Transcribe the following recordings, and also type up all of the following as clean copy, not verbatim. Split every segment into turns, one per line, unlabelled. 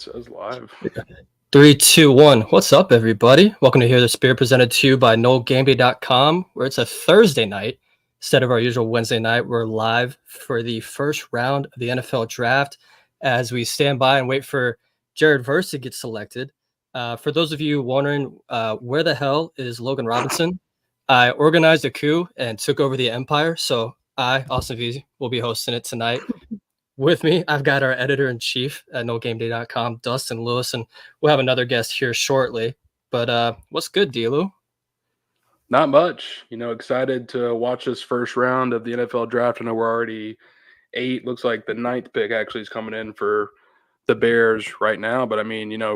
It says live.
3, 2, 1. What's up, everybody? Welcome to Hear the Spirit, presented to you by NoleGameday.com, where it's a Thursday night instead of our usual Wednesday night. We're live for the first round of the NFL draft as we stand by and wait for Jared Verse to get selected. For those of you wondering where the hell is Logan Robinson, I organized a coup and took over the empire, so I, Austin V, will be hosting it tonight. With me, I've got our editor-in-chief at NoleGameday.com, Dustin Lewis, and we'll have another guest here shortly. But what's good, D-Lou?
Not much. Excited to watch this first round of the NFL draft. I know we're already 8. Looks like the 9th pick actually is coming in for the Bears right now. But,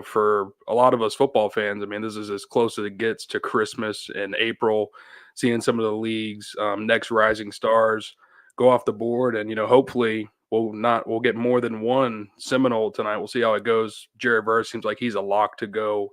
for a lot of us football fans, this is as close as it gets to Christmas in April, seeing some of the league's next rising stars go off the board. And, hopefully – We'll get more than one Seminole tonight. We'll see how it goes. Jared Verse seems like he's a lock to go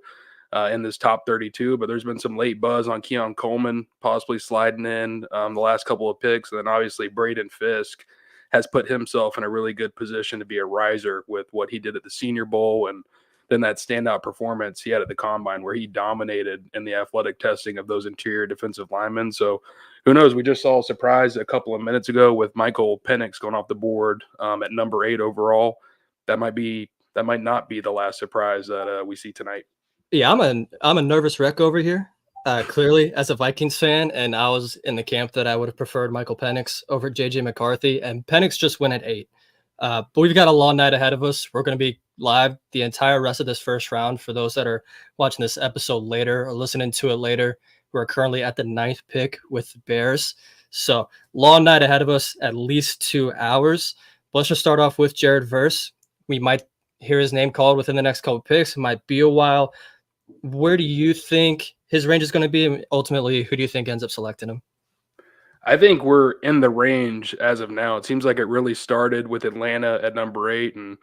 in this top 32, but there's been some late buzz on Keon Coleman possibly sliding in the last couple of picks. And then obviously Braden Fiske has put himself in a really good position to be a riser with what he did at the Senior Bowl and then that standout performance he had at the Combine where he dominated in the athletic testing of those interior defensive linemen. So who knows? We just saw a surprise a couple of minutes ago with Michael Penix going off the board at number 8 overall. That might not be the last surprise that we see tonight.
Yeah, I'm a nervous wreck over here. Clearly, as a Vikings fan, and I was in the camp that I would have preferred Michael Penix over JJ McCarthy, and Penix just went at 8. But we've got a long night ahead of us. We're going to be live the entire rest of this first round. For those that are watching this episode later or listening to it later, we're currently at the 9th pick with the Bears. So long night ahead of us, at least 2 hours. But let's just start off with Jared Verse. We might hear his name called within the next couple of picks. It might be a while. Where do you think his range is going to be? And ultimately, who do you think ends up selecting him?
I think we're in the range as of now. It seems like it really started with Atlanta at number 8. And,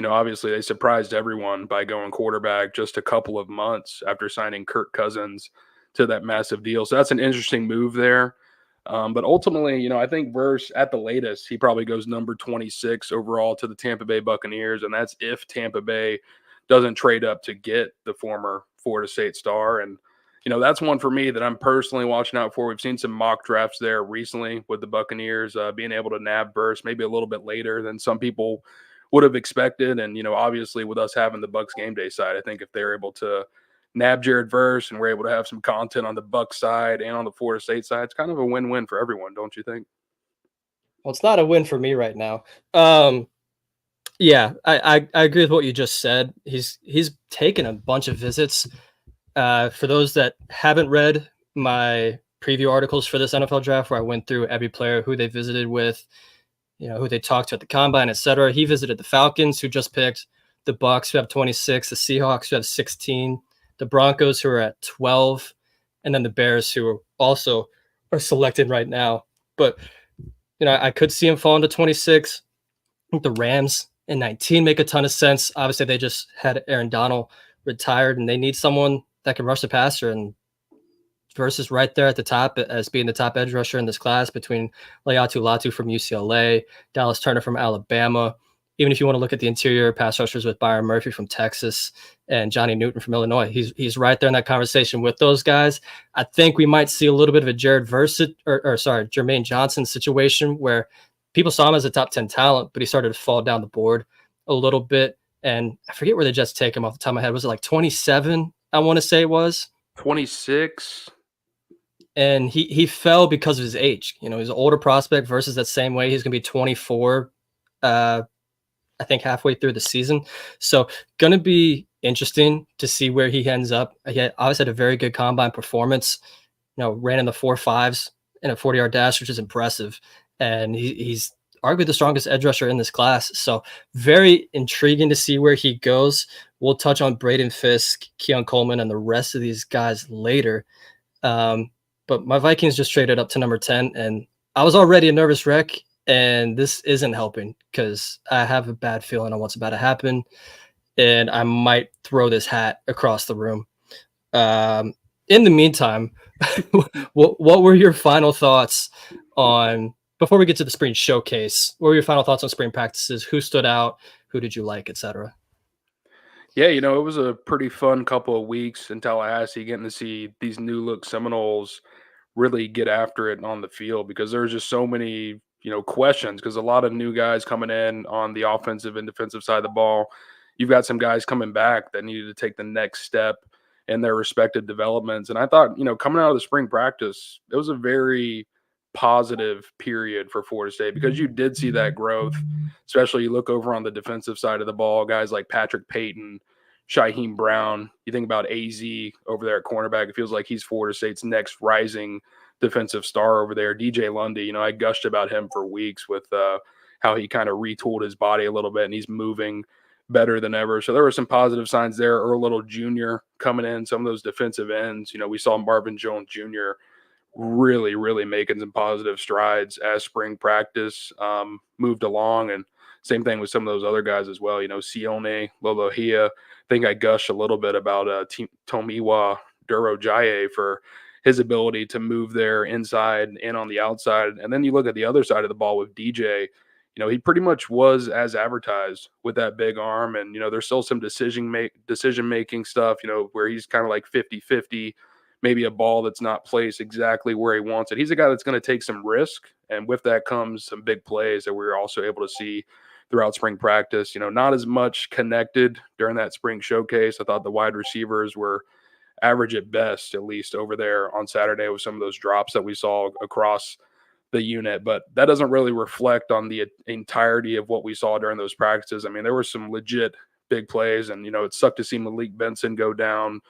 obviously they surprised everyone by going quarterback just a couple of months after signing Kirk Cousins to that massive deal. So that's an interesting move there. But ultimately, I think Verse at the latest, he probably goes number 26 overall to the Tampa Bay Buccaneers. And that's if Tampa Bay doesn't trade up to get the former Florida State star. And, that's one for me that I'm personally watching out for. We've seen some mock drafts there recently with the Buccaneers being able to nab Verse maybe a little bit later than some people would have expected. And, obviously with us having the Bucs game day side, I think if they're able to nab Jared Verse and we're able to have some content on the Bucs side and on the Florida State side, it's kind of a win-win for everyone, don't you think?
Well, it's not a win for me right now. Yeah, I agree with what you just said. He's taken a bunch of visits. For those that haven't read my preview articles for this NFL draft, where I went through every player, who they visited with, who they talked to at the Combine, etc. He visited the Falcons, who just picked, the Bucs, who have 26, the Seahawks, who have 16, the Broncos, who are at 12, and then the Bears, who also are selected right now. But, I could see him falling to 26. The Rams in 19 make a ton of sense. Obviously, they just had Aaron Donald retired, and they need someone that can rush the passer, and Versus right there at the top as being the top edge rusher in this class between Laiatu Latu from UCLA, Dallas Turner from Alabama. Even if you want to look at the interior pass rushers with Byron Murphy from Texas and Johnny Newton from Illinois, he's right there in that conversation with those guys. I think we might see a little bit of a Jermaine Johnson situation where people saw him as a top 10 talent, but he started to fall down the board a little bit. And I forget where the Jets take him off the top of my head. Was it like 27? I want to say it was
26.
And he fell because of his age. He's an older prospect versus that same way. He's going to be 24, I think halfway through the season. So going to be interesting to see where he ends up. He obviously had a very good combine performance, ran in the 4.5s in a 40-yard dash, which is impressive. And he's arguably the strongest edge rusher in this class. So very intriguing to see where he goes. We'll touch on Braden Fiske, Keon Coleman, and the rest of these guys later. But my Vikings just traded up to number 10, and I was already a nervous wreck, and this isn't helping because I have a bad feeling on what's about to happen, and I might throw this hat across the room. In the meantime, what were your final thoughts on, before we get to the spring showcase, what were your final thoughts on spring practices? Who stood out? Who did you like, etc.?
Yeah, it was a pretty fun couple of weeks in Tallahassee getting to see these new look Seminoles really get after it on the field because there's just so many, questions because a lot of new guys coming in on the offensive and defensive side of the ball. You've got some guys coming back that needed to take the next step in their respective developments. And I thought, coming out of the spring practice, it was a very positive period for Florida State because you did see that growth, especially you look over on the defensive side of the ball, guys like Patrick Payton, Shaheem Brown. You think about AZ over there at cornerback. It feels like he's Florida State's next rising defensive star over there. DJ Lundy, I gushed about him for weeks with how he kind of retooled his body a little bit and he's moving better than ever. So there were some positive signs there. Earl Little Jr. coming in, some of those defensive ends. We saw Marvin Jones Jr. really, really making some positive strides as spring practice moved along. And same thing with some of those other guys as well. Sione, Lolohia. I think I gushed a little bit about Tomiwa Durojaye for his ability to move there inside and on the outside. And then you look at the other side of the ball with DJ. He pretty much was as advertised with that big arm. And, there's still some decision making stuff, where he's kind of like 50-50, maybe a ball that's not placed exactly where he wants it. He's a guy that's going to take some risk. And with that comes some big plays that we were also able to see throughout spring practice. Not as much connected during that spring showcase. I thought the wide receivers were average at best, at least over there on Saturday with some of those drops that we saw across the unit, but that doesn't really reflect on the entirety of what we saw during those practices. I mean, there were some legit big plays, and it sucked to see Malik Benson go down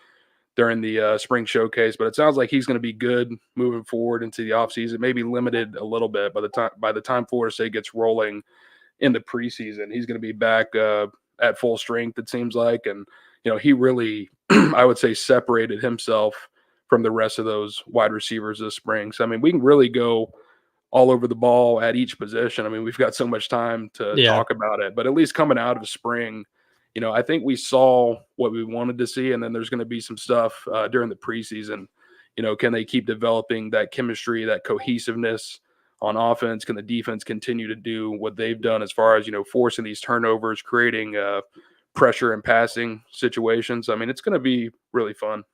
during the spring showcase, but it sounds like he's going to be good moving forward into the offseason, maybe limited a little bit by the time Florida State gets rolling in the preseason. He's going to be back at full strength, it seems like, and he really, I would say, separated himself from the rest of those wide receivers this spring. So I mean, we can really go all over the ball at each position. I mean, we've got so much time to
Yeah.
talk about it, but at least coming out of spring, I think we saw what we wanted to see, and then there's going to be some stuff during the preseason. Can they keep developing that chemistry, that cohesiveness on offense? Can the defense continue to do what they've done as far as, forcing these turnovers, creating pressure and passing situations? I mean, it's going to be really fun.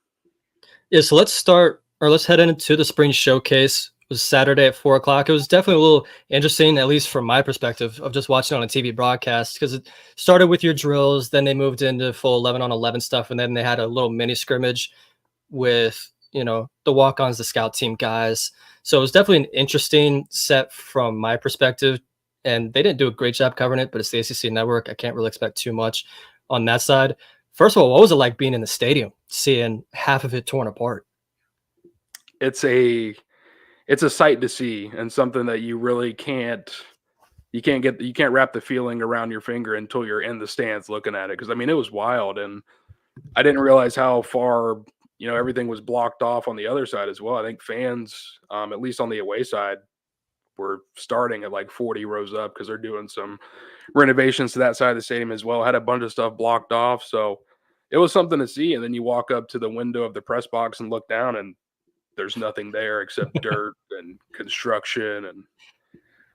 Yeah, so let's head into the spring showcase. It was Saturday at 4 o'clock. It was definitely a little interesting, at least from my perspective of just watching on a TV broadcast, because it started with your drills, then they moved into full 11 on 11 stuff, and then they had a little mini scrimmage with, the walk-ons, the scout team guys. So it was definitely an interesting set from my perspective, and they didn't do a great job covering it, but it's the ACC network. I can't really expect too much on that side. First of all, what was it like being in the stadium, seeing half of it torn apart?
It's a sight to see, and something that you really can't wrap the feeling around your finger until you're in the stands looking at it. Because I mean, it was wild, and I didn't realize how far everything was blocked off on the other side as well. I think fans, at least on the away side, were starting at like 40 rows up because they're doing some renovations to that side of the stadium as well. Had a bunch of stuff blocked off, so it was something to see. And then you walk up to the window of the press box and look down, and there's nothing there except dirt and construction and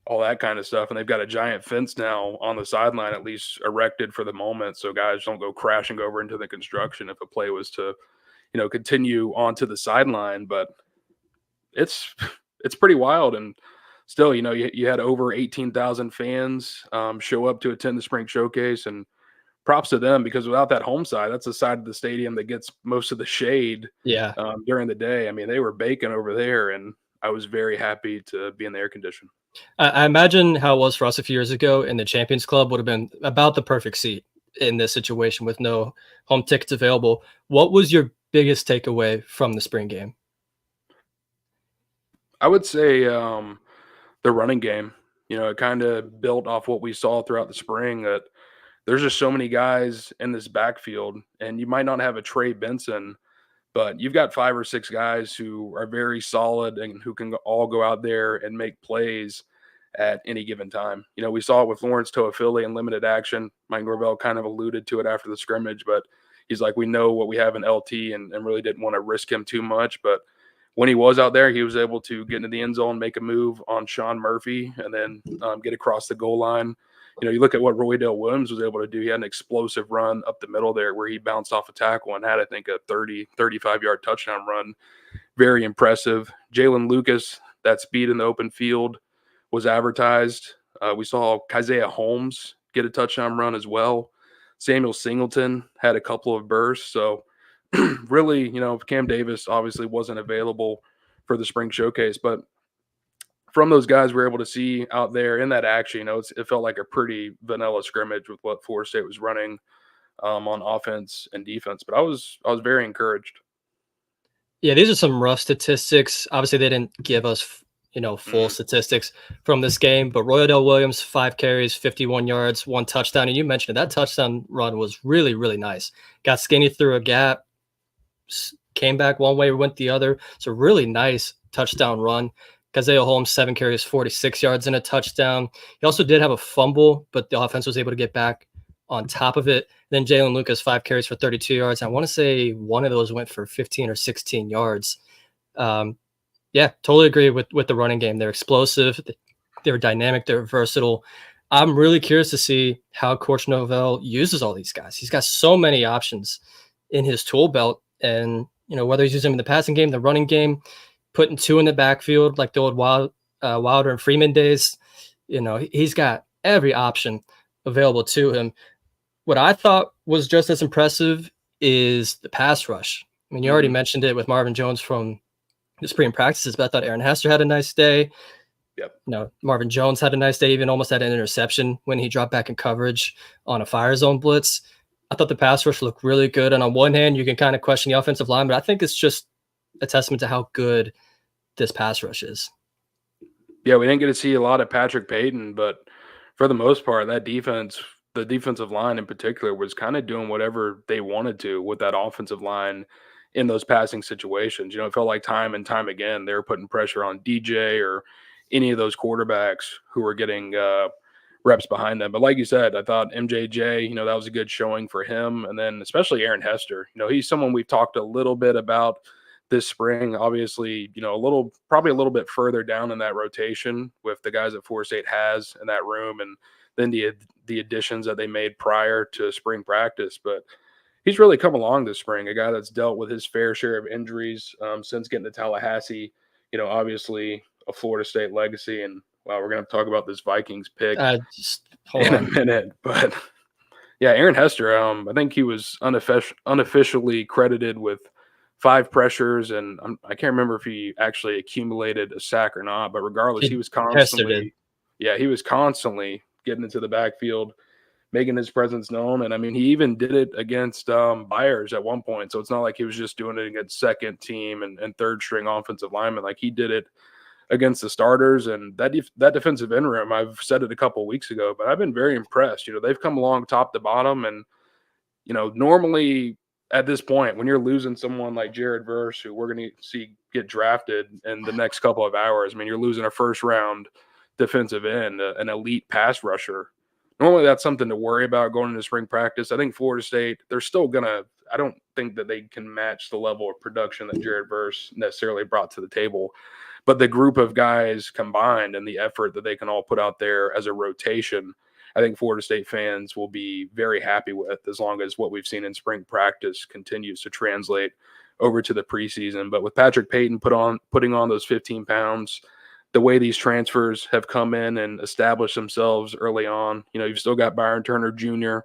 all that kind of stuff. And they've got a giant fence now on the sideline, at least erected for the moment, so guys don't go crashing over into the construction if a play was to, continue onto the sideline. But it's pretty wild. And still, you had over 18,000 fans show up to attend the spring showcase, and props to them, because without that home side, that's the side of the stadium that gets most of the shade
Yeah.
during the day. I mean, they were baking over there, and I was very happy to be in the air condition.
I imagine how it was for us a few years ago in the Champions Club would have been about the perfect seat in this situation with no home tickets available. What was your biggest takeaway from the spring game?
I would say the running game. It kind of built off what we saw throughout the spring, that there's just so many guys in this backfield, and you might not have a Trey Benson, but you've got 5 or 6 guys who are very solid and who can all go out there and make plays at any given time. We saw it with Lawrence Toafili in limited action. Mike Norvell kind of alluded to it after the scrimmage, but he's like, we know what we have in LT, and really didn't want to risk him too much. But when he was out there, he was able to get into the end zone, make a move on Sean Murphy, and then get across the goal line. You look at what Roydale Williams was able to do. He had an explosive run up the middle there where he bounced off a tackle and had, I think, a 35-yard touchdown run. Very impressive. Jalen Lucas, that speed in the open field was advertised. We saw Keziah Holmes get a touchdown run as well. Samuel Singleton had a couple of bursts. So really, Cam Davis obviously wasn't available for the spring showcase, but from those guys we were able to see out there in that action, it felt like a pretty vanilla scrimmage with what Florida State was running on offense and defense. But I was very encouraged.
Yeah, these are some rough statistics. Obviously, they didn't give us, full statistics from this game, but Roydale Williams, 5 carries, 51 yards, 1 touchdown. And you mentioned it, that touchdown run was really, really nice. Got skinny through a gap, came back one way, went the other. So really nice touchdown run. Keziah Holmes, 7 carries, 46 yards and a touchdown. He also did have a fumble, but the offense was able to get back on top of it. Then Jalen Lucas, 5 carries for 32 yards. I want to say one of those went for 15 or 16 yards. Yeah, totally agree with the running game. They're explosive. They're dynamic. They're versatile. I'm really curious to see how Coach Norvell uses all these guys. He's got so many options in his tool belt. And, whether he's using them in the passing game, the running game, putting 2 in the backfield like the old Wilder and Freeman days, he's got every option available to him. What I thought was just as impressive is the pass rush. I mean, you already mentioned it with Marvin Jones from the spring practices, but I thought Aaron Hester had a nice day.
Yep.
Marvin Jones had a nice day, even almost had an interception when he dropped back in coverage on a fire zone blitz. I thought the pass rush looked really good. And on one hand, you can kind of question the offensive line, but I think it's just a testament to how good this pass rush is.
Yeah, we didn't get to see a lot of Patrick Payton, but for the most part, that defense, the defensive line in particular, was kind of doing whatever they wanted to with that offensive line in those passing situations. It felt like time and time again they were putting pressure on DJ or any of those quarterbacks who were getting reps behind them. But like you said, I thought MJJ, that was a good showing for him. And then especially Aaron Hester, he's someone we've talked a little bit about this spring. Obviously, probably a little bit further down in that rotation with the guys that Florida State has in that room, and then the additions that they made prior to spring practice. But he's really come along this spring, a guy that's dealt with his fair share of injuries since getting to Tallahassee. Obviously a Florida State legacy, and wow, we're going to talk about this Vikings pick in a minute. But yeah, Aaron Hester, I think he was unofficially credited with 5 pressures, and I can't remember if he actually accumulated a sack or not. But regardless, he was constantly getting into the backfield, making his presence known. And I mean, he even did it against Byers at one point. So it's not like he was just doing it against second team and third string offensive linemen. Like, he did it against the starters. And that defensive end room, I've said it a couple of weeks ago, but I've been very impressed. They've come along top to bottom. And, normally at this point, when you're losing someone like Jared Verse, who we're going to see get drafted in the next couple of hours, I mean, you're losing a first round defensive end, an elite pass rusher. Normally that's something to worry about going into spring practice. I think Florida State, they're still going to – I don't think that they can match the level of production that Jared Verse necessarily brought to the table. But the group of guys combined and the effort that they can all put out there as a rotation, I think Florida State fans will be very happy with, as long as what we've seen in spring practice continues to translate over to the preseason. But with Patrick Payton putting on those 15 pounds – the way these transfers have come in and established themselves early on, you've still got Byron Turner Jr.,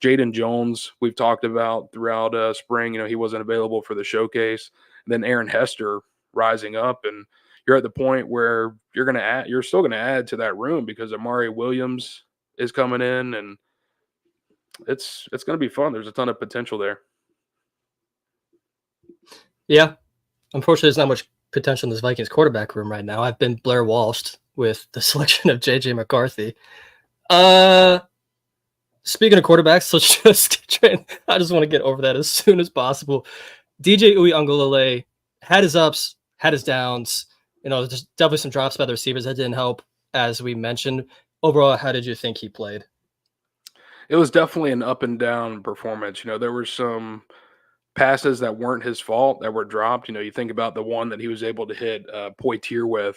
Jaden Jones, we've talked about throughout spring. He wasn't available for the showcase. And then Aaron Hester rising up, and you're at the point where you're still going to add to that room because Amari Williams is coming in, and it's going to be fun. There's a ton of potential there.
Yeah. Unfortunately, there's not much potential in this Vikings quarterback room right now. I've been Blair Walshed with the selection of JJ McCarthy. Speaking of quarterbacks, I just want to get over that as soon as possible. DJ Uiagalelei had his ups, had his downs. There's definitely some drops by the receivers that didn't help, as we mentioned. Overall, how did you think he played?
It was definitely an up and down performance. There were some passes that weren't his fault that were dropped. You think about the one that he was able to hit Poitier with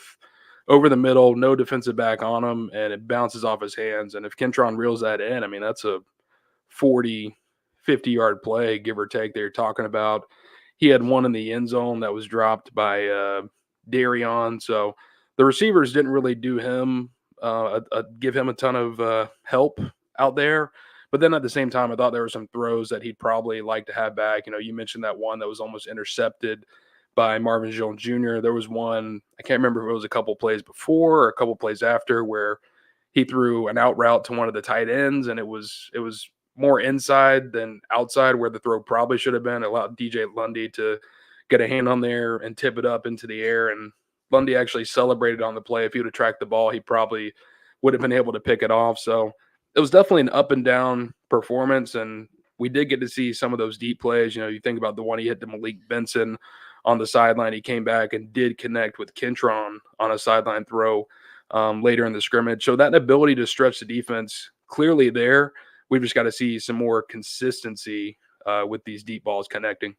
over the middle, no defensive back on him, and it bounces off his hands. And if Kentron reels that in, I mean, that's a 40, 50-yard play, give or take, they're talking about. He had one in the end zone that was dropped by Darion. So the receivers didn't really do him, give him a ton of help out there. But then at the same time, I thought there were some throws that he'd probably like to have back. You mentioned that one that was almost intercepted by Marvin Jones Jr. There was one, I can't remember if it was a couple plays before or a couple plays after, where he threw an out route to one of the tight ends, and it was more inside than outside where the throw probably should have been. It allowed DJ Lundy to get a hand on there and tip it up into the air. And Lundy actually celebrated on the play. If he would have tracked the ball, he probably would have been able to pick it off. So it was definitely an up and down performance. And we did get to see some of those deep plays. You think about the one he hit to Malik Benson on the sideline. He came back and did connect with Kentron on a sideline throw later in the scrimmage. So that ability to stretch the defense clearly there. We've just got to see some more consistency with these deep balls connecting.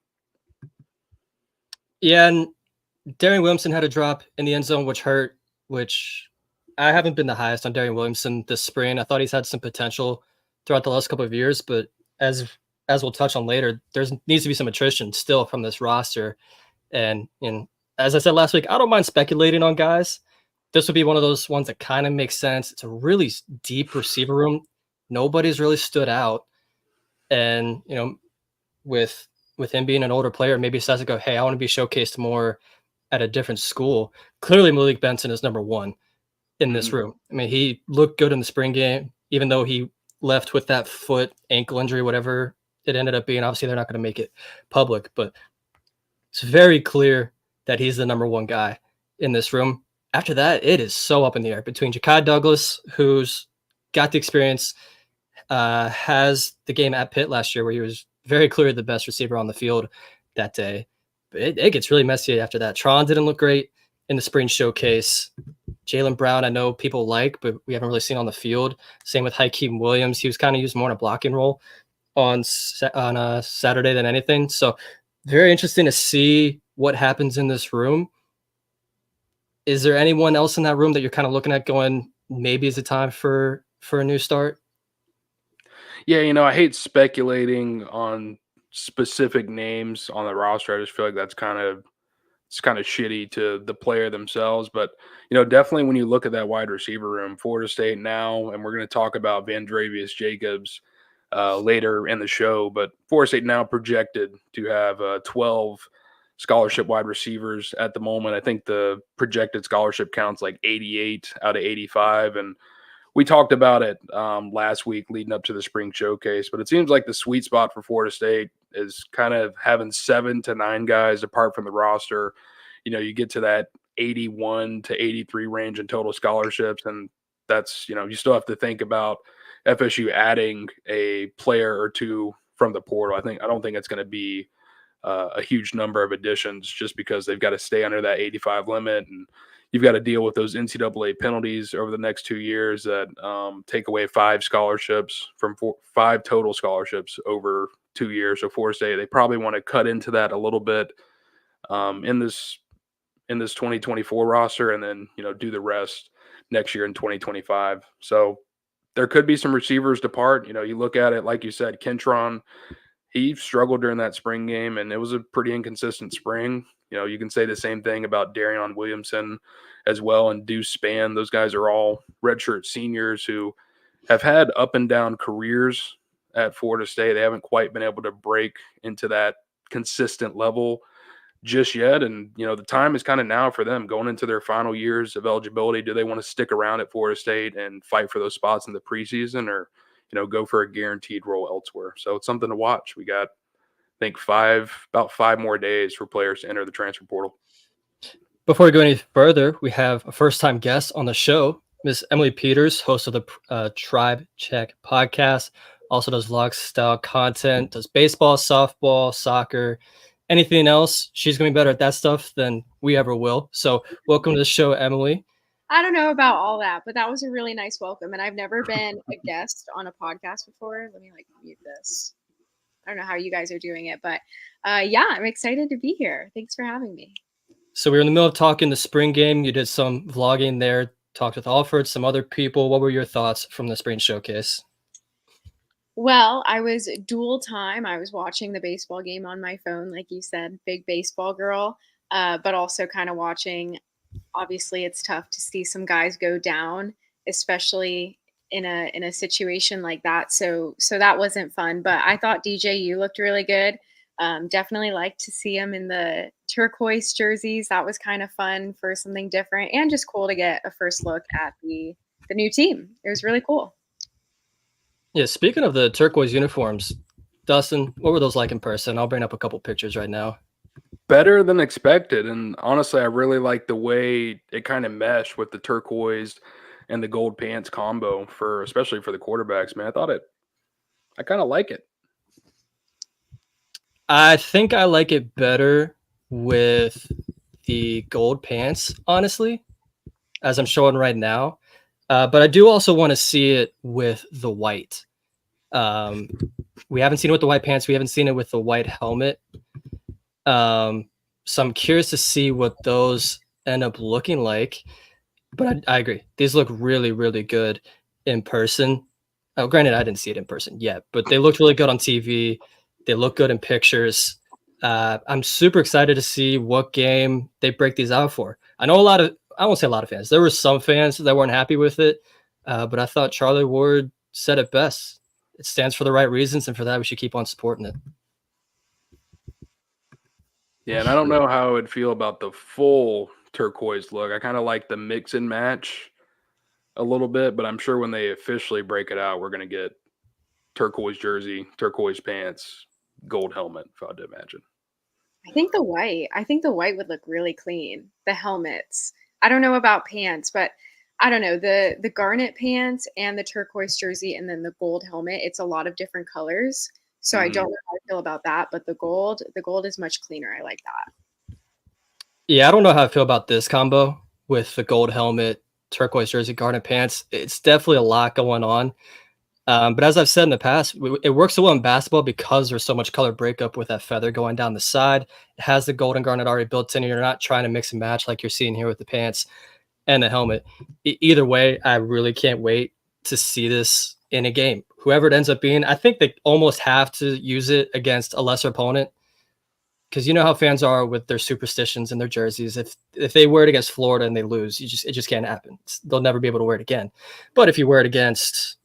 Yeah, and Darian Williamson had a drop in the end zone, which hurt, which I haven't been the highest on Darian Williamson this spring. I thought he's had some potential throughout the last couple of years, but as we'll touch on later, there needs to be some attrition still from this roster. And as I said last week, I don't mind speculating on guys. This would be one of those ones that kind of makes sense. It's a really deep receiver room. Nobody's really stood out. And, with him being an older player, maybe he starts to go, hey, I want to be showcased more at a different school. Clearly, Malik Benson is number one in this room. I mean, he looked good in the spring game, even though he left with that foot, ankle injury, whatever it ended up being. Obviously, they're not going to make it public, but it's very clear that he's the number one guy in this room. After that, it is so up in the air between Ja'Kai Douglas, who's got the experience, has the game at Pitt last year where he was very clearly the best receiver on the field that day. But it gets really messy after that. Tron didn't look great in the spring showcase. Jaylen Brown, I know people like, but we haven't really seen on the field. Same with Hakeem Williams. He was kind of used more in a blocking role on Saturday than anything. So very interesting to see what happens in this room. Is there anyone else in that room that you're kind of looking at going, maybe is it time for a new start?
Yeah, I hate speculating on specific names on the roster. I just feel like it's kind of shitty to the player themselves. But definitely when you look at that wide receiver room, Florida State now, and we're going to talk about Vandravius Jacobs later in the show, but Florida State now projected to have 12 scholarship wide receivers at the moment. I think the projected scholarship count's like 88 out of 85, and we talked about it last week leading up to the spring showcase, but it seems like the sweet spot for Florida State is kind of having 7 to 9 guys apart from the roster. You get to that 81 to 83 range in total scholarships, and that's, you still have to think about FSU adding a player or two from the portal. I don't think it's going to be a huge number of additions just because they've got to stay under that 85 limit, and you've got to deal with those NCAA penalties over the next 2 years that take away 5 scholarships from 5 total scholarships over 2 years. So Florida State, they probably want to cut into that a little bit in this 2024 roster, and then do the rest next year in 2025. So there could be some receivers depart. You look at it, like you said, Kentron, he struggled during that spring game, and it was a pretty inconsistent spring. You can say the same thing about Darion Williamson as well, and Deuce Spann. Those guys are all redshirt seniors who have had up and down careers at Florida State. They haven't quite been able to break into that consistent level just yet. And, the time is kind of now for them going into their final years of eligibility. Do they want to stick around at Florida State and fight for those spots in the preseason, or, go for a guaranteed role elsewhere? So it's something to watch. We got, I think, about 5 more days for players to enter the transfer portal.
Before we go any further, we have a first-time guest on the show, Miss Emily Peters, host of the Tribe Check podcast, also does vlog-style content, does baseball, softball, soccer, anything else. She's going to be better at that stuff than we ever will. So welcome to the show, Emily.
I don't know about all that, but that was a really nice welcome. And I've never been a guest on a podcast before. Let me mute this. I don't know how you guys are doing it, but yeah, I'm excited to be here. Thanks for having me.
So we were in the middle of talking the spring game. You did some vlogging there, talked with Alfred, some other people. What were your thoughts from the spring showcase?
Well, I was dual time. I was watching the baseball game on my phone, like you said, big baseball girl, but also kind of watching. Obviously, it's tough to see some guys go down, especially in a situation like that. So that wasn't fun. But I thought DJU looked really good. Definitely liked to see him in the turquoise jerseys. That was kind of fun for something different, and just cool to get a first look at the new team. It was really cool.
Yeah, speaking of the turquoise uniforms, Dustin, what were those like in person? I'll bring up a couple pictures right now.
Better than expected, and honestly, I really like the way it kind of meshed with the turquoise and the gold pants combo for especially for the quarterbacks. Man, I kind of like it.
I think I like it better with the gold pants, honestly, as I'm showing right now. But I do also want to see it with the white. We haven't seen it with the white pants. We haven't seen it with the white helmet. So I'm curious to see what those end up looking like. But I agree. These look really, really good in person. Granted, I didn't see it in person yet, but they looked really good on TV. They look good in pictures. I'm super excited to see what game they break these out for. I know I won't say a lot of fans. There were some fans that weren't happy with it, but I thought Charlie Ward said it best. It stands for the right reasons, and for that, we should keep on supporting it.
Yeah, and I don't know how I would feel about the full turquoise look. I kind of like the mix and match a little bit, but I'm sure when they officially break it out, we're going to get turquoise jersey, turquoise pants, gold helmet, if I had to imagine.
I think the white would look really clean. The helmets. I don't know about pants, but I don't know. The garnet pants and the turquoise jersey and then the gold helmet, it's a lot of different colors. So I don't know how I feel about that, but the gold is much cleaner. I like that.
Yeah, I don't know how I feel about this combo with the gold helmet, turquoise jersey, garnet pants. It's definitely a lot going on. But as I've said in the past, it works so well in basketball because there's so much color breakup with that feather going down the side. It has the gold and garnet already built in. You're not trying to mix and match like you're seeing here with the pants and the helmet. Either way, I really can't wait to see this in a game. Whoever it ends up being, I think they almost have to use it against a lesser opponent because you know how fans are with their superstitions and their jerseys. If they wear it against Florida and they lose, it just can't happen. They'll never be able to wear it again. But if you wear it against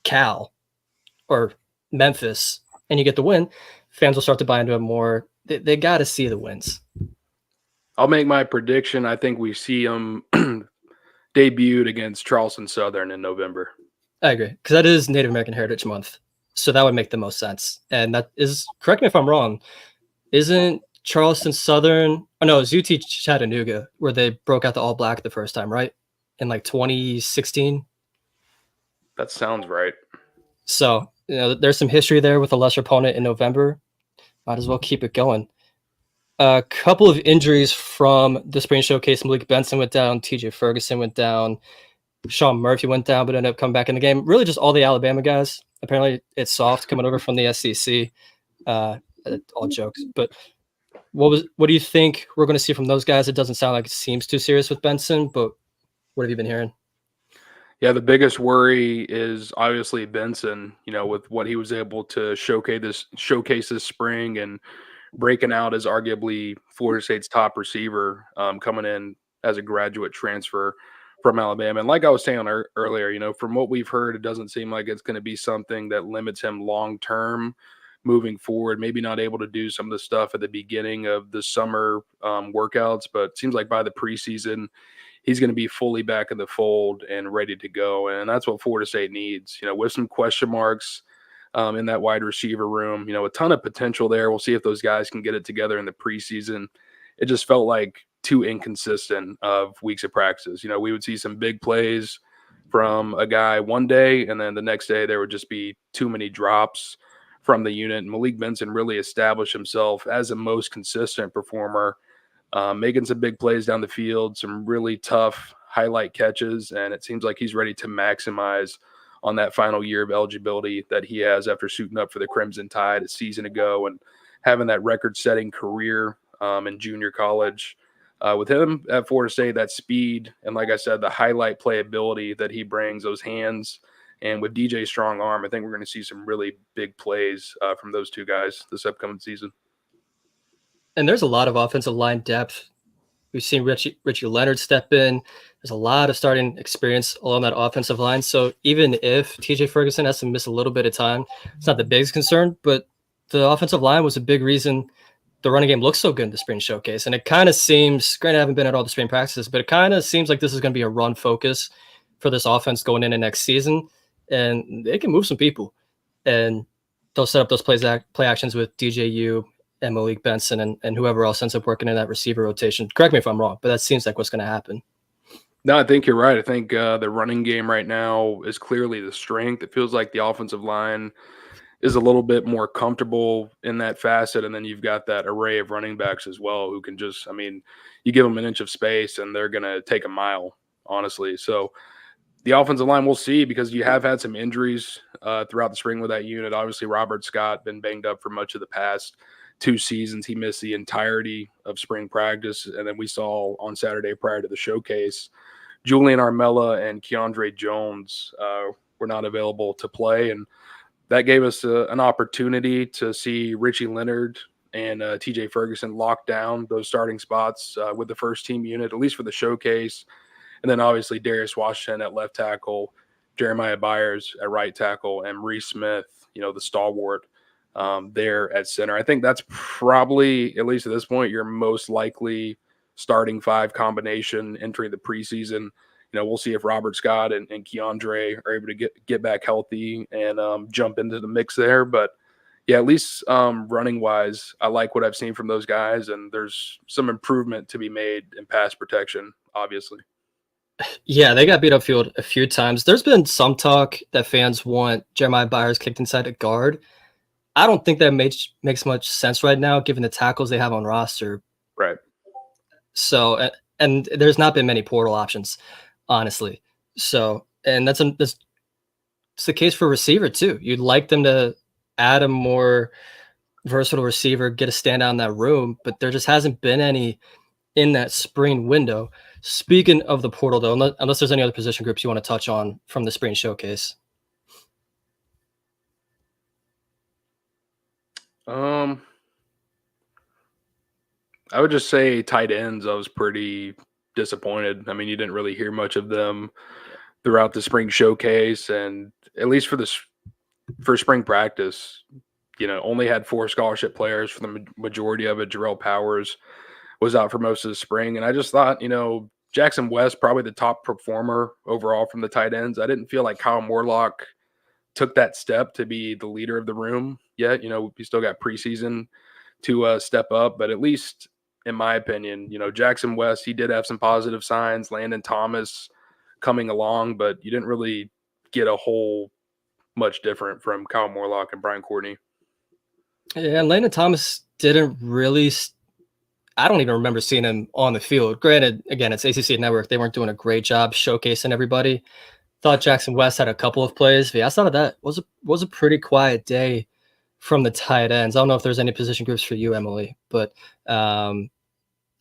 Cal or Memphis and you get the win, fans will start to buy into it more. They got to see the wins.
I'll make my prediction. I think we see them debuted against Charleston Southern in November.
I agree because that is Native American Heritage Month, so that would make the most sense. And that is, correct me if I'm wrong, isn't Charleston Southern? Oh no, it was UT Chattanooga where they broke out the all black the first time, right? In like 2016.
That sounds right.
So there's some history there with a lesser opponent in November. Might as well keep it going. A couple of injuries from the spring showcase. Malik Benson went down. TJ Ferguson went down. Sean Murphy went down, but ended up coming back in the game. Really just all the Alabama guys. Apparently it's soft coming over from the SEC. All jokes. But what do you think we're going to see from those guys? It doesn't sound like it seems too serious with Benson, but what have you been hearing?
Yeah, the biggest worry is obviously Benson, with what he was able to showcase this spring and breaking out as arguably Florida State's top receiver, coming in as a graduate transfer from Alabama. And like I was saying earlier, from what we've heard, it doesn't seem like it's going to be something that limits him long term moving forward. Maybe not able to do some of the stuff at the beginning of the summer workouts, but it seems like by the preseason, he's going to be fully back in the fold and ready to go. And that's what Florida State needs, with some question marks in that wide receiver room, a ton of potential there. We'll see if those guys can get it together in the preseason. It just felt like too inconsistent of weeks of practice. We would see some big plays from a guy one day, and then the next day there would just be too many drops from the unit. And Malik Benson really established himself as the most consistent performer, making some big plays down the field, some really tough highlight catches, and it seems like he's ready to maximize on that final year of eligibility that he has after suiting up for the Crimson Tide a season ago and having that record-setting career in junior college. With him at Florida State, that speed and, like I said, the highlight playability that he brings, those hands, and with DJ's strong arm, I think we're going to see some really big plays from those two guys this upcoming season.
And there's a lot of offensive line depth. We've seen Richie Leonard step in. There's a lot of starting experience along that offensive line. So even if TJ Ferguson has to miss a little bit of time, it's not the biggest concern, but the offensive line was a big reason the running game looks so good in the spring showcase. And it kind of seems, granted, I haven't been at all the spring practices, but it kind of seems like this is going to be a run focus for this offense going into next season. And they can move some people. And they'll set up those play actions with DJU and Malik Benson and whoever else ends up working in that receiver rotation. Correct me if I'm wrong, but that seems like what's going to happen.
No, I think you're right. I think the running game right now is clearly the strength. It feels like the offensive line is a little bit more comfortable in that facet. And then you've got that array of running backs as well who can just, I mean, you give them an inch of space and they're going to take a mile, honestly. So the offensive line, we'll see, because you have had some injuries throughout the spring with that unit. Obviously, Robert Scott been banged up for much of the past 2 seasons. He missed the entirety of spring practice. And then we saw on Saturday prior to the showcase, Julian Armella and Keandre Jones were not available to play. And that gave us an opportunity to see Richie Leonard and TJ Ferguson lock down those starting spots with the first team unit, at least for the showcase. And then obviously Darius Washington at left tackle, Jeremiah Byers at right tackle, and Maurice Smith, the stalwart there at center. I think that's probably, at least at this point, your most likely starting 5 combination entering the preseason. We'll see if Robert Scott and Keandre are able to get back healthy and jump into the mix there. But yeah, at least running wise, I like what I've seen from those guys, and there's some improvement to be made in pass protection, obviously.
Yeah, they got beat upfield a few times. There's been some talk that fans want Jeremiah Byers kicked inside a guard. I don't think that makes much sense right now, given the tackles they have on roster.
Right.
So, and there's not been many portal options, honestly. So, and that's the case for receiver too. You'd like them to add a more versatile receiver, get a standout in that room, but there just hasn't been any in that spring window. Speaking of the portal, though, unless there's any other position groups you want to touch on from the spring showcase.
I would just say tight ends. I was pretty disappointed. I mean, you didn't really hear much of them throughout the spring showcase, and at least for spring practice, only had 4 scholarship players for the majority of it. Jarrell Powers was out for most of the spring, and I just thought, Jackson West probably the top performer overall from the tight ends. I didn't feel like Kyle Morlock took that step to be the leader of the room yet. We still got preseason to step up, but at least in my opinion, Jackson West, he did have some positive signs. Landon Thomas coming along, but you didn't really get a whole much different from Kyle Morlock and Brian Courtney.
Yeah, and Landon Thomas didn't really. I don't even remember seeing him on the field. Granted, again, it's ACC Network. They weren't doing a great job showcasing everybody. Thought Jackson West had a couple of plays. But yeah, outside of that, was a pretty quiet day from the tight ends. I don't know if there's any position groups for you, Emily, but I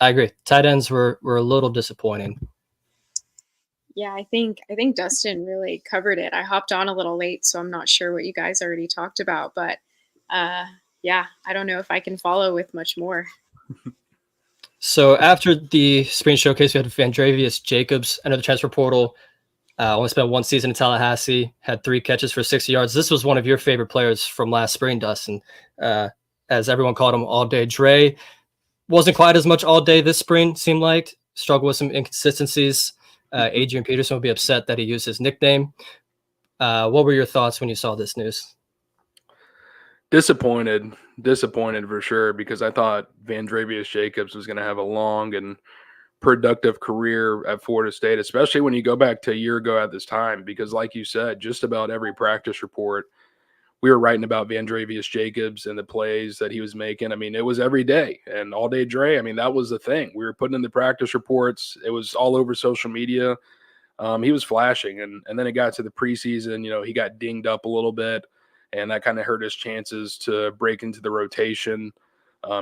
agree. Tight ends were a little disappointing.
Yeah, I think Dustin really covered it. I hopped on a little late, so I'm not sure what you guys already talked about, but yeah, I don't know if I can follow with much more.
So after the spring showcase, we had Vandravius Jacobs enter the transfer portal. Only spent 1 season in Tallahassee, had 3 catches for 60 yards. This was one of your favorite players from last spring, Dustin. As everyone called him, All Day Dre. Wasn't quite as much all day this spring, seemed like. Struggled with some inconsistencies. Adrian Peterson would be upset that he used his nickname. What were your thoughts when you saw this news?
Disappointed for sure, because I thought Vandravius Jacobs was going to have a long and productive career at Florida State, especially when you go back to a year ago at this time, because like you said, just about every practice report, we were writing about Vandravius Jacobs and the plays that he was making. I mean, it was every day. And All Day Dre, I mean, that was the thing. We were putting in the practice reports. It was all over social media. He was flashing. And then it got to the preseason, he got dinged up a little bit, and that kind of hurt his chances to break into the rotation.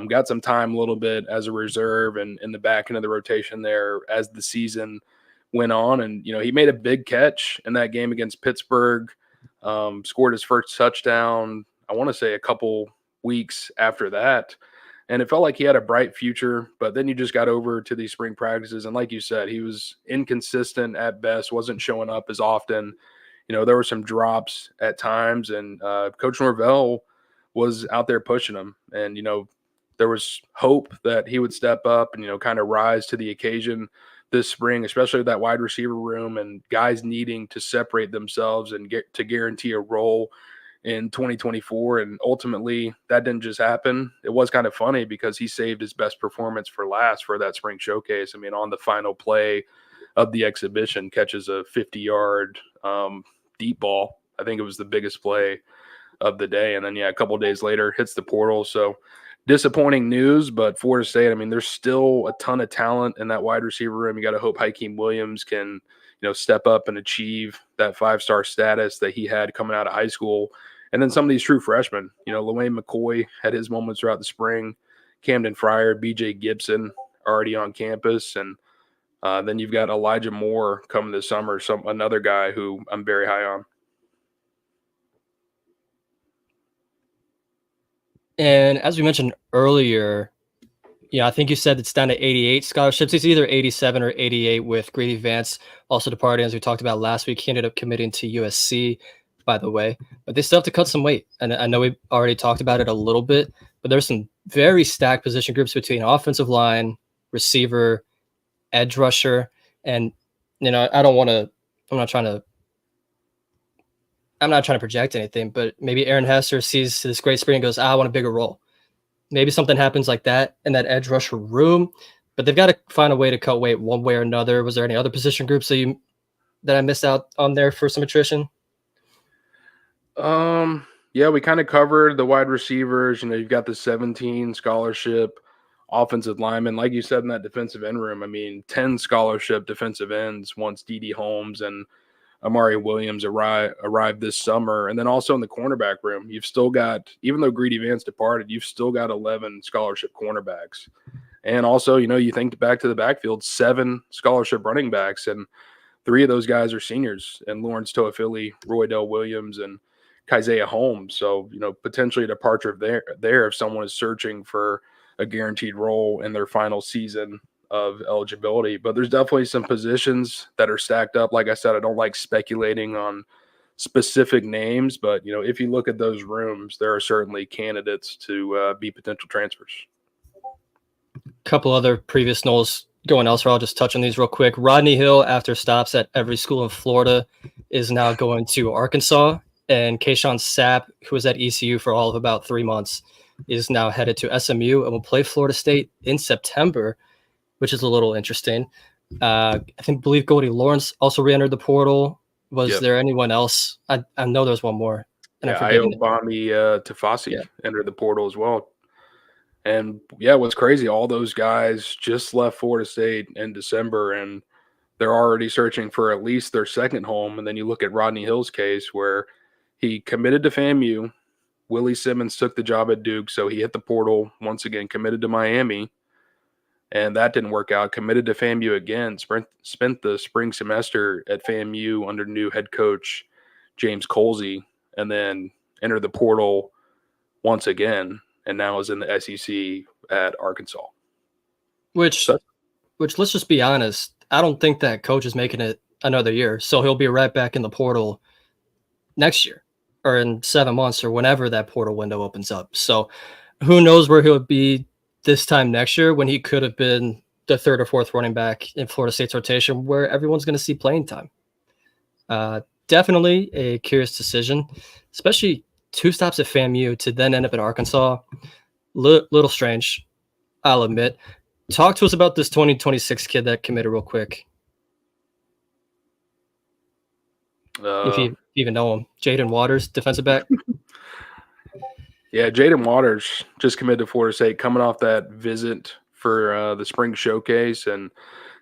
Got some time a little bit as a reserve and in the back end of the rotation there as the season went on. And, he made a big catch in that game against Pittsburgh, scored his first touchdown, I want to say a couple weeks after that. And it felt like he had a bright future, but then you just got over to these spring practices. And like you said, he was inconsistent at best, wasn't showing up as often. There were some drops at times, and Coach Norvell was out there pushing him. And, there was hope that he would step up and, kind of rise to the occasion this spring, especially with that wide receiver room and guys needing to separate themselves and get to guarantee a role in 2024. And ultimately that didn't just happen. It was kind of funny because he saved his best performance for last for that spring showcase. I mean, on the final play of the exhibition, catches a 50-yard deep ball. I think it was the biggest play of the day. And then, a couple of days later, hits the portal. So disappointing news, but Florida State, I mean, there's still a ton of talent in that wide receiver room. You got to hope Hakeem Williams can, step up and achieve that 5-star status that he had coming out of high school. And then some of these true freshmen, Lewayne McCoy had his moments throughout the spring, Camden Fryer, BJ Gibson already on campus. And then you've got Elijah Moore coming this summer, another guy who I'm very high on.
And as we mentioned earlier, I think you said it's down to 88 scholarships. It's either 87 or 88 with Grady Vance also departing, as we talked about last week. He ended up committing to USC, by the way. But they still have to cut some weight. And I know we already talked about it a little bit, but there's some very stacked position groups between offensive line, receiver, edge rusher. And, I'm not trying to project anything, but maybe Aaron Hester sees this great spring and goes, I want a bigger role. Maybe something happens like that in that edge rusher room, but they've got to find a way to cut weight one way or another. Was there any other position groups that I missed out on there for some attrition?
Yeah, we kind of covered the wide receivers. You've got the 17 scholarship offensive linemen. Like you said, in that defensive end room, I mean, 10 scholarship defensive ends once D.D. Holmes and Amari Williams arrived this summer. And then also in the cornerback room, you've still got, even though Greedy Vance departed, you've still got 11 scholarship cornerbacks. And also, you think back to the backfield, 7 scholarship running backs, and 3 of those guys are seniors, and Lawrence Toafili, Roydell Williams, and Keziah Holmes. So, potentially a departure there if someone is searching for a guaranteed role in their final season of eligibility. But there's definitely some positions that are stacked up. Like I said, I don't like speculating on specific names, but if you look at those rooms, there are certainly candidates to be potential transfers.
A couple other previous Noles going elsewhere. I'll just touch on these real quick. Rodney Hill, after stops at every school in Florida, is now going to Arkansas. And Kayshawn Sapp, who was at ECU for all of about 3 months, is now headed to SMU and will play Florida State in September, which is a little interesting. I believe Goldie Lawrence also re-entered the portal. Was there anyone else? I know there's one more.
Ayobami Tafasi entered the portal as well. And what's crazy, all those guys just left Florida State in December, and they're already searching for at least their second home. And then you look at Rodney Hill's case where he committed to FAMU. Willie Simmons took the job at Duke, so he hit the portal once again, committed to Miami. And that didn't work out. Committed to FAMU again. Spent the spring semester at FAMU under new head coach James Colsey, and then entered the portal once again, and now is in the SEC at Arkansas.
Which let's just be honest, I don't think that coach is making it another year. So he'll be right back in the portal next year or in 7 months or whenever that portal window opens up. So who knows where he'll be this time next year when he could have been the 3rd or 4th running back in Florida State's rotation where everyone's going to see playing time. Definitely a curious decision, especially 2 stops at FAMU to then end up at Arkansas. Little strange, I'll admit. Talk to us about this 2026 kid that committed real quick. If you even know him. Jaden Waters, defensive back.
Yeah, Jaden Waters just committed to Florida State, coming off that visit for the spring showcase, and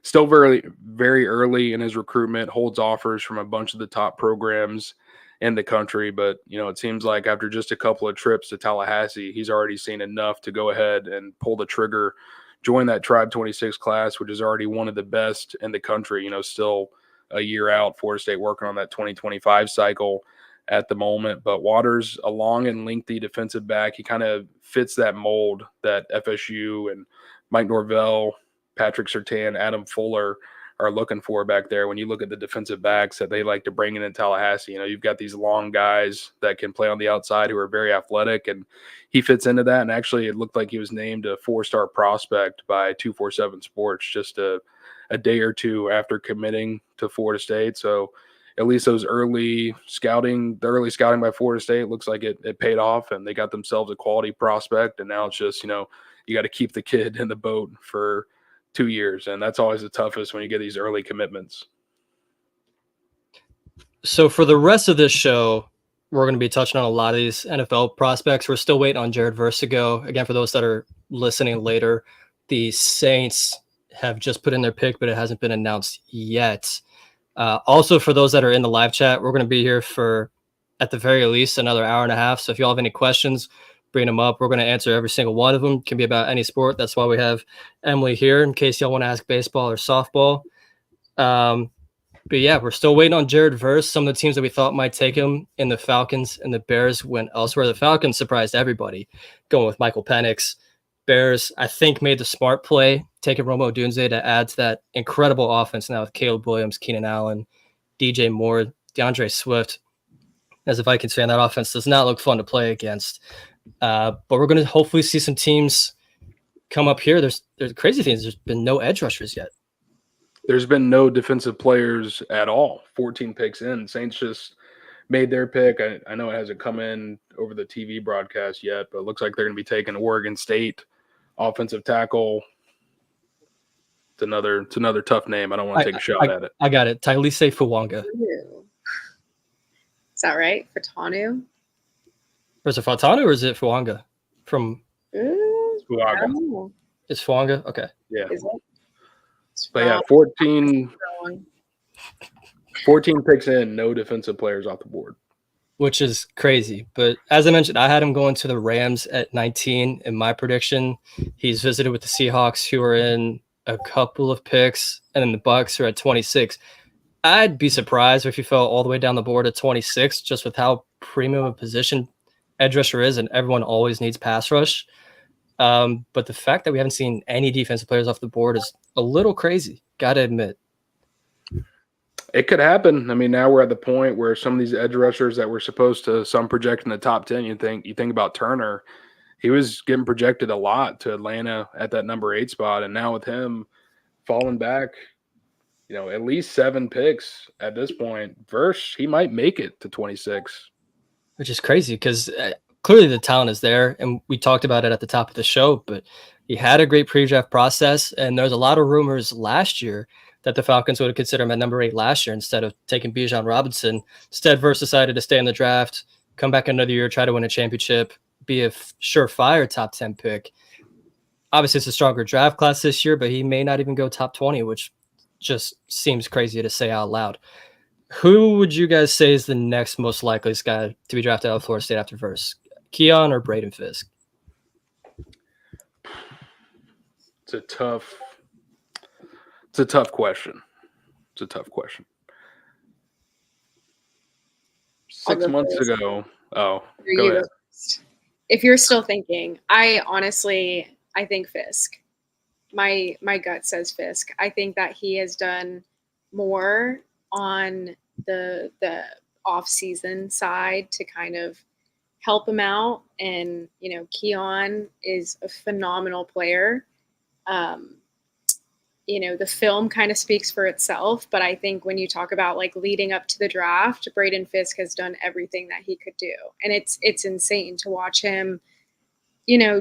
still very, very early in his recruitment, holds offers from a bunch of the top programs in the country. But, it seems like after just a couple of trips to Tallahassee, he's already seen enough to go ahead and pull the trigger, join that Tribe 26 class, which is already one of the best in the country. Still a year out, Florida State working on that 2025 cycle at the moment. But Waters, a long and lengthy defensive back, he kind of fits that mold that FSU and Mike Norvell, Patrick Surtain, Adam Fuller are looking for back there. When you look at the defensive backs that they like to bring in Tallahassee, you've got these long guys that can play on the outside who are very athletic, and he fits into that. And actually, it looked like he was named a 4-star prospect by 247 Sports just a day or two after committing to Florida State. So at least the early scouting by Florida State looks like it paid off, and they got themselves a quality prospect. And now it's just, you got to keep the kid in the boat for 2 years. And that's always the toughest when you get these early commitments.
So for the rest of this show, we're going to be touching on a lot of these NFL prospects. We're still waiting on Jared Verse to go. Again, for those that are listening later, the Saints have just put in their pick, but it hasn't been announced yet. Also, for those that are in the live chat, we're going to be here for, at the very least, another hour and a half. So if you all have any questions, bring them up. We're going to answer every single one of them. It can be about any sport. That's why we have Emily here in case y'all want to ask baseball or softball. But yeah, we're still waiting on Jared Verse. Some of the teams that we thought might take him in the Falcons and the Bears went elsewhere. The Falcons surprised everybody going with Michael Penix. Bears, I think, made the smart play, taking Rome Odunze to add to that incredible offense now with Caleb Williams, Keenan Allen, DJ Moore, DeAndre Swift. As a Vikings fan, that offense does not look fun to play against. But we're going to hopefully see some teams come up here. There's crazy things. There's been no edge rushers yet.
There's been no defensive players at all. 14 picks in. Saints just made their pick. I know it hasn't come in over the TV broadcast yet, but it looks like they're going to be taking Oregon State offensive tackle. It's another tough name. I don't want to take a shot at it.
I got it. Tylise Fuwanga.
Is that right? Fatanu?
Is it Fatanu or is it Fuwanga? From
Fuwanga.
It's Fuwanga? Okay.
Yeah.
Is it?
But yeah, 14 picks in, no defensive players off the board.
Which is crazy. But as I mentioned, I had him going to the Rams at 19 in my prediction. He's visited with the Seahawks, who are in a couple of picks, and then the Bucks are at 26. I'd be surprised if he fell all the way down the board at 26, just with how premium a position edge rusher is, and everyone always needs pass rush. But the fact that we haven't seen any defensive players off the board is a little crazy, gotta admit.
It could happen. I mean, now we're at the point where some of these edge rushers that were supposed to some project in the top 10, you think about Turner, he was getting projected a lot to Atlanta at that number 8 spot. And now with him falling back, at least 7 picks at this point, Verse, he might make it to 26.
Which is crazy because clearly the talent is there. And we talked about it at the top of the show, but he had a great pre-draft process. And there's a lot of rumors last year that the Falcons would have considered him at number 8 last year instead of taking Bijan Robinson. Instead, Verse decided to stay in the draft, come back another year, try to win a championship, be a surefire top 10 pick. Obviously, it's a stronger draft class this year, but he may not even go top 20, which just seems crazy to say out loud. Who would you guys say is the next most likely guy to be drafted out of Florida State after Verse? Keon or Braden Fiske?
It's a tough question. It's a tough question. 6 months ago. Oh, go ahead.
If you're still thinking, I think Fiske. My gut says Fiske. I think that he has done more on the off-season side to kind of help him out. And, Keon is a phenomenal player. The film kind of speaks for itself, but I think when you talk about like leading up to the draft, Braden Fiske has done everything that he could do. And it's insane to watch him,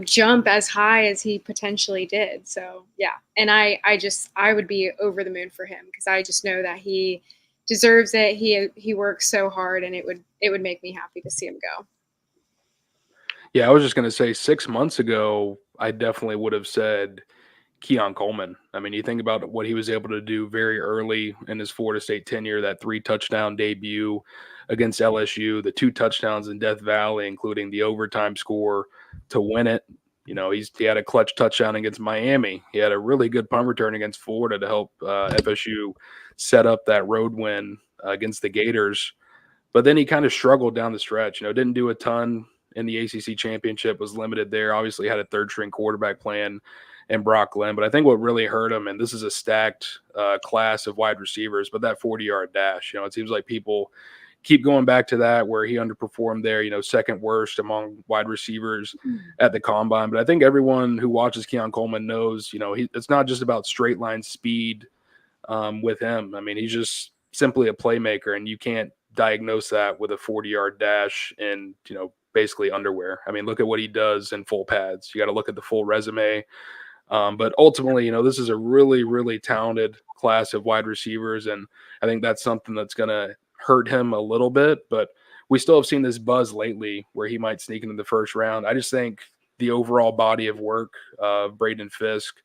jump as high as he potentially did. So yeah. And I would be over the moon for him because I just know that he deserves it. He works so hard, and it would make me happy to see him go.
Yeah, I was just going to say 6 months ago, I definitely would have said Keon Coleman. I mean, you think about what he was able to do very early in his Florida State tenure, that 3-touchdown debut against LSU, the 2 touchdowns in Death Valley, including the overtime score to win it. You know, he had a clutch touchdown against Miami. He had a really good punt return against Florida to help FSU set up that road win against the Gators. But then he kind of struggled down the stretch. You know, didn't do a ton in the ACC championship, was limited there. Obviously had a third-string quarterback plan in Brock Glenn. But I think what really hurt him, and this is a stacked class of wide receivers, but that 40-yard dash. You know, it seems like people keep going back to that where he underperformed there, you know, second worst among wide receivers at the combine. But I think everyone who watches Keon Coleman knows, you know, it's not just about straight line speed with him. I mean, he's just simply a playmaker, and you can't diagnose that with a 40-yard dash and, you know, basically underwear. I mean, look at what he does in full pads. You got to look at the full resume. But ultimately, you know, this is a really, really talented class of wide receivers, and I think that's something that's going to hurt him a little bit. But we still have seen this buzz lately where he might sneak into the first round. I just think the overall body of work of Braden Fiske,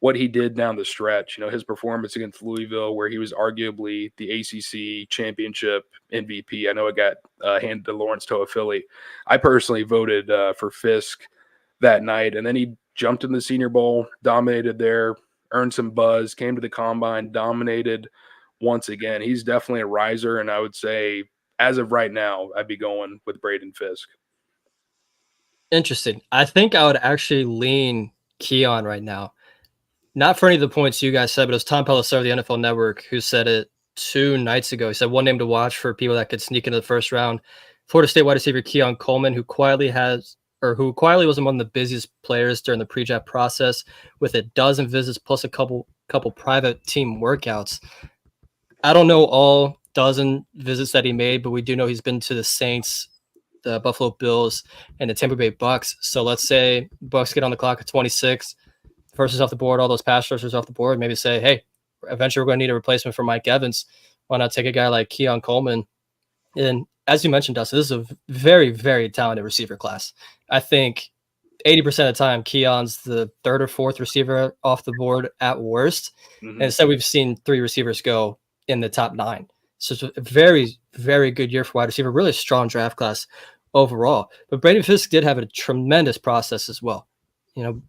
what he did down the stretch, you know, his performance against Louisville, where he was arguably the ACC championship MVP. I know it got handed to Lawrence Toafili. I personally voted for Fiske that night, and then he jumped in the Senior Bowl, dominated there, earned some buzz, came to the combine, dominated once again. He's definitely a riser, and I would say as of right now, I'd be going with Braden Fiske.
Interesting. I think I would actually lean Keon right now. Not for any of the points you guys said, but it was Tom Pelissero of the NFL Network who said it 2 nights ago. He said one name to watch for people that could sneak into the first round: Florida State wide receiver Keon Coleman, who quietly was among the busiest players during the pre-draft process with a dozen visits plus a couple private team workouts. I don't know all dozen visits that he made, but we do know he's been to the Saints, the Buffalo Bills, and the Tampa Bay Bucks. So let's say Bucks get on the clock at 26, first is off the board, all those pass rushers off the board, maybe say, hey, eventually we're going to need a replacement for Mike Evans. Why not take a guy like Keon Coleman? And as you mentioned, Dustin, this is a very, very talented receiver class. I think 80% of the time, Keon's the 3rd or 4th receiver off the board at worst. And instead, we've seen 3 receivers go in the top 9. So it's a very, very good year for wide receiver, really strong draft class overall. But Braden Fiske did have a tremendous process as well. You know,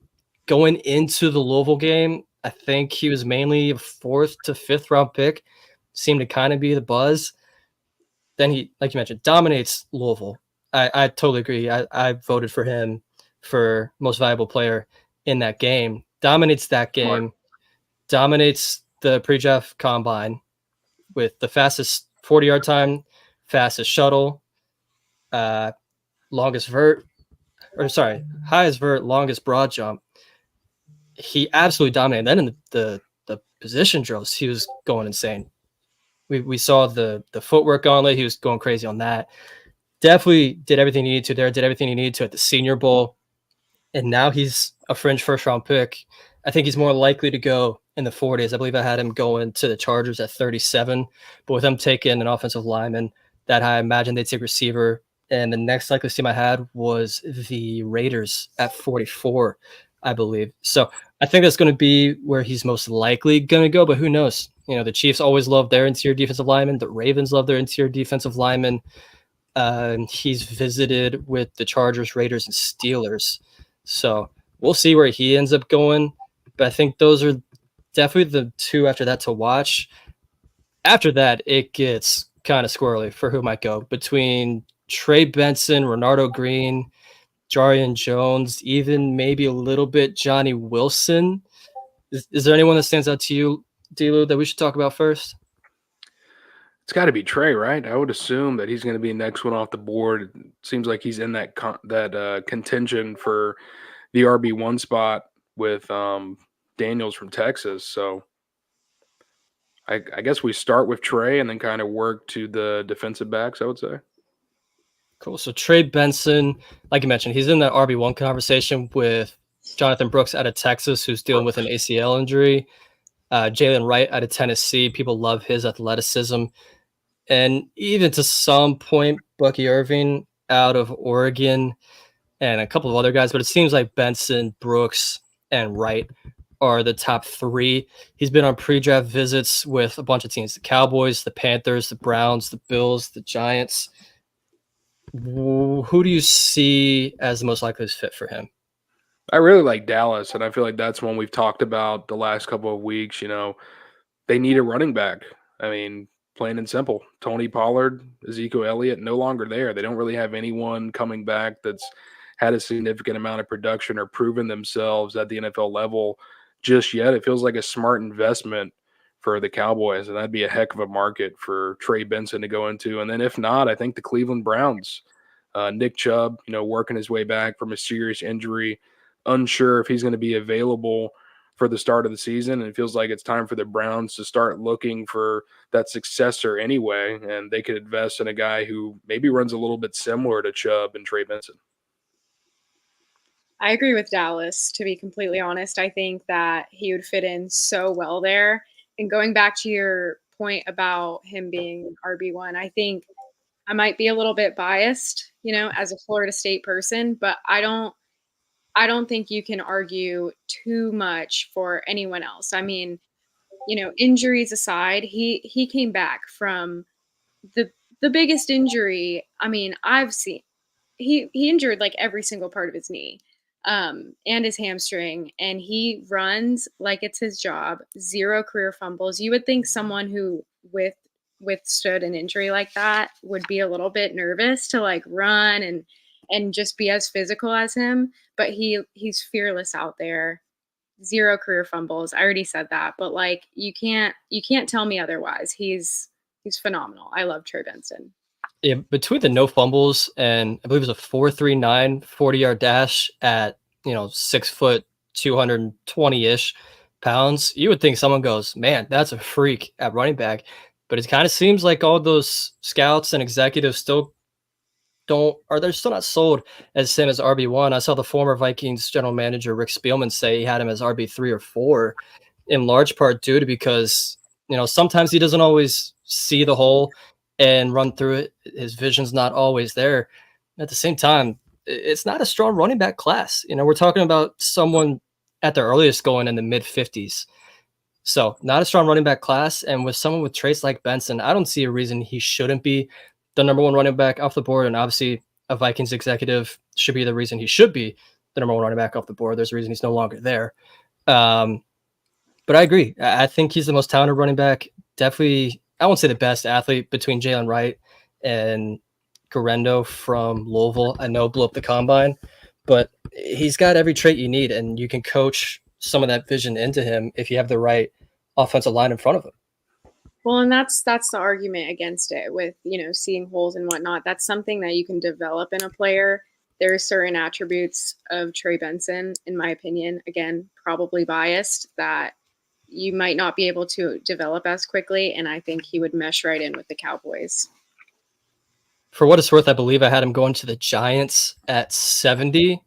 going into the Louisville game, I think he was mainly a 4th to 5th round pick, seemed to kind of be the buzz. Then he, like you mentioned, dominates Louisville. I totally agree. I voted for him for most valuable player in that game. Dominates that game, dominates the pre-draft combine with the fastest 40-yard time, fastest shuttle, highest vert, longest broad jump. He absolutely dominated. Then in the position drills, he was going insane. We saw the footwork on it. He was going crazy on that. Definitely did everything he needed to there, did everything he needed to at the Senior Bowl. And now he's a fringe first-round pick. I think he's more likely to go in the 40s. I believe I had him going to the Chargers at 37. But with them taking an offensive lineman that I imagine they'd take receiver. And the next likeliest team I had was the Raiders at 44, I believe. So I think that's going to be where he's most likely going to go. But who knows? You know, the Chiefs always love their interior defensive linemen. The Ravens love their interior defensive linemen. He's visited with the Chargers, Raiders, and Steelers. So we'll see where he ends up going. But I think those are definitely the 2 after that to watch. After that, it gets kind of squirrely for who might go between Trey Benson, Renardo Green, Jarian Jones, even maybe a little bit Johnny Wilson. Is there anyone that stands out to you, D-Lou, that we should talk about first?
It's got to be Trey, right? I would assume that he's going to be next one off the board. It seems like he's in that contention for the RB1 spot with Daniels from Texas. So I guess we start with Trey and then kind of work to the defensive backs, I would say.
Cool. So Trey Benson, like you mentioned, he's in that RB1 conversation with Jonathan Brooks out of Texas, who's dealing with an ACL injury. Jalen Wright out of Tennessee. People love his athleticism. And even to some point, Bucky Irving out of Oregon and a couple of other guys. But it seems like Benson, Brooks, and Wright are the top 3. He's been on pre-draft visits with a bunch of teams: the Cowboys, the Panthers, the Browns, the Bills, the Giants. Who do you see as the most likely fit for him?
I really like Dallas, and I feel like that's one we've talked about the last couple of weeks. They need a running back. I mean, plain and simple. Tony Pollard, Ezekiel Elliott, no longer there. They don't really have anyone coming back that's had a significant amount of production or proven themselves at the NFL level just yet. It feels like a smart investment for the Cowboys, and that'd be a heck of a market for Trey Benson to go into. And then if not, I think the Cleveland Browns. Nick Chubb, working his way back from a serious injury, unsure if he's going to be available for the start of the season. And it feels like it's time for the Browns to start looking for that successor anyway. And they could invest in a guy who maybe runs a little bit similar to Chubb and Trey Benson.
I agree with Dallas, to be completely honest. I think that he would fit in so well there. And going back to your point about him being RB1, I think I might be a little bit biased, as a Florida State person, but I don't think you can argue too much for anyone else. I mean, injuries aside, he came back from the biggest injury. I mean, I've seen. He injured like every single part of his knee, and his hamstring, and he runs like it's his job. 0 career fumbles. You would think someone who withstood an injury like that would be a little bit nervous to like run and just be as physical as him, but he's fearless out there. 0 career fumbles. I already said that, but like you can't tell me otherwise. He's phenomenal. I love Trey Benson.
Yeah, between the no fumbles and I believe it was a 4.39 40-yard dash at 6 foot 220-ish pounds, you would think someone goes, man, that's a freak at running back. But it kind of seems like all those scouts and executives still they're still not sold as him as RB1. I saw the former Vikings general manager Rick Spielman say he had him as RB3 or 4, in large part due to because sometimes he doesn't always see the hole and run through it. His vision's not always there. At the same time, it's not a strong running back class. We're talking about someone at the earliest going in the mid 50s. So not a strong running back class. And with someone with traits like Benson, I don't see a reason he shouldn't be the number 1 running back off the board. And obviously a Vikings executive should be the reason he should be the number 1 running back off the board. There's a reason he's no longer there. But I agree. I think he's the most talented running back. Definitely, I won't say the best athlete between Jalen Wright and Garendo from Louisville. I know blew up the combine, but he's got every trait you need, and you can coach some of that vision into him if you have the right offensive line in front of him.
Well, and that's the argument against it with, seeing holes and whatnot. That's something that you can develop in a player. There are certain attributes of Trey Benson, in my opinion, again, probably biased, that you might not be able to develop as quickly. And I think he would mesh right in with the Cowboys.
For what it's worth, I believe I had him going to the Giants at 70,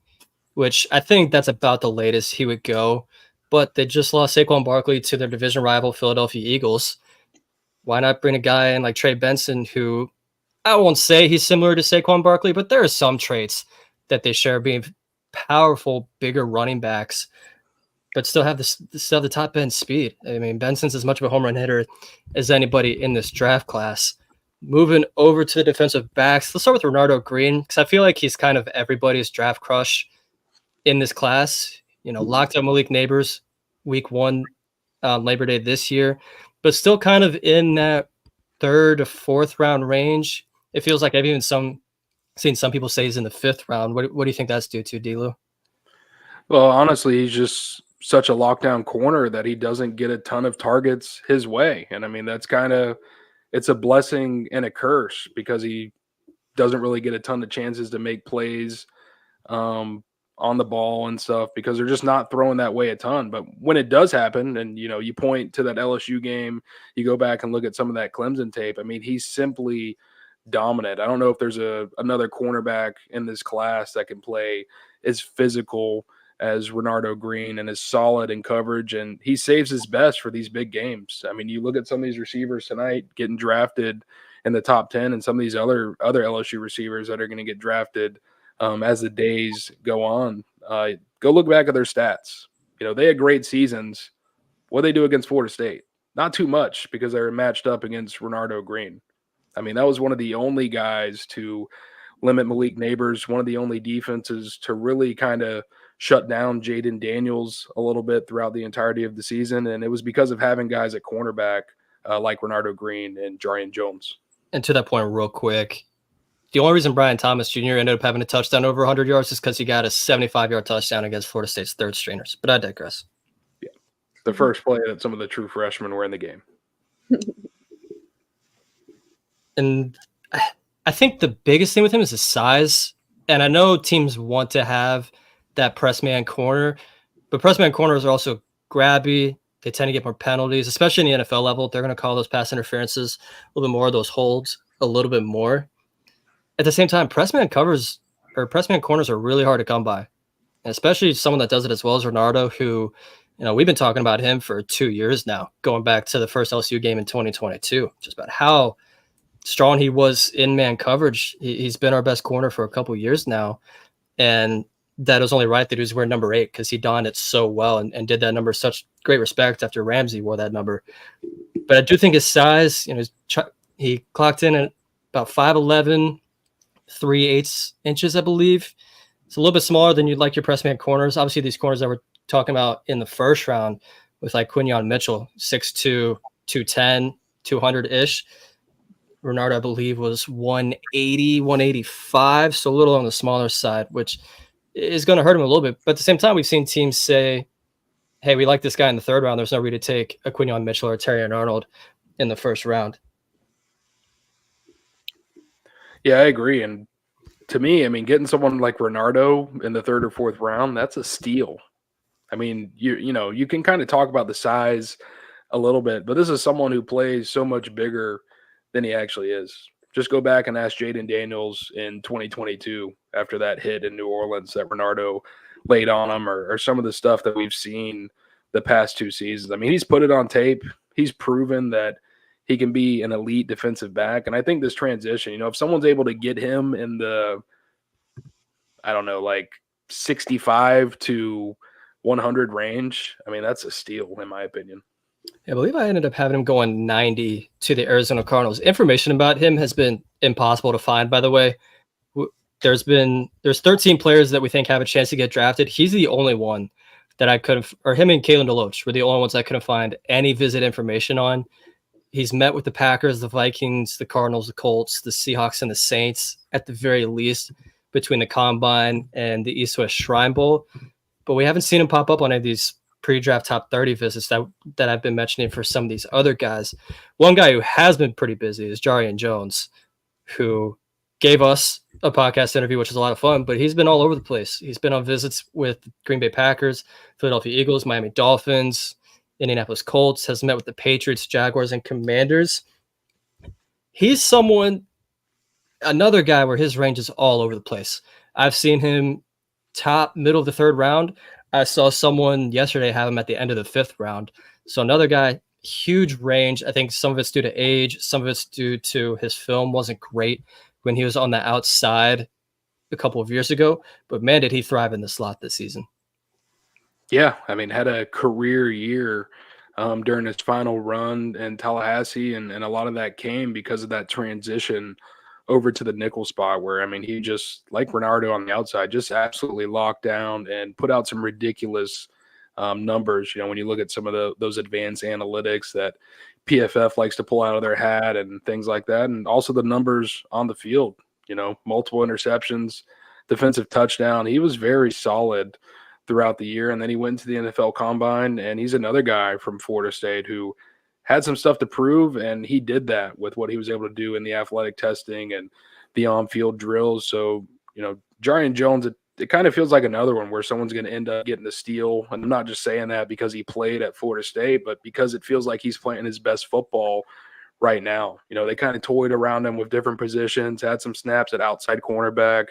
which I think that's about the latest he would go. But they just lost Saquon Barkley to their division rival, Philadelphia Eagles. Why not bring a guy in like Trey Benson, who I won't say he's similar to Saquon Barkley, but there are some traits that they share, being powerful, bigger running backs, but still have the top end speed. I mean, Benson's as much of a home run hitter as anybody in this draft class. Moving over to the defensive backs, let's start with Renardo Green, because I feel like he's kind of everybody's draft crush in this class. Locked up Malik Neighbors week 1, Labor Day this year, but still kind of in that 3rd to 4th round range. It feels like I've even seen some people say he's in the 5th round. What do you think that's due to, D-Lou?
Well, honestly, he's just such a lockdown corner that he doesn't get a ton of targets his way. And I mean, that's it's a blessing and a curse because he doesn't really get a ton of chances to make plays on the ball and stuff because they're just not throwing that way a ton. But when it does happen, and you point to that LSU game, you go back and look at some of that Clemson tape. I mean, he's simply dominant. I don't know if there's another cornerback in this class that can play as physical as Renardo Green and is solid in coverage, and he saves his best for these big games. I mean, you look at some of these receivers tonight getting drafted in the top 10 and some of these other LSU receivers that are going to get drafted as the days go on. Go look back at their stats. They had great seasons. What they do against Florida State? Not too much because they were matched up against Renardo Green. I mean, that was one of the only guys to limit Malik Neighbors, one of the only defenses to really kind of shut down Jaden Daniels a little bit throughout the entirety of the season. And it was because of having guys at cornerback like Renardo Green and Jarian Jones.
And to that point, real quick, the only reason Brian Thomas Jr. ended up having a touchdown over 100 yards is because he got a 75-yard touchdown against Florida State's third stringers. But I digress.
Yeah. The first play that some of the true freshmen were in the game.
And I think the biggest thing with him is his size. And I know teams want to have that press man corner, but press man corners are also grabby. They tend to get more penalties, especially in the NFL level. They're going to call those pass interferences a little bit more, those holds a little bit more. At the same time, press man corners are really hard to come by, and especially someone that does it as well as Renardo, who, we've been talking about him for 2 years now, going back to the first LSU game in 2022, just about how strong he was in man coverage. He's been our best corner for a couple of years now, and that was only right that he was wearing number 8 because he donned it so well and did that number such great respect after Ramsey wore that number. But I do think his size, he clocked in at about 5'11", 3/8 inches, I believe. It's a little bit smaller than you'd like your press man corners. Obviously, these corners that we're talking about in the first round with like Quinion Mitchell, 6'2", 210, 200-ish. Renardo, I believe, was 180, 185, so a little on the smaller side, which is going to hurt him a little bit. But at the same time, we've seen teams say, hey, we like this guy in the third round. There's no reason to take a Quinion Mitchell or Terrion Arnold in the first round.
Yeah, I agree. And to me, I mean, getting someone like Renardo in the third or fourth round, that's a steal. I mean, you can kind of talk about the size a little bit, but this is someone who plays so much bigger than he actually is. Just go back and ask Jaden Daniels in 2022 after that hit in New Orleans that Renardo laid on him, or some of the stuff that we've seen the past 2 seasons. I mean, he's put it on tape. He's proven that he can be an elite defensive back. And I think this transition, if someone's able to get him in the, I don't know, like 65 to 100 range, I mean, that's a steal in my opinion.
I believe I ended up having him going 90 to the Arizona Cardinals. Information about him has been impossible to find, by the way. There's 13 players that we think have a chance to get drafted. He's the only one that I couldn't, or him and Kalen DeLoach were the only ones I couldn't find any visit information on. He's met with the Packers, the Vikings, the Cardinals, the Colts, the Seahawks, and the Saints at the very least between the Combine and the East-West Shrine Bowl. But we haven't seen him pop up on any of these pre-draft top 30 visits that I've been mentioning for some of these other guys. One guy who has been pretty busy is Jarian Jones, who gave us a podcast interview, which is a lot of fun, but he's been all over the place. He's been on visits with Green Bay Packers, Philadelphia Eagles, Miami Dolphins, Indianapolis Colts, has met with the Patriots, Jaguars, and Commanders. He's another guy where his range is all over the place. I've seen him top, middle of the third round. I saw someone yesterday have him at the end of the 5th round. So another guy, huge range. I think some of it's due to age. Some of it's due to his film wasn't great when he was on the outside a couple of years ago. But man, did he thrive in the slot this season.
Yeah, I mean, had a career year during his final run in Tallahassee, and a lot of that came because of that transition over to the nickel spot where, I mean, he just, like Renardo on the outside, just absolutely locked down and put out some ridiculous numbers. When you look at some of those advanced analytics that PFF likes to pull out of their hat and things like that, and also the numbers on the field, multiple interceptions, defensive touchdown. He was very solid throughout the year, and then he went to the NFL Combine, and he's another guy from Florida State who had some stuff to prove, and he did that with what he was able to do in the athletic testing and the on-field drills. So, Jarian Jones, it kind of feels like another one where someone's going to end up getting the steal. And I'm not just saying that because he played at Florida State, but because it feels like he's playing his best football right now. They kind of toyed around him with different positions, had some snaps at outside cornerback,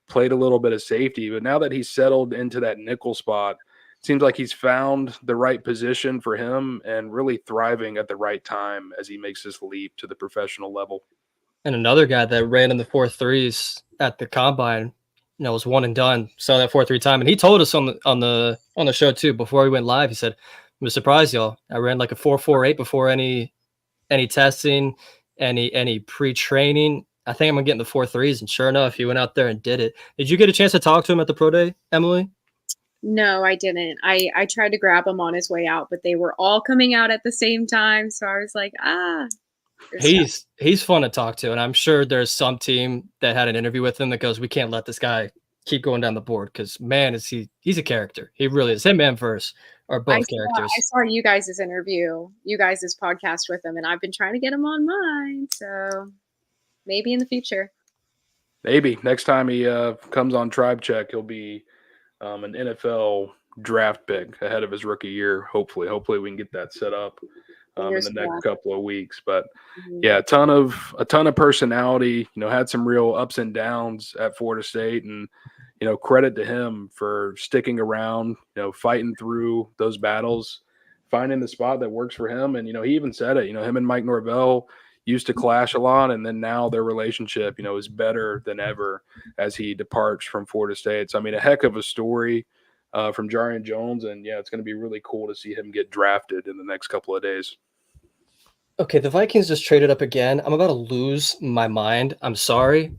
played a little bit of safety. But now that he's settled into that nickel spot, seems like he's found the right position for him and really thriving at the right time as he makes this leap to the professional level.
And another guy that ran in the 4.3s at the Combine, it was one and done. Saw that 4.3 time, and he told us on the show too before we went live. He said, "I'm surprised, y'all. I ran like a 4.48 before any testing, any pre-training. I think I'm gonna get in the 4.3s." And sure enough, he went out there and did it. Did you get a chance to talk to him at the pro day, Emily?
No, I didn't. I tried to grab him on his way out, but they were all coming out at the same time. So I was like,
He's fun to talk to, and I'm sure there's some team that had an interview with him that goes, "We can't let this guy keep going down the board because man, he's a character. He really is. Him and Verse are both characters."
I saw you guys' interview, you guys' podcast with him, and I've been trying to get him on mine. So maybe in the future.
Maybe next time he comes on Tribe Check, he'll be an NFL draft pick ahead of his rookie year. Hopefully we can get that set up in the next couple of weeks. But yeah, a ton of personality. Had some real ups and downs at Florida State, and credit to him for sticking around. Fighting through those battles, finding the spot that works for him. And he even said it. Him and Mike Norvell used to clash a lot, and then now their relationship, is better than ever as he departs from Florida State. So, a heck of a story from Jarian Jones, and yeah, it's going to be really cool to see him get drafted in the next couple of days.
Okay, the Vikings just traded up again. I'm about to lose my mind. I'm sorry.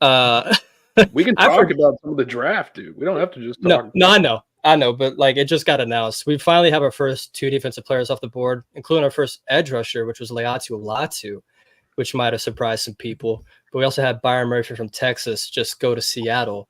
We can talk about some of the draft, dude. We don't have to just talk.
No, I know, but it just got announced. We finally have our first 2 defensive players off the board, including our first edge rusher, which was Leatu Latu, which might have surprised some people. But we also had Byron Murphy from Texas just go to Seattle.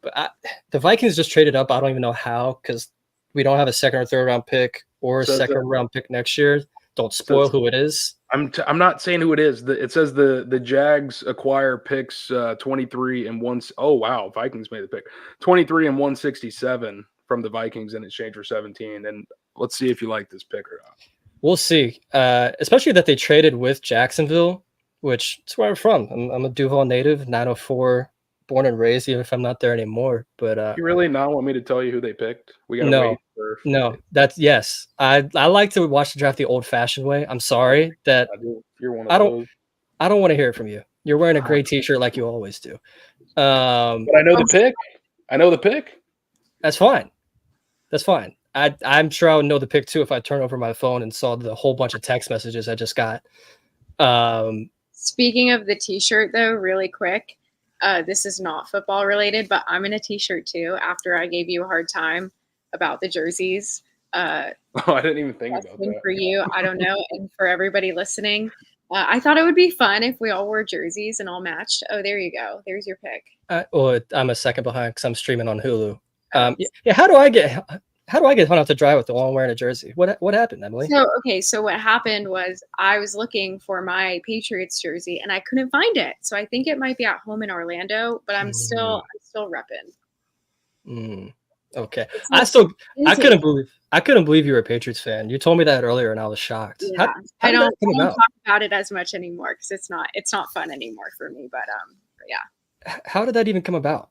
But the Vikings just traded up. I don't even know how, because we don't have a second or third round pick or a second round pick next year. Don't spoil who it is.
I'm not saying who it is. It says the Jags acquire picks 23 and 1. Oh wow, Vikings made the pick 23 and 167 from the Vikings in exchange for 17. And let's see if you like this pick or not.
We'll see. Especially that they traded with Jacksonville, which is where I'm from. I'm a Duval native, 904 born and raised, even if I'm not there anymore. But
you really not want me to tell you who they picked? We gotta wait for.
No, that's yes. I like to watch the draft the old-fashioned way. I'm sorry that
you're one of those.
I don't want to hear it from you. You're wearing a gray T-shirt like you always do.
But I know the pick.
That's fine. That's fine. I'm sure I would know the pick too if I turn over my phone and saw the whole bunch of text messages I just got.
Speaking of the T-shirt, though, really quick. This is not football related, but I'm in a T-shirt too. After I gave you a hard time about the jerseys,
I didn't even think about that.
For you, I don't know, and for everybody listening, I thought it would be fun if we all wore jerseys and all matched. Oh, there you go. There's your pick.
I'm a second behind because I'm streaming on Hulu. How do I get hung out to dry with the one wearing a jersey? What happened, Emily?
So what happened was I was looking for my Patriots jersey and I couldn't find it. So I think it might be at home in Orlando, but I'm still repping.
Okay. I couldn't believe you were a Patriots fan. You told me that earlier and I was shocked.
Yeah. I don't talk about it as much anymore because it's not fun anymore for me. But yeah.
How did that even come about?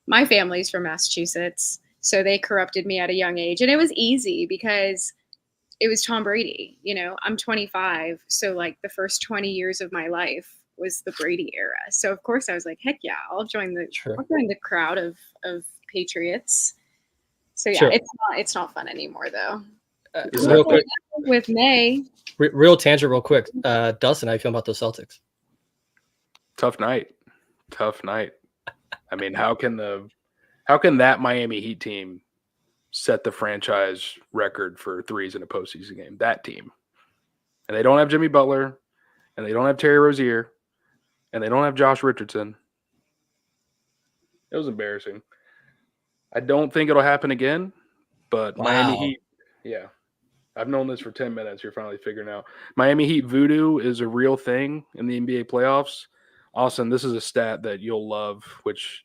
My family's from Massachusetts. So they corrupted me at a young age. And it was easy because it was Tom Brady. I'm 25. So the first 20 years of my life was the Brady era. So of course I was like, heck yeah, I'll join the crowd of Patriots. So yeah, it's not fun anymore though.
Real quick
with May.
Real tangent real quick. Dustin, how you feel about those Celtics?
Tough night. I mean, how can that Miami Heat team set the franchise record for threes in a postseason game? That team. And they don't have Jimmy Butler, and they don't have Terry Rozier, and they don't have Josh Richardson. It was embarrassing. I don't think it'll happen again, but wow. Miami Heat, yeah. I've known this for 10 minutes. You're finally figuring out. Miami Heat voodoo is a real thing in the NBA playoffs. Austin, this is a stat that you'll love, which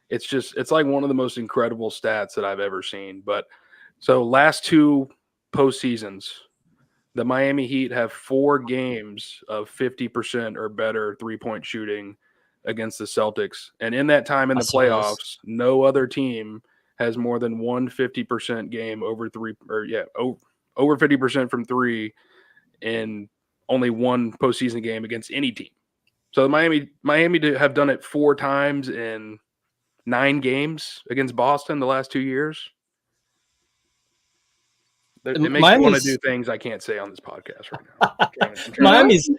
it's like one of the most incredible stats that I've ever seen. But so last 2 postseasons, the Miami Heat have 4 games of 50% or better 3-point shooting against the Celtics. And in that time in the playoffs, no other team has more than 150% game over 50% from 3 in only one postseason game against any team. So Miami have done it 4 times in 9 games against Boston the last 2 years. It makes me want to do things I can't say on this podcast right now.
Miami's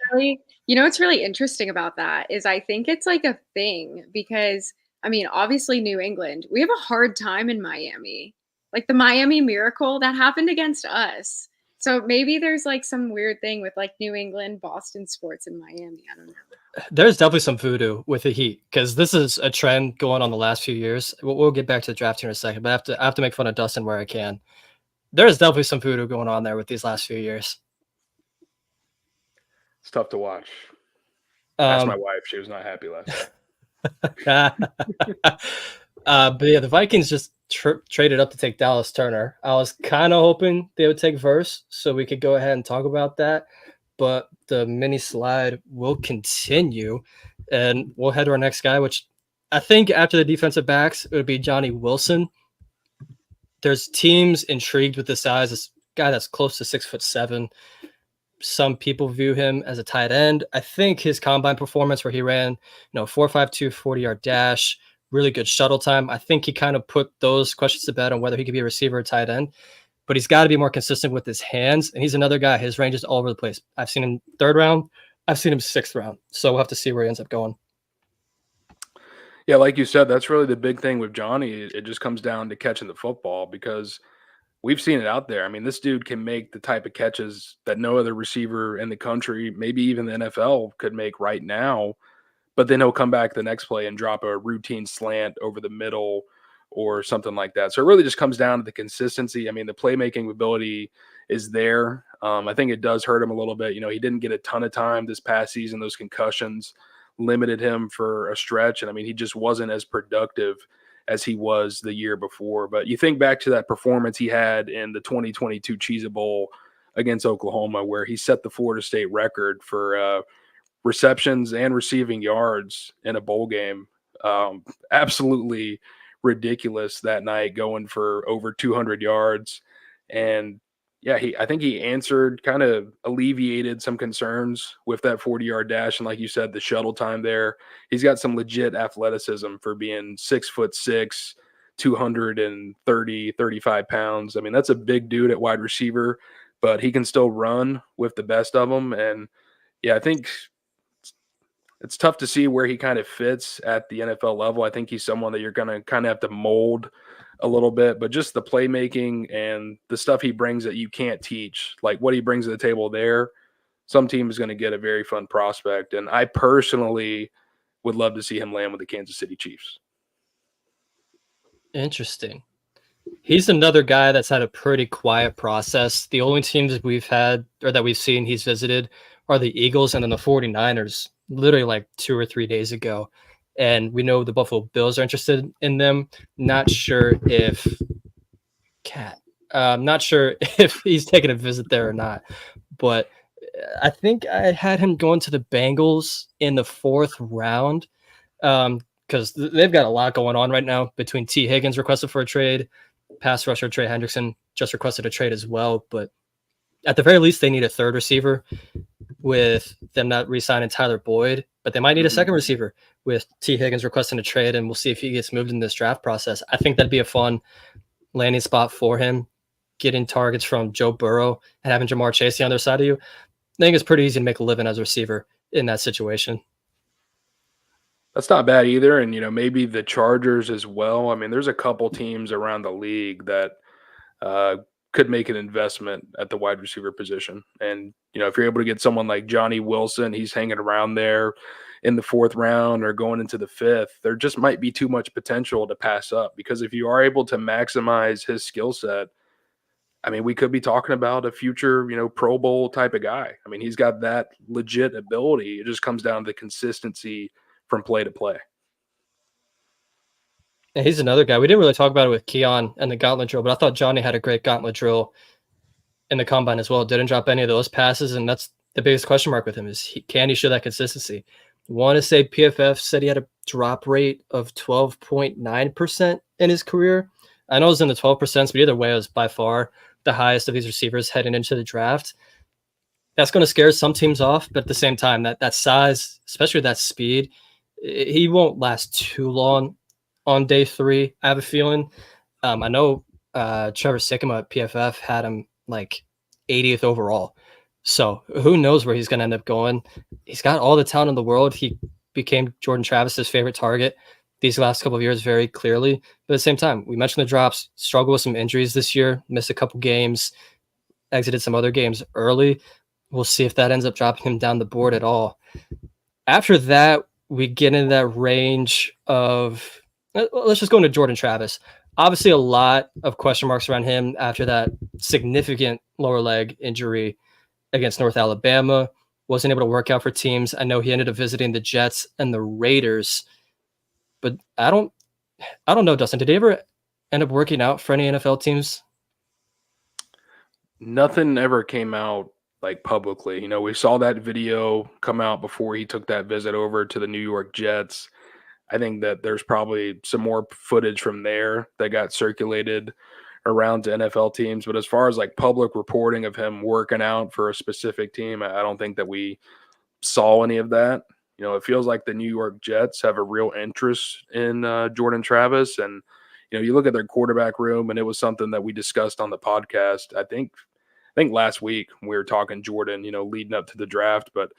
what's really interesting about that is I think it's like a thing because, I mean, obviously New England, we have a hard time in Miami. Like the Miami Miracle, that happened against us. So maybe there's like some weird thing with like New England, Boston sports in Miami. I don't know.
There's definitely some voodoo with the Heat because this is a trend going on the last few years. We'll get back to the draft here in a second, but I have to make fun of Dustin where I can. There's definitely some voodoo going on there with these last few years.
It's tough to watch. Ask my wife; she was not happy last
night. But yeah, the Vikings just traded up to take Dallas Turner. I was kind of hoping they would take Verse so we could go ahead and talk about that. But the mini slide will continue, and we'll head to our next guy, which I think after the defensive backs, it would be Johnny Wilson. There's teams intrigued with the size. This guy that's close to 6'7". Some people view him as a tight end. I think his combine performance where he ran, 4.52 40-yard dash, really good shuttle time. I think he kind of put those questions to bed on whether he could be a receiver or tight end. But he's got to be more consistent with his hands. And he's another guy. His range is all over the place. I've seen him 3rd round. I've seen him 6th round. So we'll have to see where he ends up going.
Yeah, like you said, that's really the big thing with Johnny. It just comes down to catching the football because we've seen it out there. I mean, this dude can make the type of catches that no other receiver in the country, maybe even the NFL, could make right now. But then he'll come back the next play and drop a routine slant over the middle or something like that. So it really just comes down to the consistency. I mean, the playmaking ability is there. I think it does hurt him a little bit. He didn't get a ton of time this past season. Those concussions limited him for a stretch. And I mean, he just wasn't as productive as he was the year before. But you think back to that performance he had in the 2022 Cheez-It Bowl against Oklahoma, where he set the Florida State record for receptions and receiving yards in a bowl game. Absolutely ridiculous that night, going for over 200 yards. And yeah, I think he answered, kind of alleviated some concerns with that 40-yard dash. And like you said, the shuttle time there, he's got some legit athleticism for being 6'6", 230, 35 pounds. I mean, that's a big dude at wide receiver, but he can still run with the best of them. And yeah, I think it's tough to see where he kind of fits at the NFL level. I think he's someone that you're going to kind of have to mold a little bit, but just the playmaking and the stuff he brings that you can't teach, like what he brings to the table there, some team is going to get a very fun prospect. And I personally would love to see him land with the Kansas City Chiefs.
Interesting. He's another guy that's had a pretty quiet process. The only teams we've had or that we've seen he's visited are the Eagles and then the 49ers, literally like 2 or 3 days ago. And we know the Buffalo Bills are interested in them. Not sure if he's taking a visit there or not. But I think I had him going to the Bengals in the 4th round because they've got a lot going on right now between T. Higgins requested for a trade, pass rusher Trey Hendrickson just requested a trade as well. But at the very least, they need a 3rd receiver with them not re-signing Tyler Boyd, but they might need a 2nd receiver with T. Higgins requesting a trade, and we'll see if he gets moved in this draft process. I think that'd be a fun landing spot for him, getting targets from Joe Burrow and having Jamar Chase on the other side of you. I think it's pretty easy to make a living as a receiver in that situation.
That's not bad either. And, maybe the Chargers as well. I mean, there's a couple teams around the league that could make an investment at the wide receiver position. And, if you're able to get someone like Johnny Wilson, he's hanging around there in the 4th round or going into the 5th, there just might be too much potential to pass up, because if you are able to maximize his skill set, I mean, we could be talking about a future, Pro Bowl type of guy. I mean, he's got that legit ability. It just comes down to the consistency from play to play.
And he's another guy. We didn't really talk about it with Keon and the gauntlet drill, but I thought Johnny had a great gauntlet drill in the combine as well. Didn't drop any of those passes, and that's the biggest question mark with him is can he show that consistency? I want to say PFF said he had a drop rate of 12.9% in his career. I know it was in the 12%, but either way, it was by far the highest of these receivers heading into the draft. That's going to scare some teams off, but at the same time, that size, especially that speed, he won't last too long on day 3. I have a feeling. I know Trevor Sikkema at PFF had him like 80th overall. So who knows where he's going to end up going. He's got all the talent in the world. He became Jordan Travis's favorite target these last couple of years very clearly. But at the same time, we mentioned the drops, struggled with some injuries this year, missed a couple games, exited some other games early. We'll see if that ends up dropping him down the board at all. After that, we get in that range of, let's just go into Jordan Travis. Obviously, a lot of question marks around him after that significant lower leg injury against North Alabama. Wasn't able to work out for teams. I know he ended up visiting the Jets and the Raiders, but I don't know, Dustin. Did he ever end up working out for any NFL teams?
Nothing ever came out like publicly. You know, we saw that video come out before he took that visit over to the New York Jets. I think that there's probably some more footage from there that got circulated around to NFL teams. But as far as like public reporting of him working out for a specific team, I don't think that we saw any of that. You know, it feels like the New York Jets have a real interest in Jordan Travis. And, you know, you look at their quarterback room, and it was something that we discussed on the podcast. I think last week we were talking Jordan, you know, leading up to the draft. But,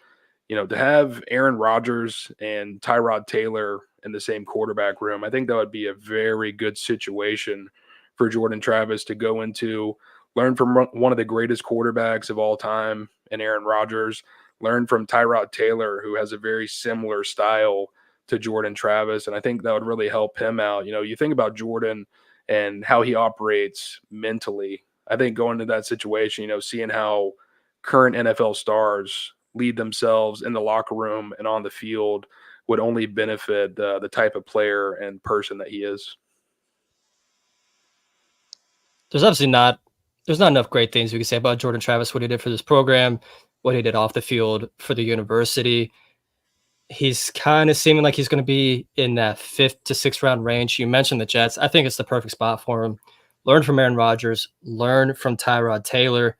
you know, to have Aaron Rodgers and Tyrod Taylor in the same quarterback room, I think that would be a very good situation for Jordan Travis to go into, learn from one of the greatest quarterbacks of all time and Aaron Rodgers, learn from Tyrod Taylor, who has a very similar style to Jordan Travis. And I think that would really help him out. You know, you think about Jordan and how he operates mentally. I think going into that situation, you know, seeing how current NFL stars lead themselves in the locker room and on the field would only benefit the type of player and person that he is.
There's not enough great things we can say about Jordan Travis, what he did for this program, what he did off the field for the university. He's kind of seeming like he's going to be in that 5th to 6th round range. You mentioned the Jets. I think it's the perfect spot for him. Learn from Aaron Rodgers, learn from Tyrod Taylor,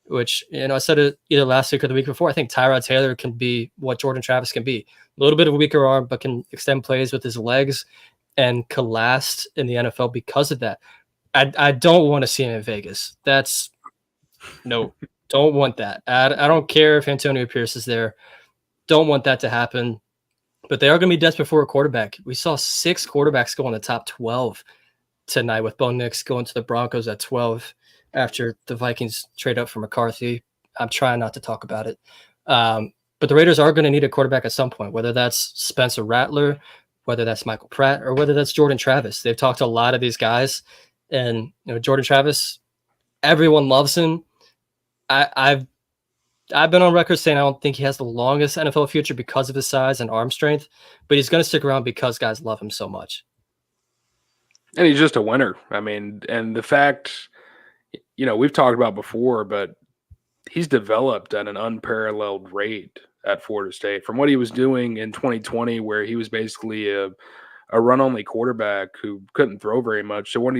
which, you know, I said it either last week or the week before. I think Tyrod Taylor can be what Jordan Travis can be. A little bit of a weaker arm, but can extend plays with his legs and can last in the NFL because of that. I don't want to see him in Vegas. Don't want that. I don't care if Antonio Pierce is there. Don't want that to happen. But they are going to be desperate for a quarterback. We saw 6 quarterbacks go in the top 12 tonight, with Bo Nix going to the Broncos at 12 after the Vikings trade up for McCarthy. I'm trying not to talk about it. But the Raiders are going to need a quarterback at some point, whether that's Spencer Rattler, whether that's Michael Pratt, or whether that's Jordan Travis. They've talked to a lot of these guys. And, you know, Jordan Travis, everyone loves him. I've been on record saying I don't think he has the longest NFL future because of his size and arm strength, but he's going to stick around because guys love him so much.
And he's just a winner. I mean, and the fact, you know, we've talked about before, but he's developed at an unparalleled rate at Florida State from what he was doing in 2020, where he was basically a run-only quarterback who couldn't throw very much, to what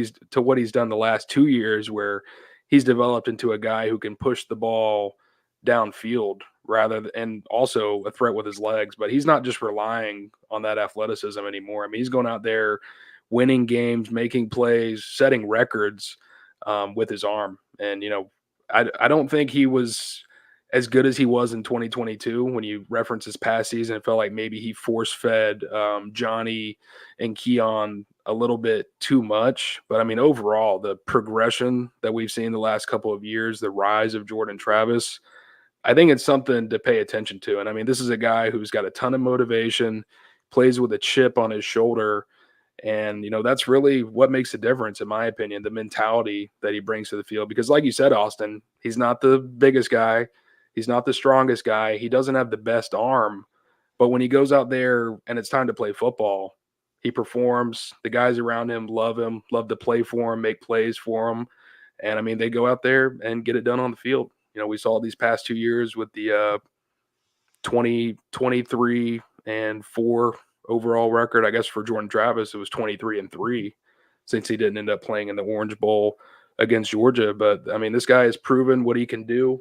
he's done the last 2 years, where he's developed into a guy who can push the ball downfield and also a threat with his legs. But he's not just relying on that athleticism anymore. I mean, he's going out there winning games, making plays, setting records with his arm. And, you know, I don't think he was as good as he was in 2022. When you reference his past season, it felt like maybe he force-fed Johnny and Keon a little bit too much. But, I mean, overall, the progression that we've seen the last couple of years, the rise of Jordan Travis, I think it's something to pay attention to. And, I mean, this is a guy who's got a ton of motivation, plays with a chip on his shoulder. And, you know, that's really what makes the difference, in my opinion, the mentality that he brings to the field. Because like you said, Austin, he's not the biggest guy. He's not the strongest guy. He doesn't have the best arm. But when he goes out there and it's time to play football, he performs. The guys around him love to play for him, make plays for him. And, I mean, they go out there and get it done on the field. You know, we saw these past 2 years with the 23 and 4 overall record. I guess for Jordan Travis, it was 23-3, since he didn't end up playing in the Orange Bowl against Georgia. But, I mean, this guy has proven what he can do.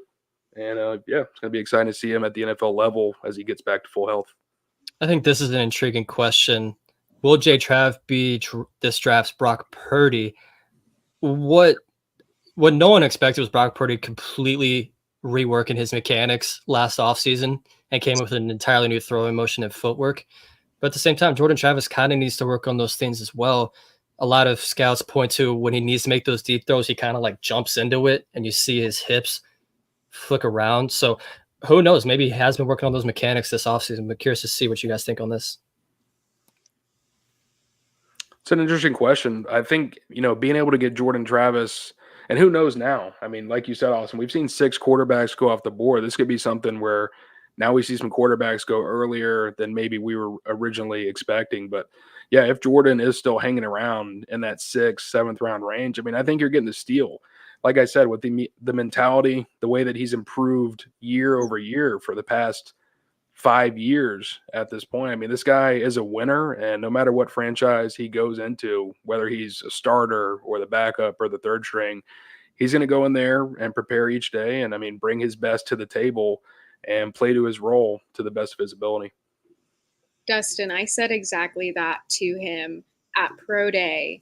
And, yeah, it's going to be exciting to see him at the NFL level as he gets back to full health.
I think this is an intriguing question will Jay Trav be this draft's Brock Purdy? What no one expected was Brock Purdy completely reworking his mechanics last offseason and came up with an entirely new throwing motion and footwork. But at the same time, Jordan Travis kind of needs to work on those things as well. A lot of scouts point to when he needs to make those deep throws, he kind of like jumps into it and you see his hips flick around. So who knows? Maybe he has been working on those mechanics this offseason, but curious to see what you guys think on this.
It's an interesting question. I think, being able to get Jordan Travis, and who knows now? I mean, like you said, Austin, we've seen 6 quarterbacks go off the board. This could be something where now we see some quarterbacks go earlier than maybe we were originally expecting. But yeah, if Jordan is still hanging around in that 6th, 7th round range, I mean, I think you're getting the steal. Like I said, with the mentality, the way that he's improved year over year for the past 5 years at this point. I mean, this guy is a winner, and no matter what franchise he goes into, whether he's a starter or the backup or the third string, he's going to go in there and prepare each day and, I mean, bring his best to the table and play to his role to the best of his ability.
Dustin, I said exactly that to him at Pro Day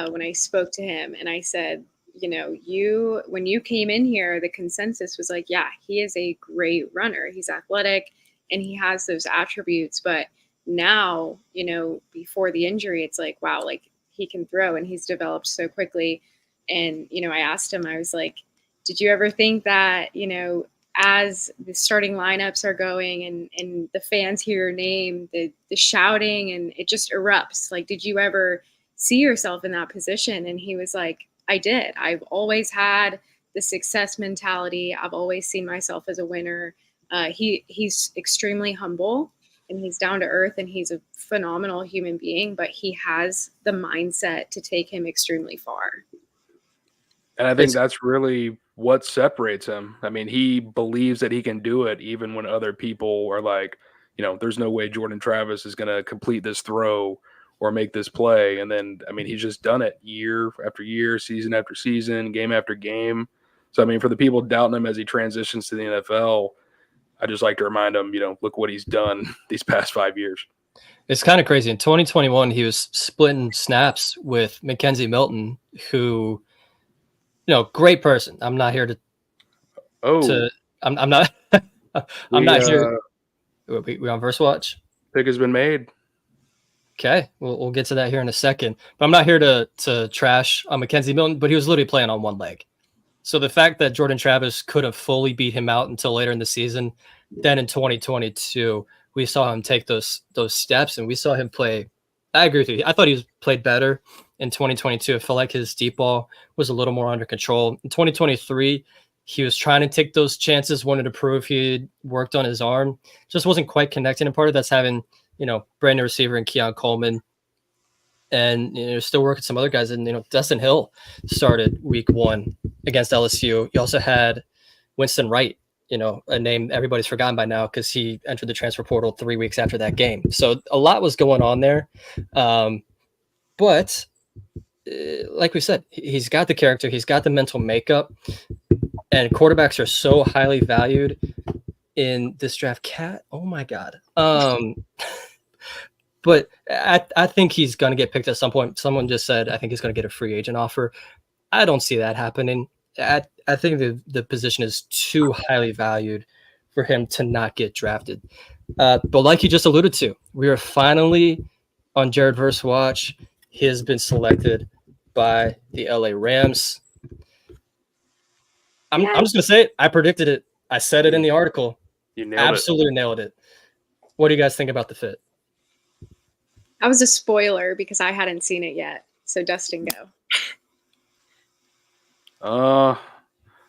when I spoke to him, and I said, when you came in here, the consensus was like, yeah, he is a great runner. He's athletic and he has those attributes. But now, before the injury, it's like, wow, like he can throw and he's developed so quickly. And, I asked him, I was like, did you ever think that, as the starting lineups are going and the fans hear your name, the shouting and it just erupts. Like, did you ever see yourself in that position? And he was like, I did. I've always had the success mentality. I've always seen myself as a winner. He's extremely humble and he's down to earth and he's a phenomenal human being, but he has the mindset to take him extremely far.
And I think that's really what separates him. I mean, he believes that he can do it even when other people are like, there's no way Jordan Travis is going to complete this throw or make this play. And then, I mean, he's just done it year after year, season after season, game after game. So, I mean, for the people doubting him as he transitions to the NFL, I just like to remind him, look what he's done these past 5 years.
It's kind of crazy. In 2021, he was splitting snaps with Mackenzie Milton, who, great person. I'm not here to. I'm not. I'm not here. We on Verse Watch.
Pick has been made.
Okay, we'll get to that here in a second. But I'm not here to trash Mackenzie Milton, but he was literally playing on one leg. So the fact that Jordan Travis could have fully beat him out until later in the season, then in 2022, we saw him take those steps and we saw him play. I agree with you. I thought he played better in 2022. I felt like his deep ball was a little more under control. In 2023, he was trying to take those chances, wanted to prove he had worked on his arm. Just wasn't quite connecting. And part of that's having, brand new receiver in Keon Coleman and, still working some other guys. And, Dustin Hill started week 1 against LSU. You also had Winston Wright, a name everybody's forgotten by now because he entered the transfer portal 3 weeks after that game. So a lot was going on there. But like we said, he's got the character, he's got the mental makeup, and quarterbacks are so highly valued in this draft. Cat, oh my God. But I think he's going to get picked at some point. Someone just said, I think he's going to get a free agent offer. I don't see that happening. I think the position is too highly valued for him to not get drafted. But like you just alluded to, we are finally on Jared Verse Watch. He has been selected by the LA Rams. I'm just going to say it. I predicted it. I said it in the article.
You nailed
it. What do you guys think about the fit?
I was a spoiler because I hadn't seen it yet. So Dustin,
go.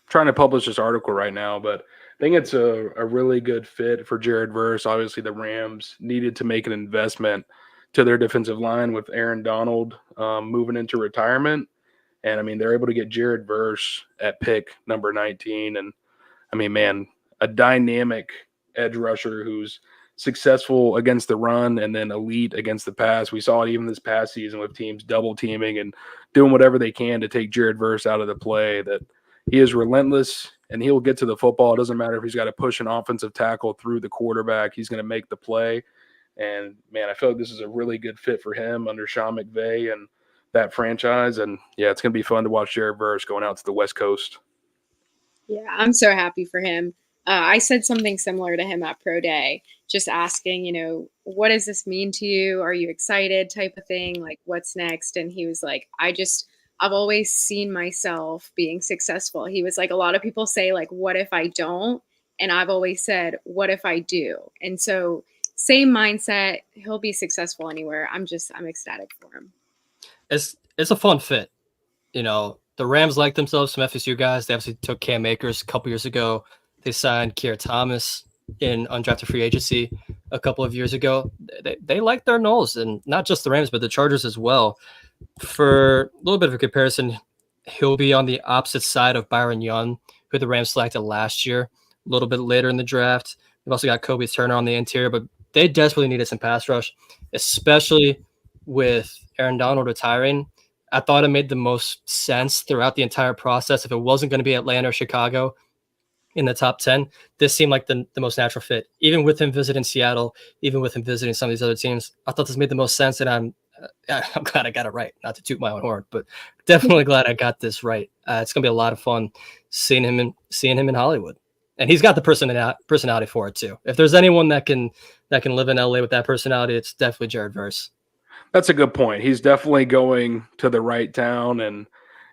Trying to publish this article right now, but I think it's a really good fit for Jared Verse. Obviously, the Rams needed to make an investment to their defensive line with Aaron Donald moving into retirement. And, I mean, they're able to get Jared Verse at pick number 19. And, I mean, man, a dynamic edge rusher who's successful against the run and then elite against the pass. We saw it even this past season with teams double teaming and doing whatever they can to take Jared Verse out of the play. That he is relentless and he'll get to the football. It doesn't matter if he's got to push an offensive tackle through the quarterback. He's going to make the play. And man, I feel like this is a really good fit for him under Sean McVay and that franchise. And yeah, it's going to be fun to watch Jared Verse going out to the West Coast.
Yeah, I'm so happy for him. I said something similar to him at Pro Day, just asking, what does this mean to you? Are you excited type of thing? Like, what's next? And he was like, I've always seen myself being successful. He was like, a lot of people say, like, what if I don't? And I've always said, what if I do? And so, same mindset. He'll be successful anywhere. I'm ecstatic for him.
It's a fun fit. The Rams like themselves some FSU guys. They obviously took Cam Akers a couple years ago. They signed Keir Thomas in undrafted free agency a couple of years ago. They like their Noles, and not just the Rams, but the Chargers as well. For a little bit of a comparison, he'll be on the opposite side of Byron Young, who the Rams selected last year, a little bit later in the draft. We've also got Kobe Turner on the interior, but they desperately needed some pass rush, especially with Aaron Donald retiring. I thought it made the most sense throughout the entire process. If it wasn't going to be Atlanta or Chicago in the top 10, this seemed like the most natural fit. Even with him visiting Seattle, even with him visiting some of these other teams, I thought this made the most sense, and I'm glad I got it right. Not to toot my own horn, but definitely glad I got this right. It's going to be a lot of fun seeing him in Hollywood. And he's got the personality for it too. If there's anyone that can live in LA with that personality, it's definitely Jared Verse.
That's a good point. He's definitely going to the right town, and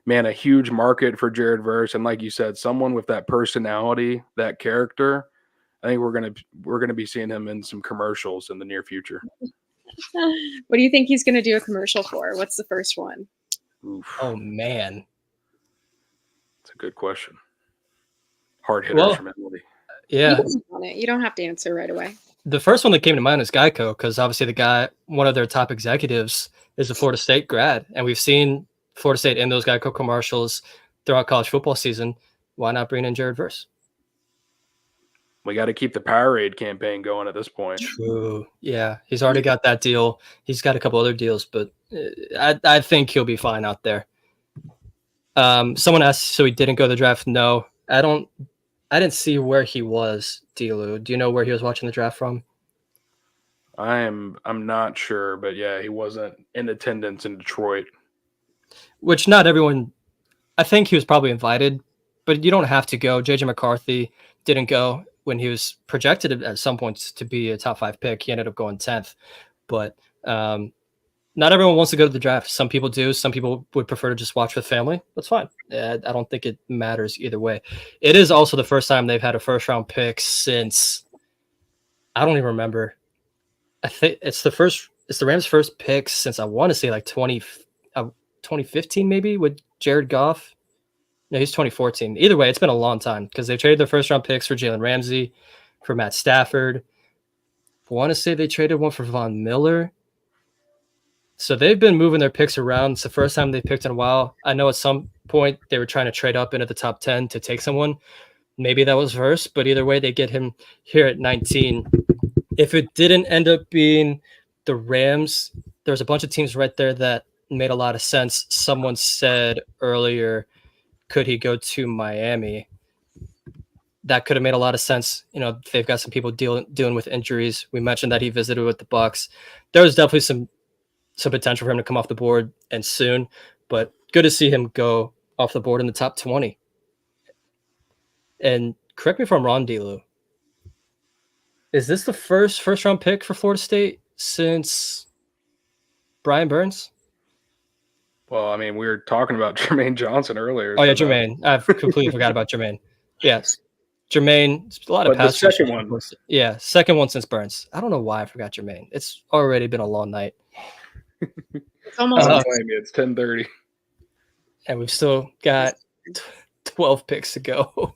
man, a huge market for Jared Verse. And like you said, someone with that personality, that character. I think we're gonna be seeing him in some commercials in the near future.
What do you think he's gonna do a commercial for? What's the first one?
Oof.
Oh man,
that's a good question. Hard hitters from Emily.
Yeah,
you don't have to answer right away.
The first one that came to mind is Geico, because obviously one of their top executives is a Florida State grad, and we've seen Florida State in those Geico commercials throughout college football season. Why not bring in Jared Verse?
We got to keep the Powerade campaign going at this point.
True. Yeah, he's already got that deal. He's got a couple other deals, but I think he'll be fine out there. Someone asked, so he didn't go to the draft? No, I didn't see where he was, Delu. Do you know where he was watching the draft from?
I'm not sure, but yeah, he wasn't in attendance in Detroit.
Which not everyone, I think he was probably invited, but you don't have to go. JJ McCarthy didn't go when he was projected at some points to be a top 5 pick. He ended up going 10th, but not everyone wants to go to the draft. Some people do. Some people would prefer to just watch with family. That's fine. I don't think it matters either way. It is also the first time they've had a first-round pick since I don't even remember. I think it's the Rams' first pick since I want to say like 2015 maybe with Jared Goff. No, he's 2014. Either way, it's been a long time because they traded their first-round picks for Jalen Ramsey, for Matt Stafford. I want to say they traded one for Von Miller. So they've been moving their picks around. It's the first time they picked in a while. I know at some point they were trying to trade up into the top 10 to take someone. Maybe that was Verse, but either way, they get him here at 19. If it didn't end up being the Rams, there's a bunch of teams right there that made a lot of sense. Someone said earlier, could he go to Miami? That could have made a lot of sense. They've got some people dealing with injuries. We mentioned that he visited with the Bucs. There was definitely some potential for him to come off the board and soon, but good to see him go off the board in the top 20. And correct me if I'm wrong, Delu. Is this the first round pick for Florida State since Brian Burns?
Well, I mean, we were talking about Jermaine Johnson earlier.
Oh, yeah, Jermaine. I've completely forgot about Jermaine. Yes. Jermaine, a lot of
pass. The second one.
Yeah, second one since Burns. I don't know why I forgot Jermaine. It's already been a long night.
It's almost
it's 10:30.
And we've still got 12 picks to go.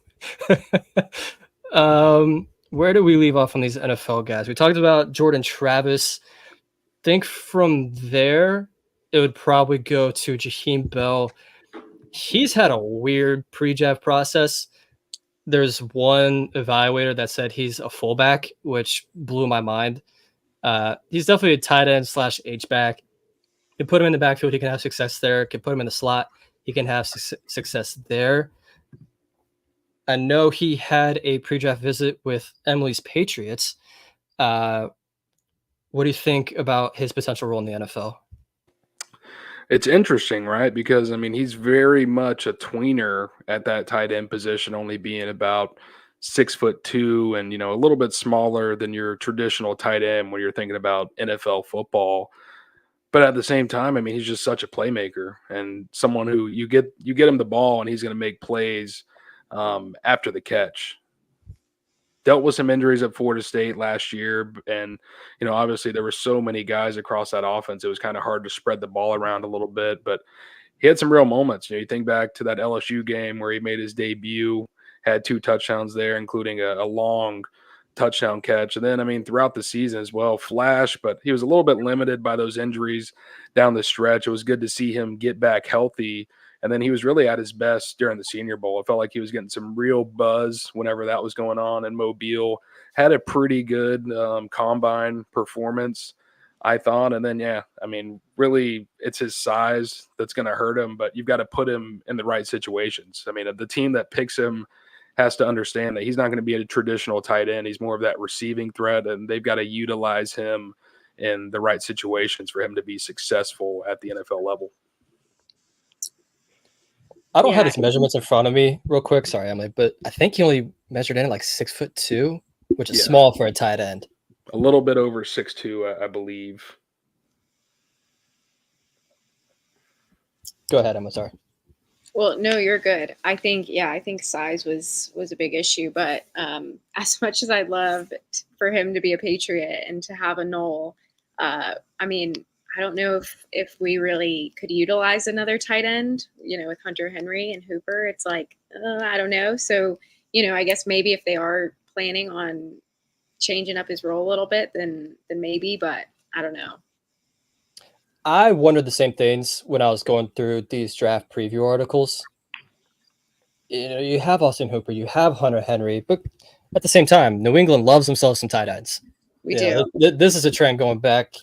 Where do we leave off on these NFL guys? We talked about Jordan Travis. I think from there, it would probably go to Jaheim Bell. He's had a weird pre-draft process. There's one evaluator that said he's a fullback, which blew my mind. He's definitely a tight end / H-back. You put him in the backfield, he can have success there. You can put him in the slot, he can have success there. I know he had a pre-draft visit with Emily's Patriots, What do you think about his potential role in the NFL?
It's interesting, right? Because I mean, he's very much a tweener at that tight end position, only being about 6'2" and a little bit smaller than your traditional tight end when you're thinking about NFL football. But at the same time, I mean, he's just such a playmaker and someone who you get him the ball and he's going to make plays after the catch. Dealt with some injuries at Florida State last year, and obviously there were so many guys across that offense. It was kind of hard to spread the ball around a little bit, but he had some real moments. You think back to that LSU game where he made his debut, had 2 touchdowns there, including a long touchdown catch. And then, I mean, throughout the season as well, flash, but he was a little bit limited by those injuries down the stretch. It was good to see him get back healthy. And then he was really at his best during the Senior Bowl. I felt like he was getting some real buzz whenever that was going on in Mobile. Had a pretty good combine performance, I thought. And then, yeah, I mean, really, it's his size that's going to hurt him, but you've got to put him in the right situations. I mean, the team that picks him has to understand that he's not going to be a traditional tight end. He's more of that receiving threat, and they've got to utilize him in the right situations for him to be successful at the NFL level.
I don't have his measurements in front of me real quick. Sorry, Emily, but I think he only measured in at like 6'2", which is small for a tight end.
A little bit over 6'2", I believe.
Go ahead, Emma. Sorry.
Well, no, you're good. I think size was a big issue, but as much as I'd love for him to be a Patriot and to have a Nole, I mean, I don't know if we really could utilize another tight end, with Hunter Henry and Hooper. It's like, I don't know. So, I guess maybe if they are planning on changing up his role a little bit, then maybe, but I don't know.
I wondered the same things when I was going through these draft preview articles. You have Austin Hooper, you have Hunter Henry, but at the same time, New England loves themselves some tight ends.
We do.
This is a trend going back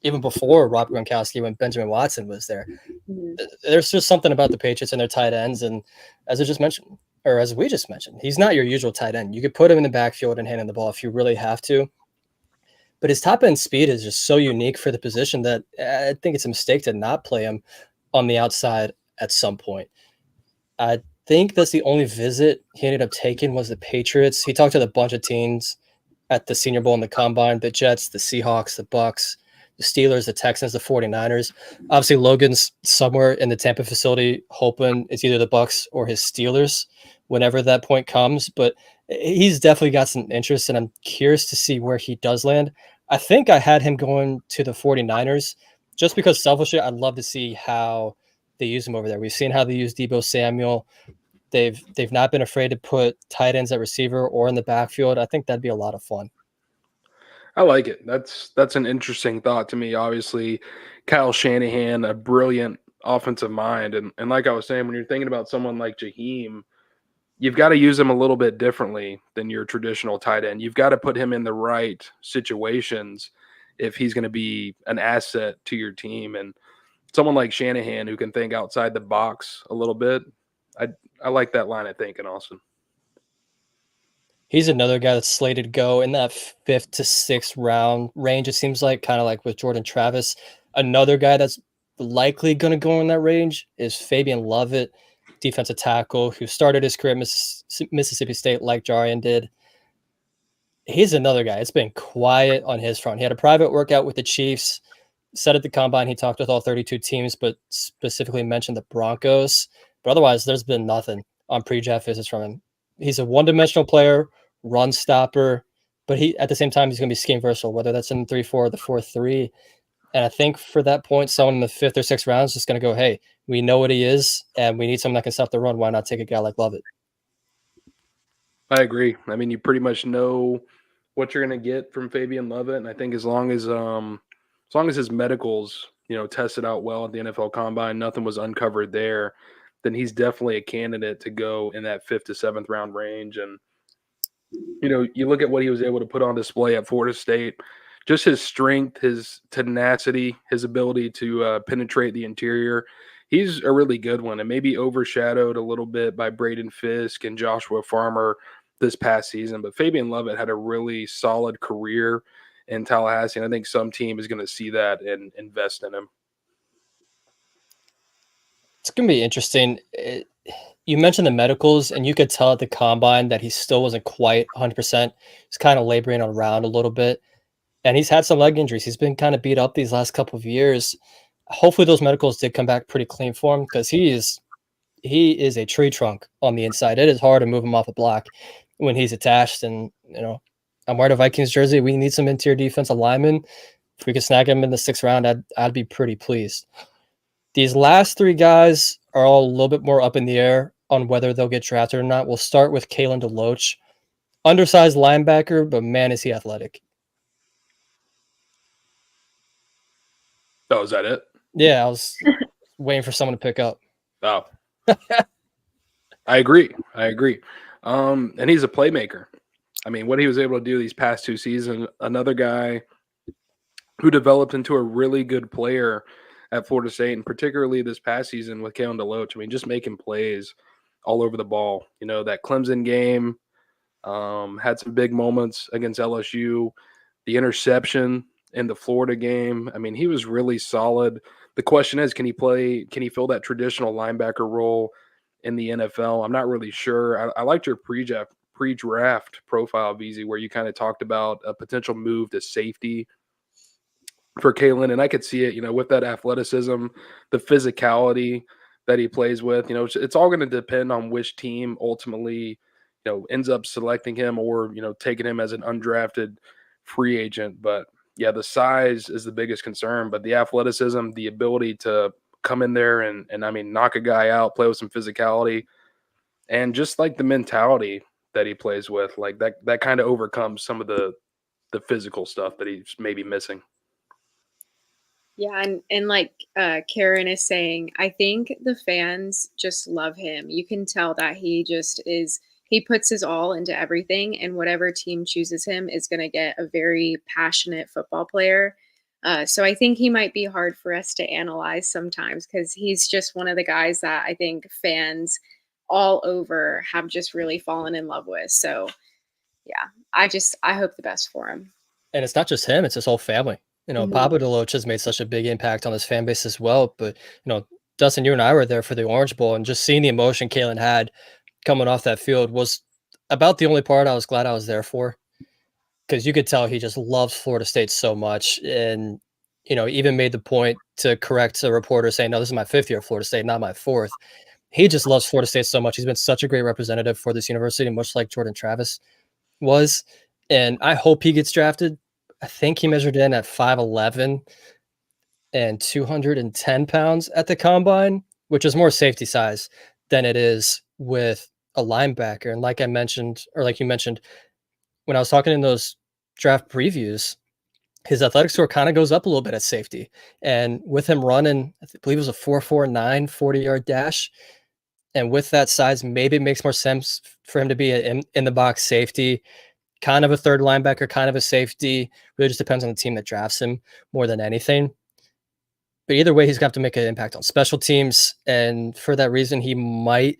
even before Rob Gronkowski, when Benjamin Watson was there. Mm-hmm. There's just something about the Patriots and their tight ends, and as we just mentioned, he's not your usual tight end. You could put him in the backfield and hand him the ball if you really have to. But his top end speed is just so unique for the position that I think it's a mistake to not play him on the outside at some point. I think that's the only visit he ended up taking was the Patriots. He talked to a bunch of teams at the Senior Bowl and the Combine, the Jets, the Seahawks, the Bucks, the Steelers, the Texans, the 49ers. Obviously, Logan's somewhere in the Tampa facility hoping it's either the Bucks or his Steelers whenever that point comes. But he's definitely got some interest, and I'm curious to see where he does land. I think I had him going to the 49ers just because selfishly I'd love to see how they use him over there. We've seen how they use Deebo Samuel. They've not been afraid to put tight ends at receiver or in the backfield. I think that'd be a lot of fun.
I like it. That's an interesting thought to me. Obviously, Kyle Shanahan, a brilliant offensive mind. And like I was saying, when you're thinking about someone like Jaheim, you've got to use him a little bit differently than your traditional tight end. You've got to put him in the right situations if he's going to be an asset to your team. And someone like Shanahan who can think outside the box a little bit, I like that line of thinking, Austin.
He's another guy that's slated to go in that 5th to 6th round range, it seems like, kind of like with Jordan Travis. Another guy that's likely going to go in that range is Fabian Lovett, defensive tackle, who started his career at Mississippi State like Jarian did. He's another guy. It's been quiet on his front. He had a private workout with the Chiefs, said at the Combine he talked with all 32 teams, but specifically mentioned the Broncos. But otherwise, there's been nothing on pre-draft visits from him. He's a one-dimensional player, run stopper, but he at the same time he's going to be scheme versatile, whether that's in the 3-4 or the 4-3. And I think for that point, someone in the 5th or 6th round is just going to go, hey, we know what he is, and we need someone that can stop the run. Why not take a guy like Lovett?
I agree. I mean, you pretty much know what you're going to get from Fabian Lovett, and I think as long as his medicals, tested out well at the NFL Combine, nothing was uncovered there, then he's definitely a candidate to go in that 5th to 7th round range. And you look at what he was able to put on display at Florida State, just his strength, his tenacity, his ability to penetrate the interior. He's a really good one, and maybe overshadowed a little bit by Braden Fiske and Joshua Farmer this past season. But Fabian Lovett had a really solid career in Tallahassee. And I think some team is going to see that and invest in him.
It's going to be interesting. You mentioned the medicals, and you could tell at the combine that he still wasn't quite 100%. He's kind of laboring around a little bit, and he's had some leg injuries. He's been kind of beat up these last couple of years. Hopefully those medicals did come back pretty clean for him, because he is a tree trunk on the inside. It is hard to move him off the block when he's attached. And, I'm wearing a Vikings jersey. We need some interior defensive linemen. If we could snag him in the 6th round, I'd be pretty pleased. These last 3 guys are all a little bit more up in the air on whether they'll get drafted or not. We'll start with Kalen DeLoach. Undersized linebacker, but man, is he athletic.
Oh, is that it?
Yeah, I was waiting for someone to pick up.
Oh. I agree. And he's a playmaker. I mean, what he was able to do these past 2 seasons, another guy who developed into a really good player at Florida State, and particularly this past season with Keon DeLoach. I mean, just making plays all over the ball. That Clemson game had some big moments against LSU. The interception in the Florida game. I mean, he was really solid. The question is, can he fill that traditional linebacker role in the NFL? I'm not really sure. I liked your pre-draft profile, VZ, where you kind of talked about a potential move to safety for Kalen, and I could see it, with that athleticism, the physicality that he plays with. It's all going to depend on which team ultimately, ends up selecting him or, taking him as an undrafted free agent. But yeah, the size is the biggest concern, but the athleticism, the ability to come in there and I mean, knock a guy out, play with some physicality, and just like the mentality that he plays with, like that kind of overcomes some of the physical stuff that he's maybe missing.
Yeah, and like Karen is saying, I think the fans just love him. You can tell that he puts his all into everything, and whatever team chooses him is going to get a very passionate football player. So I think he might be hard for us to analyze sometimes, because he's just one of the guys that I think fans all over have just really fallen in love with. So yeah, I hope the best for him.
And it's not just him, it's his whole family. Papa DeLoach has made such a big impact on his fan base as well. But, Dustin, you and I were there for the Orange Bowl, and just seeing the emotion Kalen had coming off that field was about the only part I was glad I was there for, because you could tell he just loves Florida State so much. And, even made the point to correct a reporter saying, no, this is my 5th year at Florida State, not my 4th. He just loves Florida State so much. He's been such a great representative for this university, much like Jordan Travis was. And I hope he gets drafted. I think he measured in at 5'11" and 210 pounds at the combine, which is more safety size than it is with a linebacker. And like you mentioned, when I was talking in those draft previews, his athletic score kind of goes up a little bit at safety. And with him running, I believe it was a 4.49 40-yard dash. And with that size, maybe it makes more sense for him to be in the box safety, kind of a third linebacker, kind of a safety. Really just depends on the team that drafts him more than anything. But either way, he's going to have to make an impact on special teams. And for that reason, he might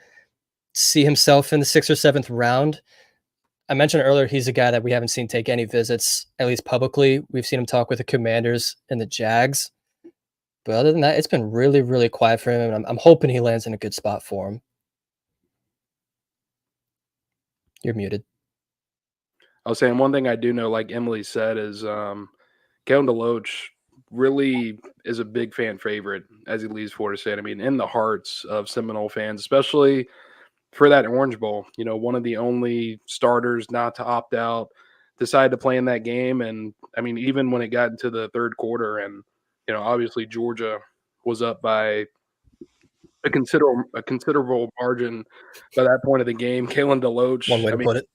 see himself in the 6th or 7th round. I mentioned earlier, he's a guy that we haven't seen take any visits, at least publicly. We've seen him talk with the Commanders and the Jags. But other than that, it's been really, really quiet for him. And I'm hoping he lands in a good spot for him. You're muted.
I was saying one thing I do know, like Emily said, is Keon DeLoach really is a big fan favorite as he leaves Florida State. I mean, in the hearts of Seminole fans, especially for that Orange Bowl. One of the only starters not to opt out, decided to play in that game. And, I mean, even when it got into the 3rd quarter and, obviously Georgia was up by a considerable margin by that point of the game. Keon DeLoach,
One way to put it.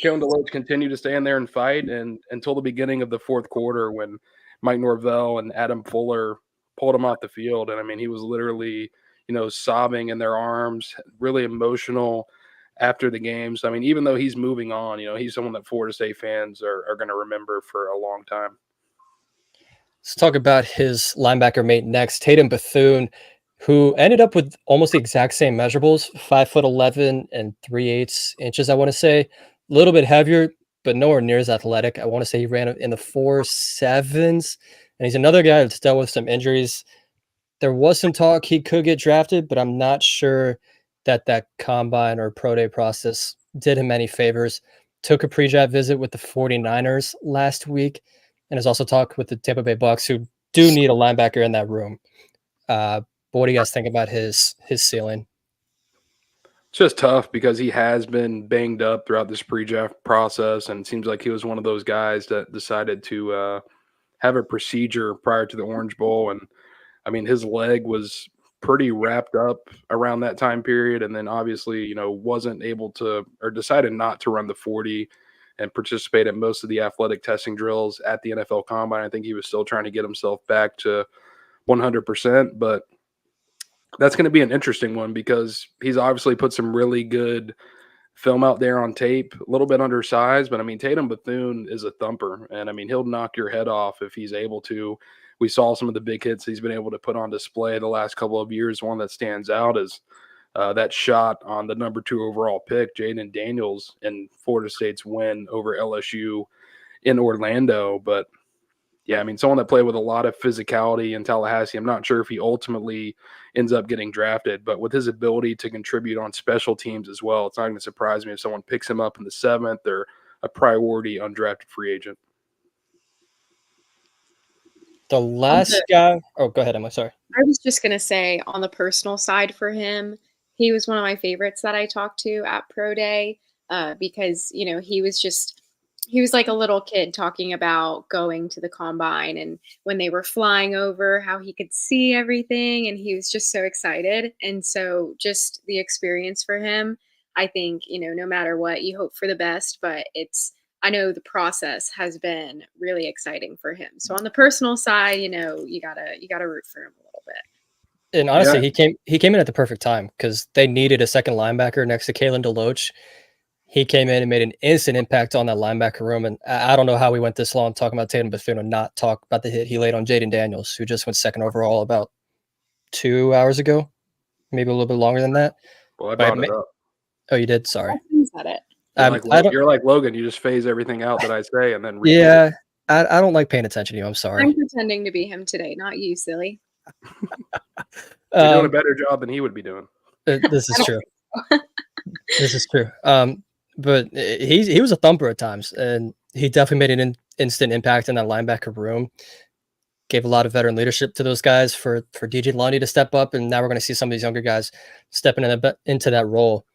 Keon DeLoach continued to stand there and fight, and until the beginning of the 4th quarter when Mike Norvell and Adam Fuller pulled him off the field. And I mean, he was literally, sobbing in their arms, really emotional after the game. So, I mean, even though he's moving on, he's someone that Florida State fans are going to remember for a long time.
Let's talk about his linebacker mate next, Tatum Bethune, who ended up with almost the exact same measurables, 5'11" and 3/8 inches, I want to say. A little bit heavier, but nowhere near as athletic. I want to say he ran in the 4.7s, and he's another guy that's dealt with some injuries. There was some talk he could get drafted, but I'm not sure that combine or pro day process did him any favors. Took a pre-draft visit with the 49ers last week, and has also talked with the Tampa Bay Bucks, who do need a linebacker in that room. But what do you guys think about his ceiling?
It's just tough because he has been banged up throughout this pre-draft process, and it seems like he was one of those guys that decided to have a procedure prior to the Orange Bowl. And I mean, his leg was pretty wrapped up around that time period, and then obviously, wasn't able to, or decided not to run the 40 and participate in most of the athletic testing drills at the NFL Combine. I think he was still trying to get himself back to 100%, but that's going to be an interesting one because he's obviously put some really good film out there on tape, a little bit undersized, but I mean, Tatum Bethune is a thumper, and I mean, he'll knock your head off if he's able to. We saw some of the big hits he's been able to put on display the last couple of years. One that stands out is that shot on the number 2 overall pick, Jaden Daniels, in Florida State's win over LSU in Orlando. But yeah, I mean, someone that played with a lot of physicality in Tallahassee. I'm not sure if he ultimately ends up getting drafted, but with his ability to contribute on special teams as well, it's not going to surprise me if someone picks him up in the 7th or a priority undrafted free agent.
The last guy. Oh, go ahead, Emma. Sorry.
I was just going to say on the personal side for him, he was one of my favorites that I talked to at Pro Day because, he was like a little kid talking about going to the combine and when they were flying over, how he could see everything. And he was just so excited. And so just the experience for him, I think, no matter what, you hope for the best, but I know the process has been really exciting for him. So on the personal side, you gotta root for him a little bit.
And honestly, he came in at the perfect time because they needed a second linebacker next to Kalen DeLoach. He came in and made an instant impact on that linebacker room. And I don't know how we went this long talking about Tatum Bethune and not talk about the hit he laid on Jaden Daniels, who just went 2nd overall about 2 hours ago, maybe a little bit longer than that.
Well, I brought it up.
Oh, you did? Sorry.
Said it.
You're like Logan. You just phase everything out that I say and then
yeah. I don't like paying attention to you. I'm sorry.
I'm pretending to be him today, not you, silly.
You're doing a better job than he would be doing.
This is true. This is true. But he was a thumper at times, and he definitely made an instant impact in that linebacker room. Gave a lot of veteran leadership to those guys for DJ Lundy to step up, and now we're going to see some of these younger guys stepping into that role.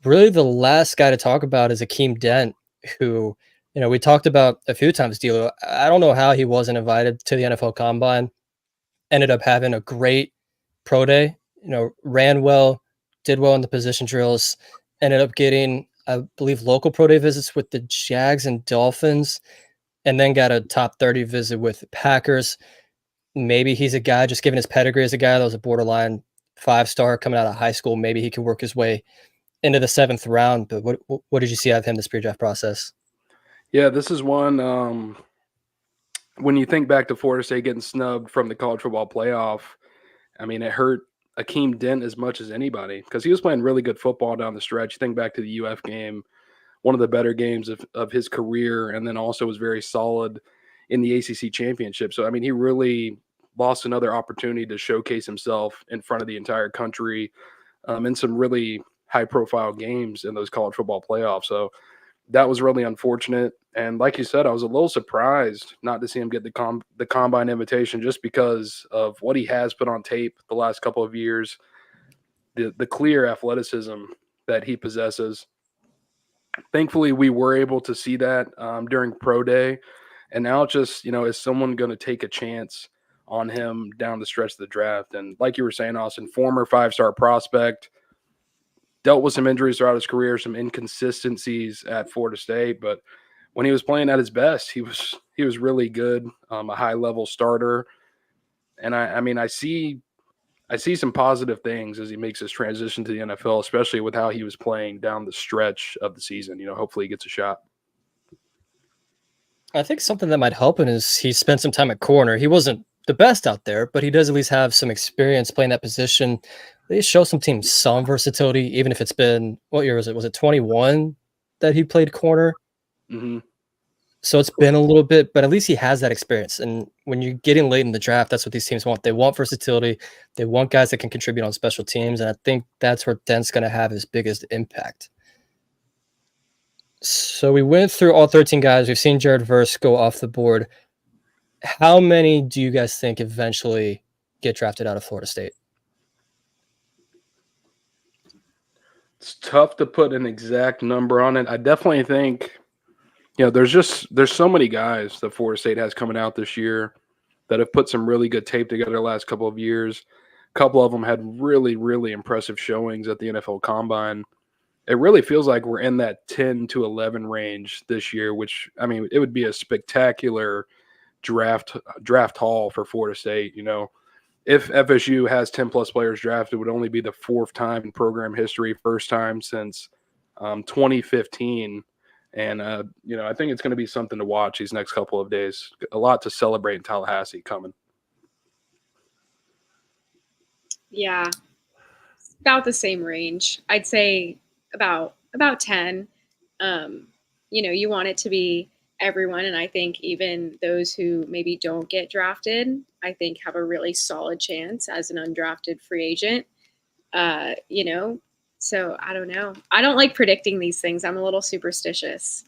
Really, the last guy to talk about is Akeem Dent, who, we talked about a few times, D'Lo. I don't know how he wasn't invited to the NFL Combine. Ended up having a great pro day, ran well, did well in the position drills, ended up getting, I believe, local pro day visits with the Jags and Dolphins, and then got a top 30 visit with the Packers. Maybe he's a guy, just given his pedigree as a guy that was a borderline 5-star coming out of high school, maybe he could work his way into the 7th round. But what did you see out of him this pre-draft process?
Yeah, this is one, when you think back to Florida State getting snubbed from the college football playoff, I mean, it hurt Akeem Dent as much as anybody because he was playing really good football down the stretch. You think back to the UF game, one of the better games of his career, and then also was very solid in the ACC championship. So, I mean, he really lost another opportunity to showcase himself in front of the entire country in some really high-profile games in those college football playoffs. So that was really unfortunate. And like you said, I was a little surprised not to see him get the combine invitation just because of what he has put on tape the last couple of years, the clear athleticism that he possesses. Thankfully, we were able to see that during pro day. And now it's just, is someone going to take a chance on him down the stretch of the draft? And like you were saying, Austin, former 5-star prospect, dealt with some injuries throughout his career, some inconsistencies at Florida State, but when he was playing at his best, he was really good, a high-level starter. And I see some positive things as he makes his transition to the NFL, especially with how he was playing down the stretch of the season. Hopefully he gets a shot.
I think something that might help him is he spent some time at corner. He wasn't the best out there, but he does at least have some experience playing that position. They show some teams some versatility, even if it's been, what year was it? Was it 21 that he played corner?
Mhm.
So it's been a little bit, but at least he has that experience. And when you're getting late in the draft, that's what these teams want. They want versatility. They want guys that can contribute on special teams. And I think that's where Dent's going to have his biggest impact. So we went through all 13 guys. We've seen Jared Verse go off the board. How many do you guys think eventually get drafted out of Florida State?
It's tough to put an exact number on it. I definitely think, there's so many guys that Florida State has coming out this year that have put some really good tape together the last couple of years. A couple of them had really, really impressive showings at the NFL Combine. It really feels like we're in that 10 to 11 range this year, which, I mean, it would be a spectacular draft haul for Florida State. If FSU has 10 plus players drafted, it would only be the fourth time in program history, first time since 2015. And, I think it's going to be something to watch these next couple of days. A lot to celebrate in Tallahassee coming.
Yeah, about the same range. I'd say about 10. You want it to be everyone, and I think even those who maybe don't get drafted, I think have a really solid chance as an undrafted free agent. So I don't know. I don't like predicting these things. I'm a little superstitious.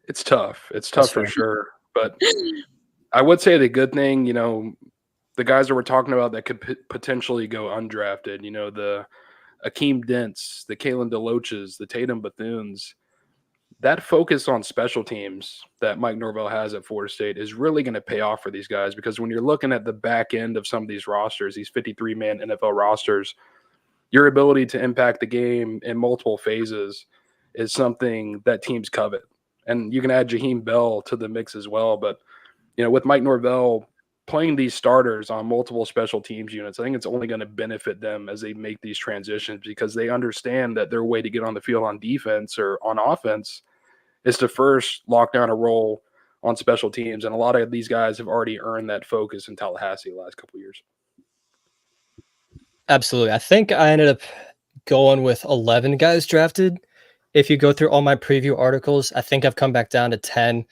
It's tough. It's tough for sure. But I would say the good thing, the guys that we're talking about that could potentially go undrafted, the Akeem Dents, the Kalen DeLoaches, the Tatum Bethunes, that focus on special teams that Mike Norvell has at Florida State is really going to pay off for these guys, because when you're looking at the back end of some of these rosters, these 53-man NFL rosters, your ability to impact the game in multiple phases is something that teams covet. And you can add Jaheim Bell to the mix as well. But, with Mike Norvell playing these starters on multiple special teams units, I think it's only going to benefit them as they make these transitions, because they understand that their way to get on the field on defense or on offense is to first lock down a role on special teams. And a lot of these guys have already earned that focus in Tallahassee the last couple of years.
Absolutely. I think I ended up going with 11 guys drafted. If you go through all my preview articles, I think I've come back down to 10.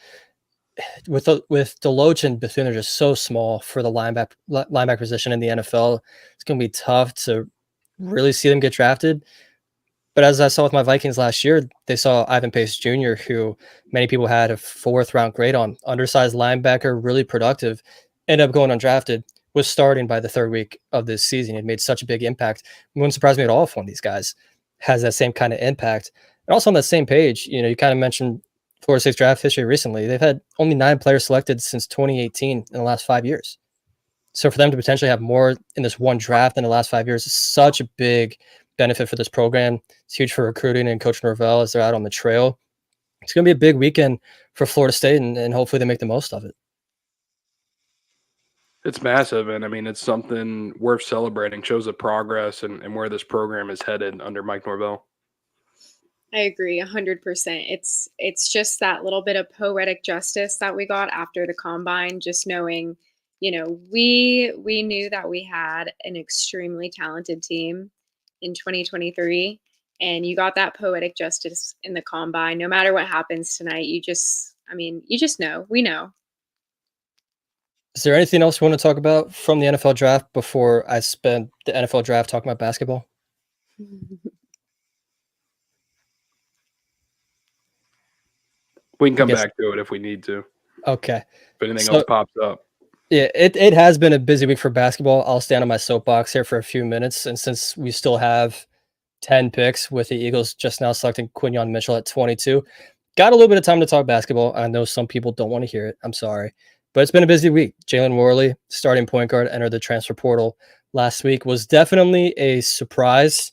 With Deloach and Bethune, they're just so small for the linebacker position in the NFL. It's going to be tough to really see them get drafted. But as I saw with my Vikings last year, they saw Ivan Pace Jr., who many people had a 4th-round grade on, undersized linebacker, really productive, ended up going undrafted, was starting by the 3rd week of this season. It made such a big impact. It wouldn't surprise me at all if one of these guys has that same kind of impact. And also on that same page, you kind of mentioned Florida State's draft history recently. They've had only 9 players selected since 2018 in the last 5 years. So for them to potentially have more in this one draft in the last 5 years is such a big benefit for this program. It's huge for recruiting and Coach Norvell as they're out on the trail. It's going to be a big weekend for Florida State, and hopefully they make the most of it.
It's massive, and I mean, it's something worth celebrating. Shows the progress and where this program is headed under Mike Norvell.
I agree 100%. It's just that little bit of poetic justice that we got after the combine, just knowing, we knew that we had an extremely talented team in 2023, and you got that poetic justice in the combine. No matter what happens tonight, you just know. We know.
Is there anything else you want to talk about from the NFL draft before I spend the NFL draft talking about basketball?
We can come back to it if we need to.
Okay.
If anything else pops up.
Yeah, it has been a busy week for basketball. I'll stand on my soapbox here for a few minutes. And since we still have 10 picks with the Eagles just now selecting Quinyon Mitchell at 22, got a little bit of time to talk basketball. I know some people don't want to hear it. I'm sorry. But it's been a busy week. Jalen Worley, starting point guard, entered the transfer portal last week. Was definitely a surprise.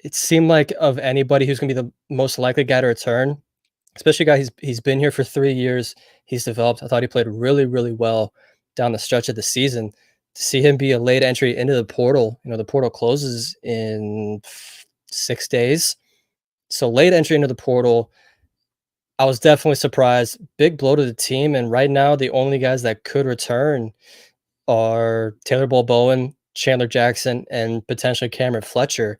It seemed like of anybody who's going to be the most likely guy to return, especially a guy he's been here for 3 years. He's developed. I thought he played really, really well down the stretch of the season. To see him be a late entry into the portal, the portal closes in 6 days. So late entry into the portal, I was definitely surprised. Big blow to the team. And right now, the only guys that could return are Taylor Bowen, Chandler Jackson, and potentially Cameron Fletcher.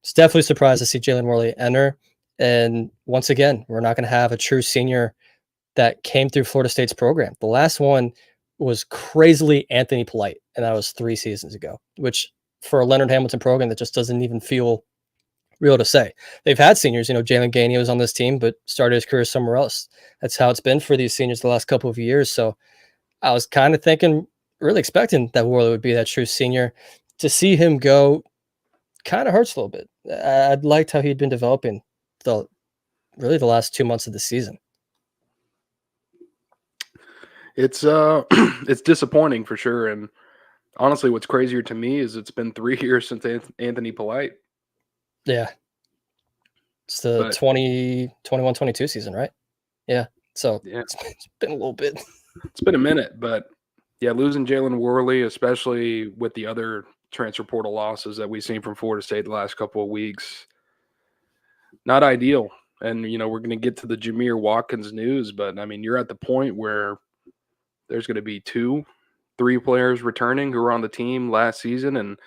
It's definitely surprised to see Jalen Worley enter. And once again, we're not going to have a true senior that came through Florida State's program. The last one was crazily Anthony Polite, and that was 3 seasons ago, which for a Leonard Hamilton program, that just doesn't even feel real to say. They've had seniors, Jalen Gainey was on this team, but started his career somewhere else. That's how it's been for these seniors the last couple of years. So I was kind of thinking, really expecting that Worley would be that true senior. To see him go kind of hurts a little bit. I liked how he'd been developing the last 2 months of the season.
It's it's disappointing for sure. And honestly, what's crazier to me is it's been 3 years since Anthony Polite.
Yeah. It's the 2021-22 season, right? Yeah. So
yeah,
it's been a little bit.
It's been a minute, but yeah, losing Jalen Worley, especially with the other transfer portal losses that we've seen from Florida State the last couple of weeks, not ideal. And, we're going to get to the Jameer Watkins news, but I mean, you're at the point where there's going to be 2, 3 players returning who were on the team last season, and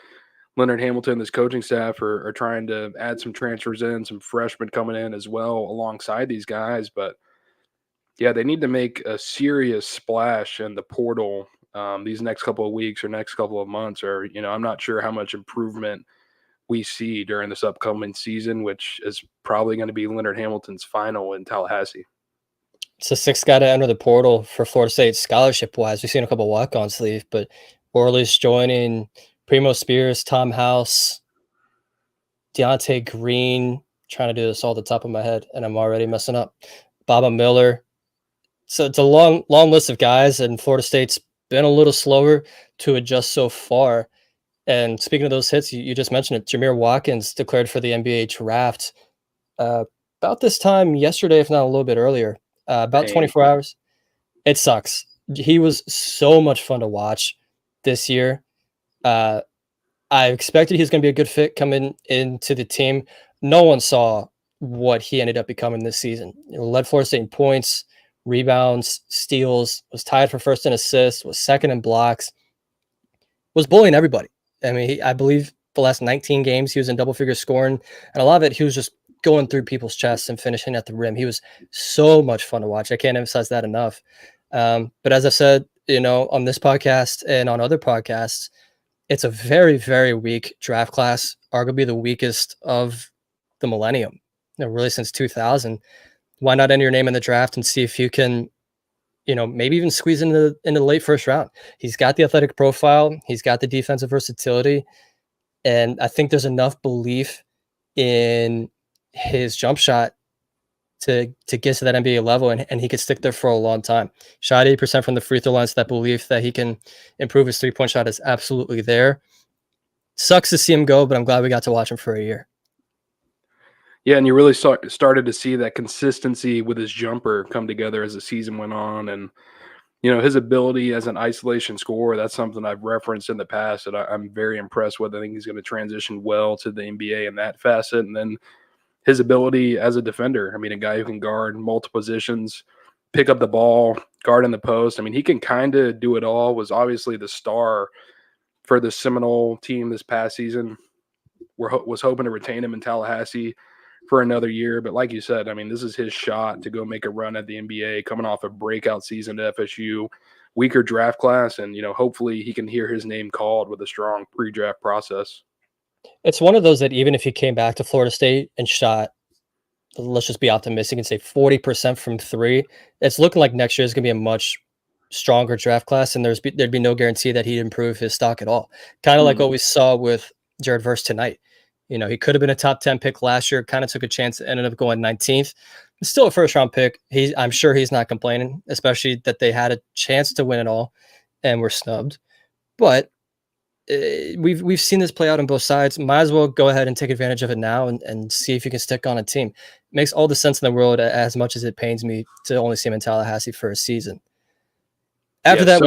Leonard Hamilton and his coaching staff are trying to add some transfers in, some freshmen coming in as well alongside these guys. But yeah, they need to make a serious splash in the portal these next couple of weeks or next couple of months, or, I'm not sure how much improvement we see during this upcoming season, which is probably going to be Leonard Hamilton's final in Tallahassee.
It's the 6th guy to enter the portal for Florida State scholarship-wise. We've seen a couple walk-ons leave, but Worley's joining, Primo Spears, Tom House, Deontay Green, trying to do this all at the top of my head, and I'm already messing up. Baba Miller. So it's a long list of guys, and Florida State's been a little slower to adjust so far. And speaking of those hits, you just mentioned it. Jameer Watkins declared for the NBA draft about this time yesterday, if not a little bit earlier. About 24 hours. It sucks. He was so much fun to watch this year. I expected he was going to be a good fit coming into the team. No one saw what he ended up becoming this season. Led Florida State in points, rebounds, steals, was tied for first in assists, was second in blocks, was bullying everybody. I mean, I believe the last 19 games he was in double figure scoring, and a lot of it he was just going through people's chests and finishing at the rim. He was so much fun to watch. I can't emphasize that enough. But as I said, on this podcast and on other podcasts, it's a very, very weak draft class, arguably the weakest of the millennium, really since 2000. Why not enter your name in the draft and see if you can, maybe even squeeze into the late first round? He's got the athletic profile. He's got the defensive versatility. And I think there's enough belief in his jump shot to get to that NBA level, and he could stick there for a long time. Shot 80% from the free throw line, so that belief that he can improve his three-point shot is absolutely there. Sucks to see him go, but I'm glad we got to watch him for a year.
Yeah, and you really started to see that consistency with his jumper come together as the season went on. And, his ability as an isolation scorer, that's something I've referenced in the past that I'm very impressed with. I think he's going to transition well to the NBA in that facet. And then his ability as a defender. I mean, a guy who can guard multiple positions, pick up the ball, guard in the post. I mean, he can kind of do it all. Was obviously the star for the Seminole team this past season. Was hoping to retain him in Tallahassee for another year. But like you said, I mean, this is his shot to go make a run at the NBA, coming off a breakout season at FSU, weaker draft class. And, hopefully he can hear his name called with a strong pre-draft process.
It's one of those that even if he came back to Florida State and shot, let's just be optimistic and say 40% from 3, it's looking like next year is going to be a much stronger draft class, and there'd be no guarantee that he'd improve his stock at all. Kind of like what we saw with Jared Verse tonight. He could have been a top 10 pick last year, kind of took a chance, ended up going 19th. It's still a first round pick. I'm sure he's not complaining, especially that they had a chance to win it all and were snubbed. But we've seen this play out on both sides. Might as well go ahead and take advantage of it now and see if you can stick on a team. It makes all the sense in the world, as much as it pains me to only see him in Tallahassee for a season. After that,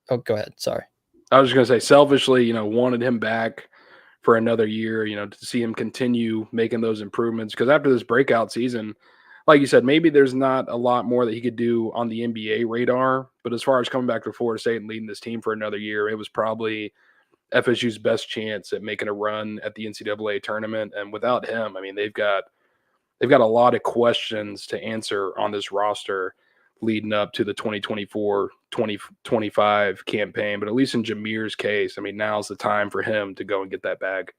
go ahead. Sorry.
I was just going to say, selfishly, wanted him back for another year, to see him continue making those improvements. Because after this breakout season, like you said, maybe there's not a lot more that he could do on the NBA radar. But as far as coming back to Florida State and leading this team for another year, it was probably FSU's best chance at making a run at the NCAA tournament. And without him, I mean, they've got they've got a lot of questions to answer on this roster leading up to the 2024-2025 campaign. But at least in Jameer's case, I mean, now's the time for him to go and get that bag.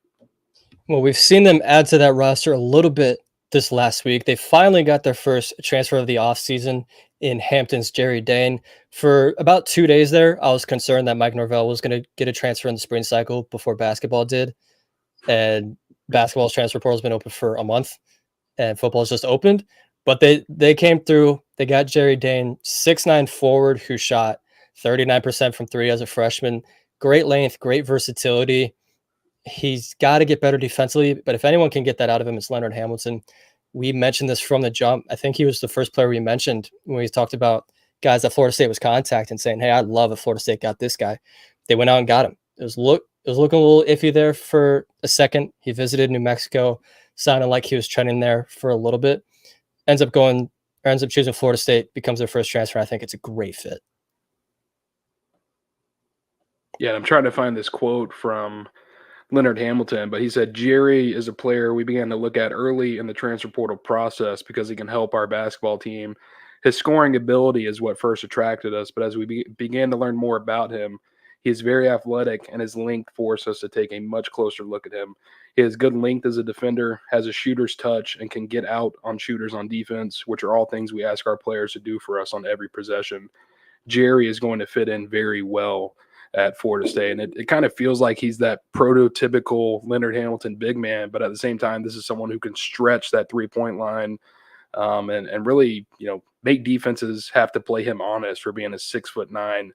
Well, we've seen them add to that roster a little bit this last week. They finally got their first transfer of the offseason in Hampton's Jerry Dane. For about 2 days there, I was concerned that Mike Norvell was going to get a transfer in the spring cycle before basketball did. And basketball's transfer portal has been open for a month, and football's just opened. But they came through. They got Jerry Dane, 6'9" forward who shot 39% from three as a freshman. Great length, great versatility. He's got to get better defensively, but if anyone can get that out of him, it's Leonard Hamilton. We mentioned this from the jump. I think he was the first player we mentioned when we talked about guys that Florida State was contacting, saying, "Hey, I'd love if Florida State got this guy." They went out and got him. It was looking a little iffy there for a second. He visited New Mexico, sounded like he was trending there for a little bit. Ends up choosing Florida State, becomes their first transfer. I think it's a great fit.
Yeah, I'm trying to find this quote from Leonard Hamilton, but he said, "Jerry is a player we began to look at early in the transfer portal process because he can help our basketball team. His scoring ability is what first attracted us, but as we began to learn more about him, he is very athletic, and his length forced us to take a much closer look at him. He has good length as a defender, has a shooter's touch, and can get out on shooters on defense, which are all things we ask our players to do for us on every possession. Jerry is going to fit in very well at Florida State. And it kind of feels like he's that prototypical Leonard Hamilton big man, but at the same time, this is someone who can stretch that 3-point line and really, make defenses have to play him honest for being a 6'9"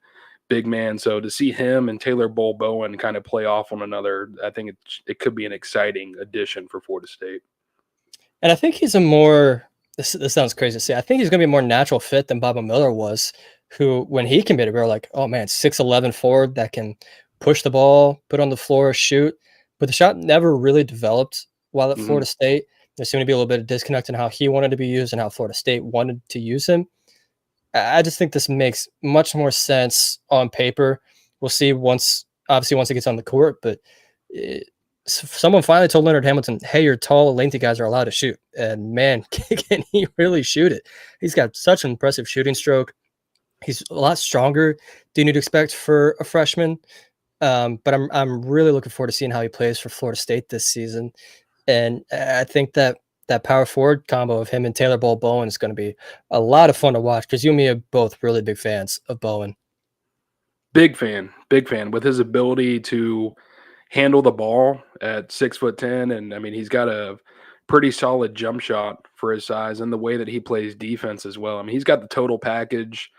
big man. So to see him and Taylor Bowen kind of play off one another, I think it could be an exciting addition for Florida State.
And I think he's a more, this sounds crazy to say, I think he's going to be a more natural fit than Baba Miller was, who, when he committed, we were like, oh man, 6'11" forward that can push the ball, put on the floor, shoot. But the shot never really developed while at Florida State. There seemed to be a little bit of disconnect in how he wanted to be used and how Florida State wanted to use him. I just think this makes much more sense on paper. We'll see once he gets on the court, but someone finally told Leonard Hamilton, "Hey, your tall, lengthy guys are allowed to shoot." And man, can he really shoot it? He's got such an impressive shooting stroke. He's a lot stronger than you'd expect for a freshman. But I'm really looking forward to seeing how he plays for Florida State this season. And I think that power forward combo of him and Taylor Bowen is going to be a lot of fun to watch, because you and me are both really big fans of Bowen.
Big fan with his ability to handle the ball at 6'10", and I mean he's got a pretty solid jump shot for his size and the way that he plays defense as well. I mean he's got the total package.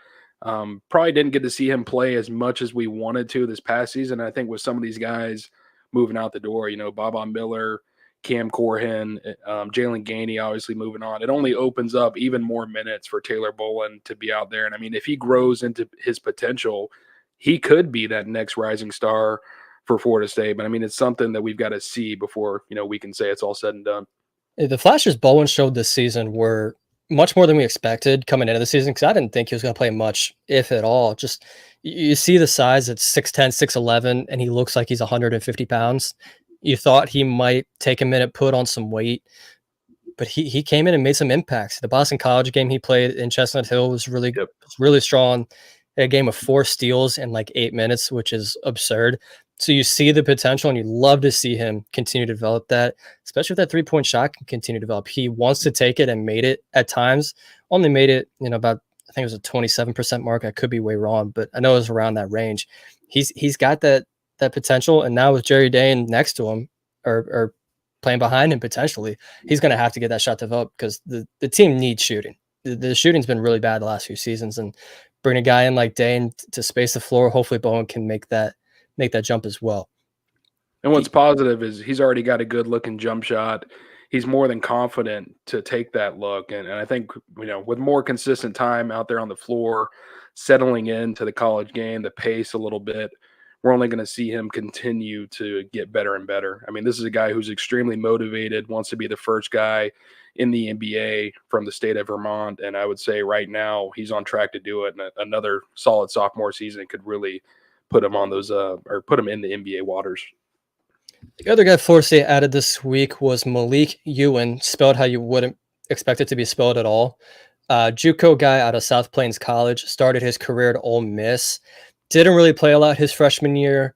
Probably didn't get to see him play as much as we wanted to this past season. I think with some of these guys moving out the door, Baba Miller, Cam Corhen, Jalen Gainey obviously moving on, it only opens up even more minutes for Taylor Bowen to be out there. And I mean, if he grows into his potential, he could be that next rising star for Florida State. But I mean, it's something that we've got to see before, we can say it's all said and done.
The flashes Bowen showed this season were much more than we expected coming into the season, because I didn't think he was going to play much, if at all. Just you see the size at 6'10", 6'11", and he looks like he's 150 pounds. You thought he might take a minute, put on some weight, but he came in and made some impacts. The Boston College game he played in Chestnut Hill was really strong. A game of 4 steals in like 8 minutes, which is absurd. So you see the potential, and you love to see him continue to develop that, especially if that 3-point shot can continue to develop. He wants to take it and made it at times. Only made it, about, I think it was a 27% mark. I could be way wrong, but I know it was around that range. He's got that potential, and now with Jerry Dane next to him or playing behind him potentially, he's going to have to get that shot developed, because the team needs shooting. The shooting's been really bad the last few seasons, and bring a guy in like Dane to space the floor. Hopefully Bowen can make that jump as well.
And what's positive is he's already got a good looking jump shot. He's more than confident to take that look. And I think, with more consistent time out there on the floor, settling into the college game, the pace a little bit, we're only going to see him continue to get better and better. I mean, this is a guy who's extremely motivated, wants to be the first guy in the NBA from the state of Vermont. And I would say right now he's on track to do it. And another solid sophomore season could really put him on those or put him in the NBA waters.
The other guy Florida State added this week was Malik Ewan, spelled how you wouldn't expect it to be spelled at all. JUCO guy out of South Plains College, started his career at Ole Miss. Didn't really play a lot his freshman year.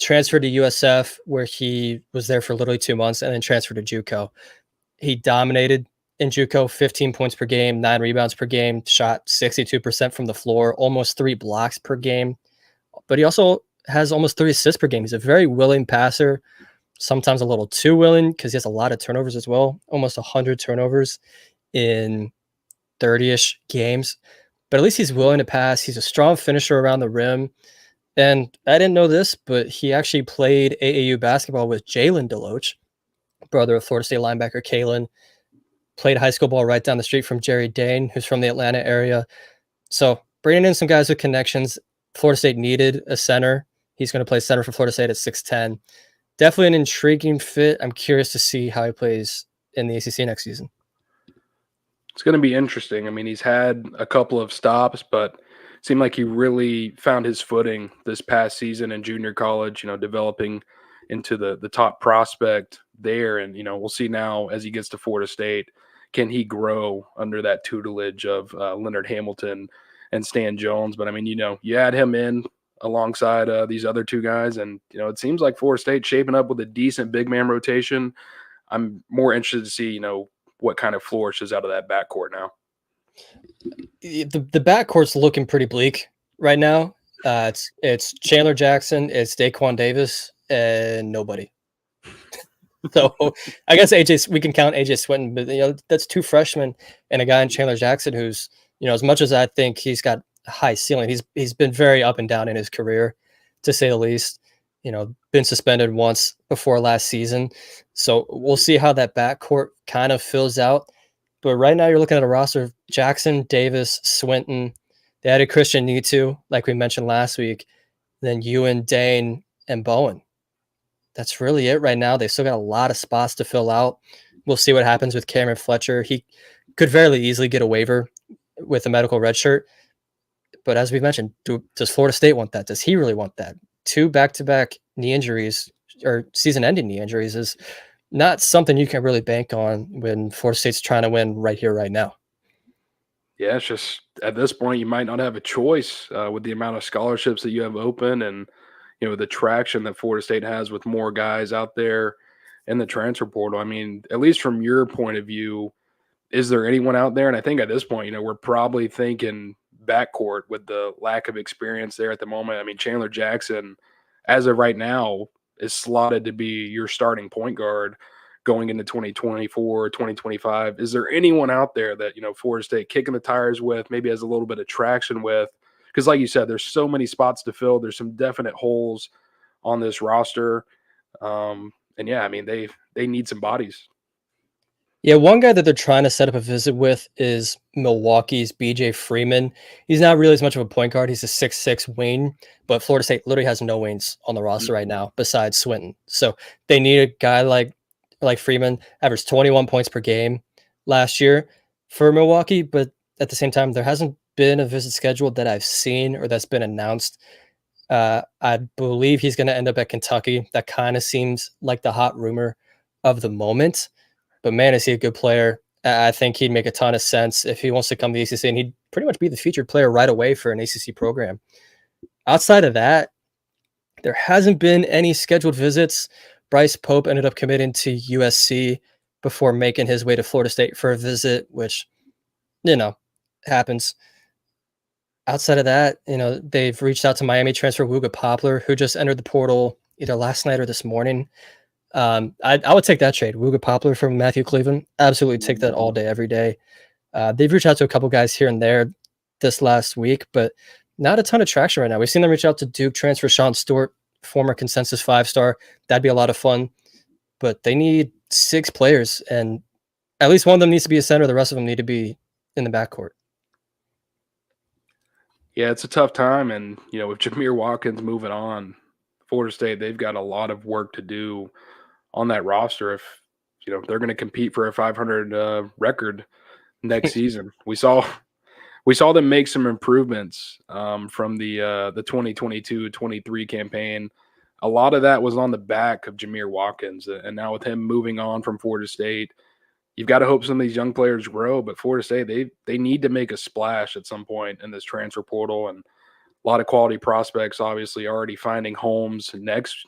Transferred to USF, where he was there for literally 2 months, and then transferred to JUCO. He dominated in JUCO, 15 points per game, 9 rebounds per game, shot 62% from the floor, almost 3 blocks per game. But he also has almost 3 assists per game. He's a very willing passer, sometimes a little too willing because he has a lot of turnovers as well, almost 100 turnovers in 30-ish games. But at least he's willing to pass. He's a strong finisher around the rim. And I didn't know this, but he actually played AAU basketball with Jalen Deloach, brother of Florida State linebacker Kalen. Played high school ball right down the street from Jerry Dane, who's from the Atlanta area. So bringing in some guys with connections. Florida State needed a center. He's going to play center for Florida State at 6'10". Definitely an intriguing fit. I'm curious to see how he plays in the ACC next season.
It's going to be interesting. I mean, he's had a couple of stops, but it seemed like he really found his footing this past season in junior college, developing into the top prospect there. And, we'll see now as he gets to Florida State, can he grow under that tutelage of Leonard Hamilton and Stan Jones? But, I mean, you add him in alongside these other two guys, and, it seems like Florida State shaping up with a decent big man rotation. I'm more interested to see, what kind of flourishes out of that backcourt now.
The backcourt's looking pretty bleak right now. It's Chandler Jackson, it's Daquan Davis, and nobody. So I guess we can count AJ Swinton, but that's 2 freshmen and a guy in Chandler Jackson who's, as much as I think he's got a high ceiling, he's been very up and down in his career, to say the least. Been suspended once before last season. So we'll see how that backcourt kind of fills out. But right now you're looking at a roster of Jackson, Davis, Swinton. They added Christian Nitu, like we mentioned last week. Then Ewan, Dane, and Bowen. That's really it right now. They still got a lot of spots to fill out. We'll see what happens with Cameron Fletcher. He could very easily get a waiver with a medical red shirt. But as we mentioned, does Florida State want that? Does he really want that? 2 back-to-back knee injuries or season-ending knee injuries is not something you can really bank on when Florida State's trying to win right here, right now.
Yeah, it's just at this point you might not have a choice with the amount of scholarships that you have open and, the traction that Florida State has with more guys out there in the transfer portal. I mean, at least from your point of view, is there anyone out there? And I think at this point, we're probably thinking backcourt with the lack of experience there at the moment. I mean, Chandler Jackson, as of right now, is slotted to be your starting point guard going into 2024, 2025. Is there anyone out there that, Florida State kicking the tires with, maybe has a little bit of traction with? Because like you said, there's so many spots to fill. There's some definite holes on this roster. And yeah, I mean, they need some bodies.
Yeah, one guy that they're trying to set up a visit with is Milwaukee's BJ Freeman. He's not really as much of a point guard. He's a 6'6" wing, but Florida State literally has no wings on the roster right now besides Swinton. So they need a guy like Freeman, averaged 21 points per game last year for Milwaukee, but at the same time, there hasn't been a visit scheduled that I've seen or that's been announced. I believe he's going to end up at Kentucky. That kind of seems like the hot rumor of the moment. But man, is he a good player. I think he'd make a ton of sense if he wants to come to the ACC, and he'd pretty much be the featured player right away for an ACC program. Outside of that, there hasn't been any scheduled visits. Bryce Pope ended up committing to USC before making his way to Florida State for a visit, which, happens. Outside of that, they've reached out to Miami transfer Wooga Poplar, who just entered the portal either last night or this morning. I would take that trade. Wooga Poplar from Matthew Cleveland. Absolutely take that all day, every day. They've reached out to a couple guys here and there this last week, but not a ton of traction right now. We've seen them reach out to Duke transfer Sean Stewart, former consensus 5-star. That'd be a lot of fun, but they need 6 players, and at least one of them needs to be a center. The rest of them need to be in the backcourt.
Yeah, it's a tough time, and with Jameer Watkins moving on, Florida State, they've got a lot of work to do on that roster if they're going to compete for a 500 record next season. We saw them make some improvements from the 2022-23 campaign. A lot of that was on the back of Jameer Watkins, and now with him moving on from Florida State, you've got to hope some of these young players grow. But Florida State, they need to make a splash at some point in this transfer portal, and a lot of quality prospects obviously already finding homes next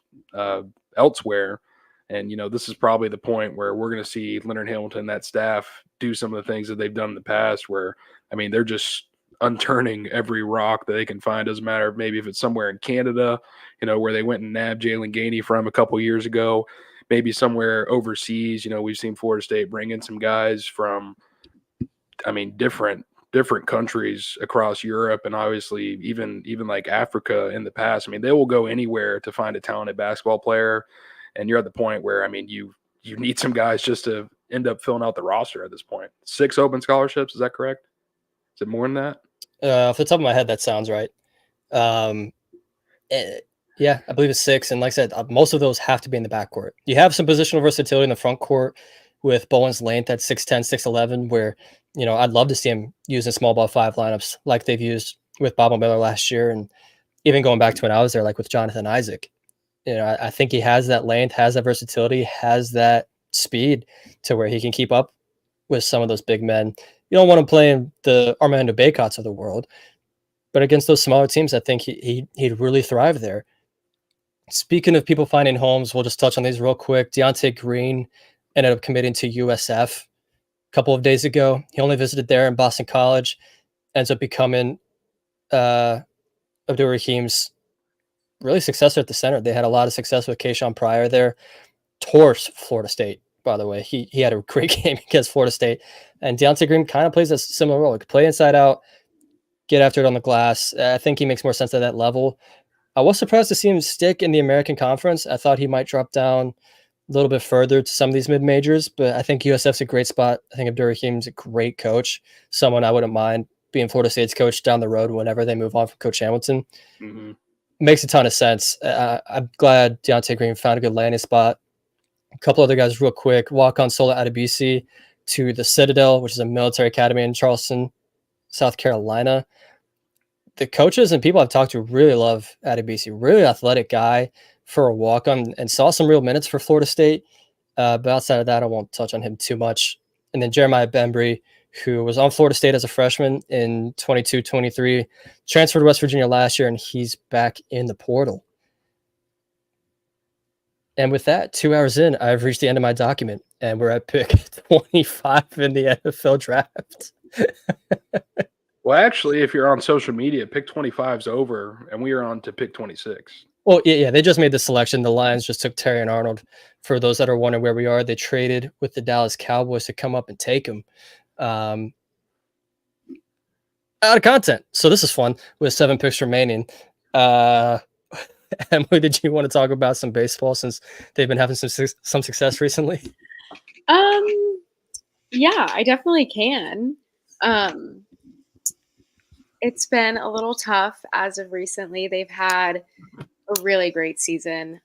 elsewhere. And, this is probably the point where we're going to see Leonard Hamilton, that staff, do some of the things that they've done in the past where, they're just unturning every rock that they can find. Doesn't matter maybe if it's somewhere in Canada, where they went and nabbed Jalen Gainey from a couple years ago, maybe somewhere overseas. We've seen Florida State bring in some guys from, different countries across Europe and obviously even like Africa in the past. They will go anywhere to find a talented basketball player. And you're at the point where, you need some guys just to end up filling out the roster at this point. 6 open scholarships, is that correct? Is it more than that?
Off the top of my head, that sounds right. Yeah, I believe it's 6. And like I said, most of those have to be in the backcourt. You have some positional versatility in the front court with Bowen's length at 6'10", 6'11", where, I'd love to see him using small ball 5 lineups like they've used with Bob Miller last year. And even going back to when I was there, like with Jonathan Isaac, I think he has that length, has that versatility, has that speed to where he can keep up with some of those big men. You don't want him playing the Armando Baycots of the world, but against those smaller teams, I think he'd really thrive there. Speaking of people finding homes, we'll just touch on these real quick. Deontay Green ended up committing to USF a couple of days ago. He only visited there in Boston College, ends up becoming Abdul Rahim's really successor at the center. They had a lot of success with Keyshawn Pryor there. Torched Florida State, by the way. He had a great game against Florida State. And Deontay Green kind of plays a similar role. He can play inside out, get after it on the glass. I think he makes more sense at that level. I was surprised to see him stick in the American Conference. I thought he might drop down a little bit further to some of these mid-majors, but I think USF's a great spot. I think Abdur Rahim's a great coach, someone I wouldn't mind being Florida State's coach down the road whenever they move on from Coach Hamilton. Mm-hmm. Makes a ton of sense. I'm glad Deontay Green found a good landing spot. A couple other guys real quick. Walk-on Sola Adebisi to the Citadel, which is a military academy in Charleston, South Carolina. The coaches and people I've talked to really love Adebisi. Really athletic guy for a walk-on, and saw some real minutes for Florida State. But outside of that, I won't touch on him too much. And then Jeremiah Bembry, who was on Florida State as a freshman in 22-23, transferred to West Virginia last year, and he's back in the portal. And with that, 2 hours in, I've reached the end of my document, and we're at pick 25 in the NFL draft.
Well, actually, if you're on social media, pick 25 is over, and we are on to pick 26.
Well, yeah, they just made the selection. The Lions just took Terry and Arnold. For those that are wondering where we are, they traded with the Dallas Cowboys to come up and take him. Out of content. So this is fun with 7 picks remaining. Emily, did you want to talk about some baseball since they've been having some success recently?
Yeah, I definitely can. It's been a little tough as of recently. They've had a really great season.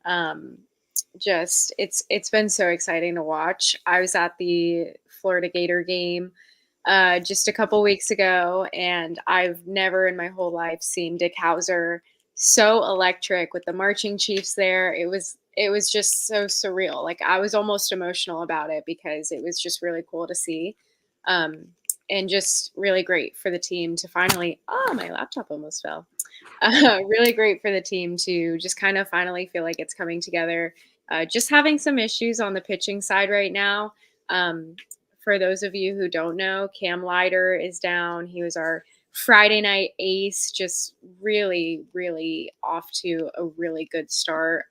It's been so exciting to watch. I was at the Florida Gator game just a couple weeks ago, and I've never in my whole life seen Dick Hauser so electric with the marching chiefs there. It was just so surreal. Like, I was almost emotional about it because it was just really cool to see. And just really great for the team to finally, my laptop almost fell. Really great for the team to just kind of finally feel like it's coming together. Just having some issues on the pitching side right now. For those of you who don't know, Cam Leiter is down. He was our Friday night ace, just really, really off to a really good start.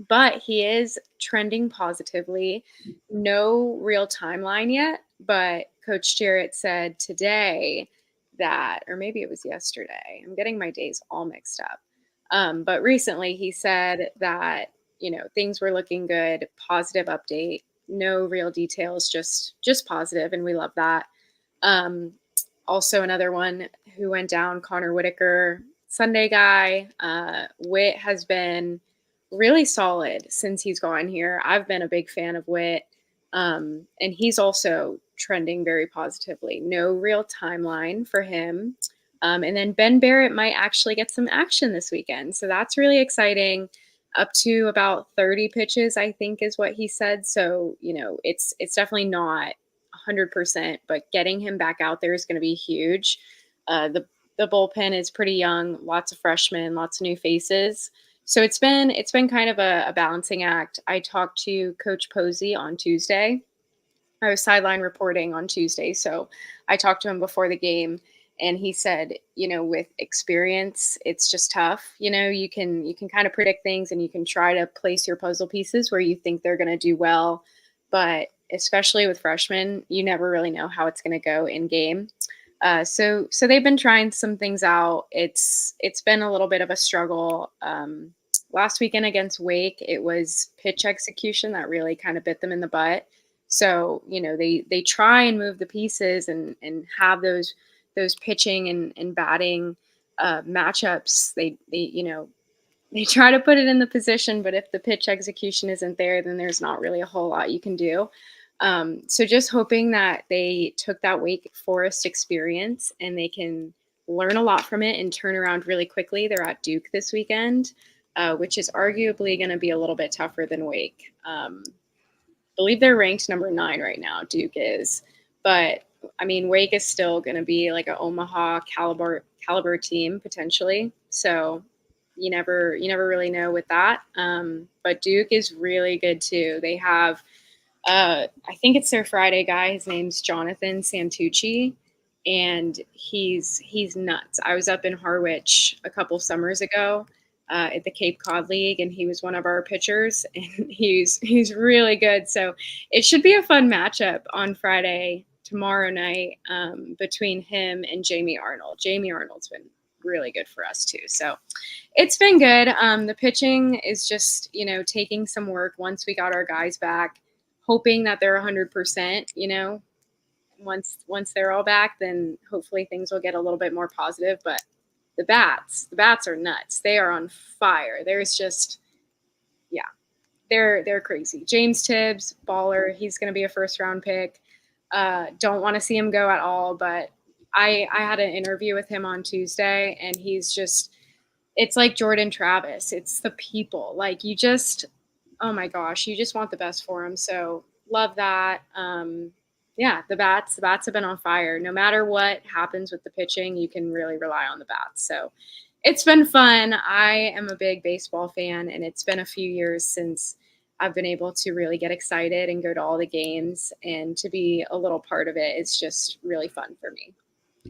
But he is trending positively. No real timeline yet, but Coach Jarrett said today that, or maybe it was yesterday, I'm getting my days all mixed up. But recently he said that, things were looking good, positive update, no real details, just positive, and we love that. Also another one who went down, Connor Whitaker, Sunday guy. Whit has been really solid since he's gone here. I've been a big fan of Whit. And he's also trending very positively. No real timeline for him. And then Ben Barrett might actually get some action this weekend. So that's really exciting. up to about 30 pitches, I think is what he said. So, it's definitely not 100%, but getting him back out there is going to be huge. The bullpen is pretty young, lots of freshmen, lots of new faces. So it's been kind of a balancing act. I talked to Coach Posey on Tuesday. I was sideline reporting on Tuesday, so I talked to him before the game, and he said, with experience, it's just tough. You can kind of predict things, and you can try to place your puzzle pieces where you think they're going to do well, but especially with freshmen, you never really know how it's going to go in game. So they've been trying some things out. It's been a little bit of a struggle. Last weekend against Wake, it was pitch execution that really kind of bit them in the butt. So, they try and move the pieces and have those pitching and batting matchups. They try to put it in the position, but if the pitch execution isn't there, then there's not really a whole lot you can do. So just hoping that they took that Wake Forest experience and they can learn a lot from it and turn around really quickly. They're at Duke this weekend, which is arguably going to be a little bit tougher than Wake. Believe they're ranked number 9 right now. Duke is, but I mean, Wake is still going to be like an Omaha caliber team potentially. So you never really know with that. But Duke is really good too. They have, I think it's their Friday guy. His name's Jonathan Santucci, and he's nuts. I was up in Harwich a couple summers ago at the Cape Cod League, and he was one of our pitchers, and he's really good. So it should be a fun matchup on Friday tomorrow night between him and Jamie Arnold. Jamie Arnold's been really good for us too. So it's been good. The pitching is just, taking some work once we got our guys back, hoping that they're 100%, once they're all back, then hopefully things will get a little bit more positive. But the bats are nuts. They are on fire. There's just, yeah, they're crazy. James Tibbs, baller. He's going to be a first round pick. Don't want to see him go at all, but I had an interview with him on Tuesday, and it's like Jordan Travis. It's the people. Like, oh my gosh, you just want the best for him. So love that. Yeah, the bats have been on fire. No matter what happens with the pitching, you can really rely on the bats. So it's been fun. I am a big baseball fan, and it's been a few years since I've been able to really get excited and go to all the games, and to be a little part of it. It's just really fun for me.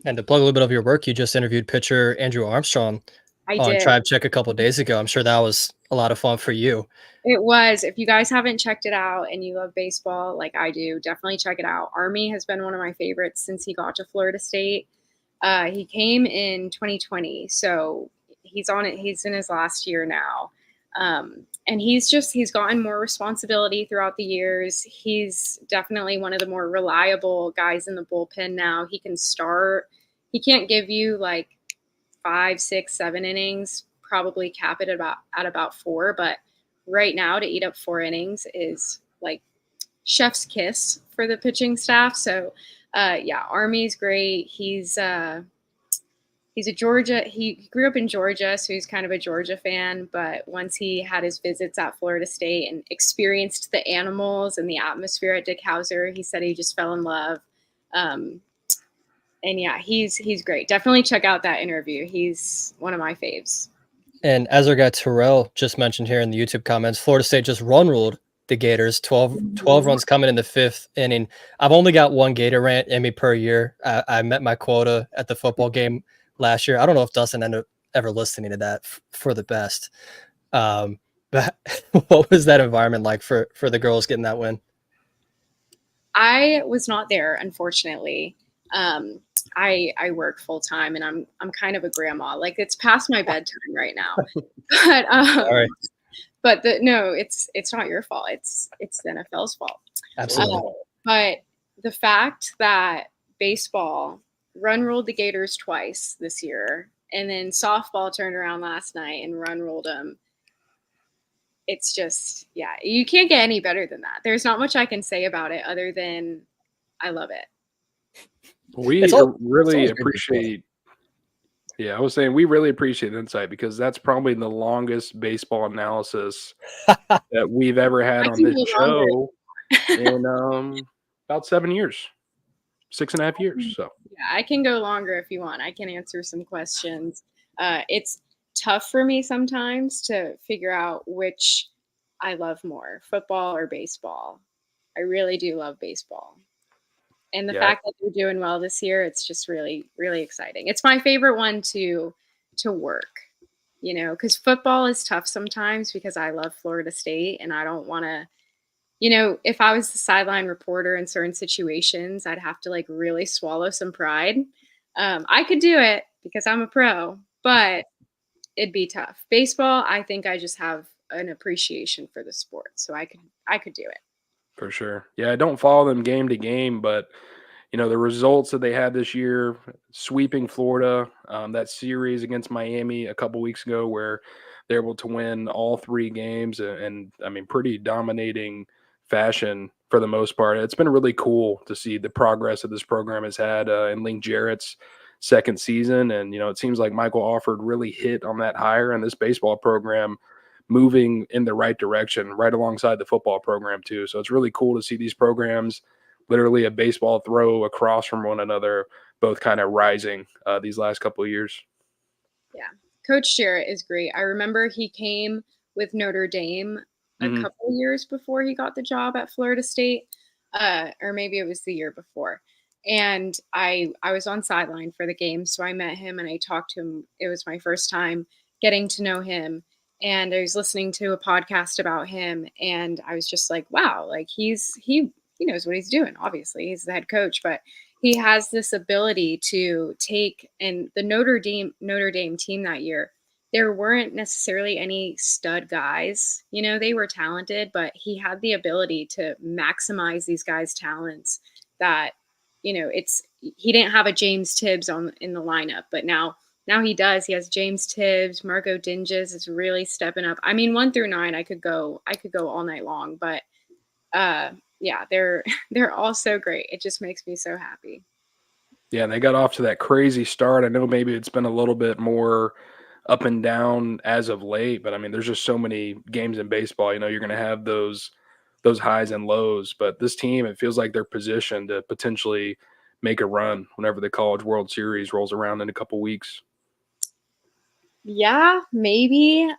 And to plug a little bit of your work, you just interviewed pitcher Andrew Armstrong on
did.
Tribe Check a couple of days ago. I'm sure that was a lot of fun for you.
It was. If you guys haven't checked it out and you love baseball like I do, definitely check it out. Army has been one of my favorites since he got to Florida State. He came in 2020, so he's on it. He's in his last year now. And he's gotten more responsibility throughout the years. He's definitely one of the more reliable guys in the bullpen now. He can start. He can't give you like 5, 6, 7 innings, probably cap it at about 4. But right now to eat up 4 innings is like chef's kiss for the pitching staff. So yeah, Army's great. He's a Georgia. He grew up in Georgia, so he's kind of a Georgia fan. But once he had his visits at Florida State and experienced the animals and the atmosphere at Dick Hauser, he said he just fell in love. And yeah, he's great. Definitely check out that interview. He's one of my faves.
And as our guy Terrell just mentioned here in the YouTube comments, Florida State just run ruled the Gators, 12 runs coming in the 5th inning. I've only got one Gator rant in me per year. I met my quota at the football game last year. I don't know if Dustin ended up ever listening to that for the best. But what was that environment like for the girls getting that win?
I was not there, unfortunately. I work full time, and I'm kind of a grandma. Like, it's past my bedtime right now. But
Right.
But no, it's not your fault. It's the NFL's fault.
Absolutely.
But the fact that baseball run ruled the Gators twice this year, and then softball turned around last night and run ruled them. It's just, yeah, you can't get any better than that. There's not much I can say about it other than I love it.
We really appreciate Yeah, I was saying we really appreciate the insight because that's probably the longest baseball analysis that we've ever had
I
on
can
this
go longer.
show in about 7 years, 6.5 years. So
Yeah, I can go longer if you want. I can answer some questions. It's tough for me sometimes to figure out which I love more, football or baseball. I really do love baseball. And the
yeah,
fact that they're doing well this year, it's just really, really exciting. It's my favorite one to work, because football is tough sometimes because I love Florida State and I don't want to, if I was the sideline reporter in certain situations, I'd have to like really swallow some pride. I could do it because I'm a pro, but it'd be tough. Baseball, I think I just have an appreciation for the sport, so I could do it.
for sure. Yeah, I don't follow them game to game, but the results that they had this year, sweeping Florida, that series against Miami a couple weeks ago, where they're able to win all 3 games, and I mean, pretty dominating fashion for the most part. It's been really cool to see the progress that this program has had in Link Jarrett's second season, and it seems like Michael Alford really hit on that hire, and this baseball program moving in the right direction, right alongside the football program too. So it's really cool to see these programs literally a baseball throw across from one another, both kind of rising these last couple of years.
Yeah. Coach Jarrett is great. I remember he came with Notre Dame a
Hmm.
couple years before he got the job at Florida State, or maybe it was the year before. And I was on sideline for the game, so I met him and I talked to him. It was my first time getting to know him, and I was listening to a podcast about him, and I was just like, wow, like he knows what he's doing. Obviously, he's the head coach, but he has this ability to take, and the Notre Dame team that year, there weren't necessarily any stud guys. They were talented, but he had the ability to maximize these guys' talents. That it's he didn't have a James Tibbs on in the lineup, but now he does. He has James Tibbs, Marco Dinges is really stepping up. I mean, 1 through 9, I could go all night long, but uh, yeah, they're all so great. It just makes me so happy.
Yeah, and they got off to that crazy start. I know maybe it's been a little bit more up and down as of late, but I mean, there's just so many games in baseball. You're going to have those highs and lows, but this team, it feels like they're positioned to potentially make a run whenever the College World Series rolls around in a couple weeks.
Yeah, maybe.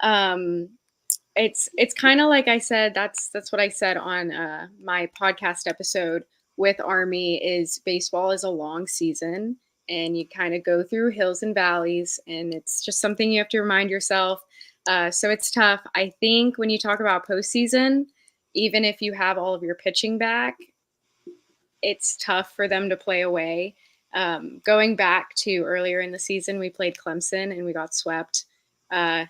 It's kind of like I said. That's what I said on my podcast episode with Army. Is baseball is a long season, and you kind of go through hills and valleys, and it's just something you have to remind yourself. So it's tough. I think when you talk about postseason, even if you have all of your pitching back, it's tough for them to play away. Going back to earlier in the season, we played Clemson and we got swept. Uh,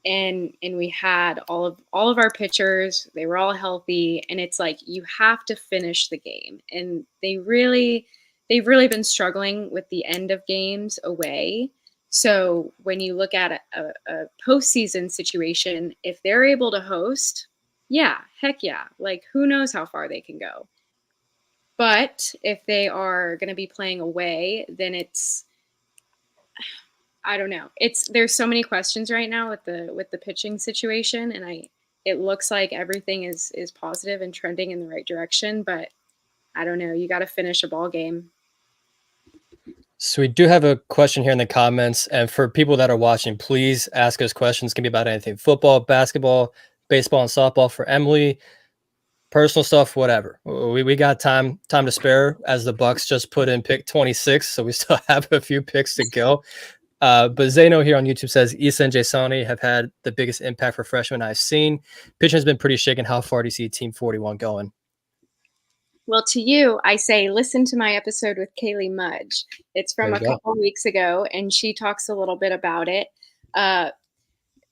and we had all of our pitchers. They were all healthy, and it's like you have to finish the game. And they've really been struggling with the end of games away. So when you look at a postseason situation, if they're able to host, yeah, heck yeah, like who knows how far they can go. But if they are going to be playing away, then I don't know. There's so many questions right now with the pitching situation, and it looks like everything is positive and trending in the right direction, but I don't know. You got to finish a ball game.
So we do have a question here in the comments, and for people that are watching, please ask us questions. It can be about anything: football, basketball, baseball, and softball. For Emily, personal stuff, whatever. We got time to spare, as the Bucks just put in pick 26, so we still have a few picks to go. But Zeno here on YouTube says Issa and Jasoni have had the biggest impact for freshmen I've seen. Pitching has been pretty shaken. How far do you see Team 41 going?
Well, to you, I say listen to my episode with Kaylee Mudge. It's
There
from
you
a
go.
couple of weeks ago, and she talks a little bit about it. Uh,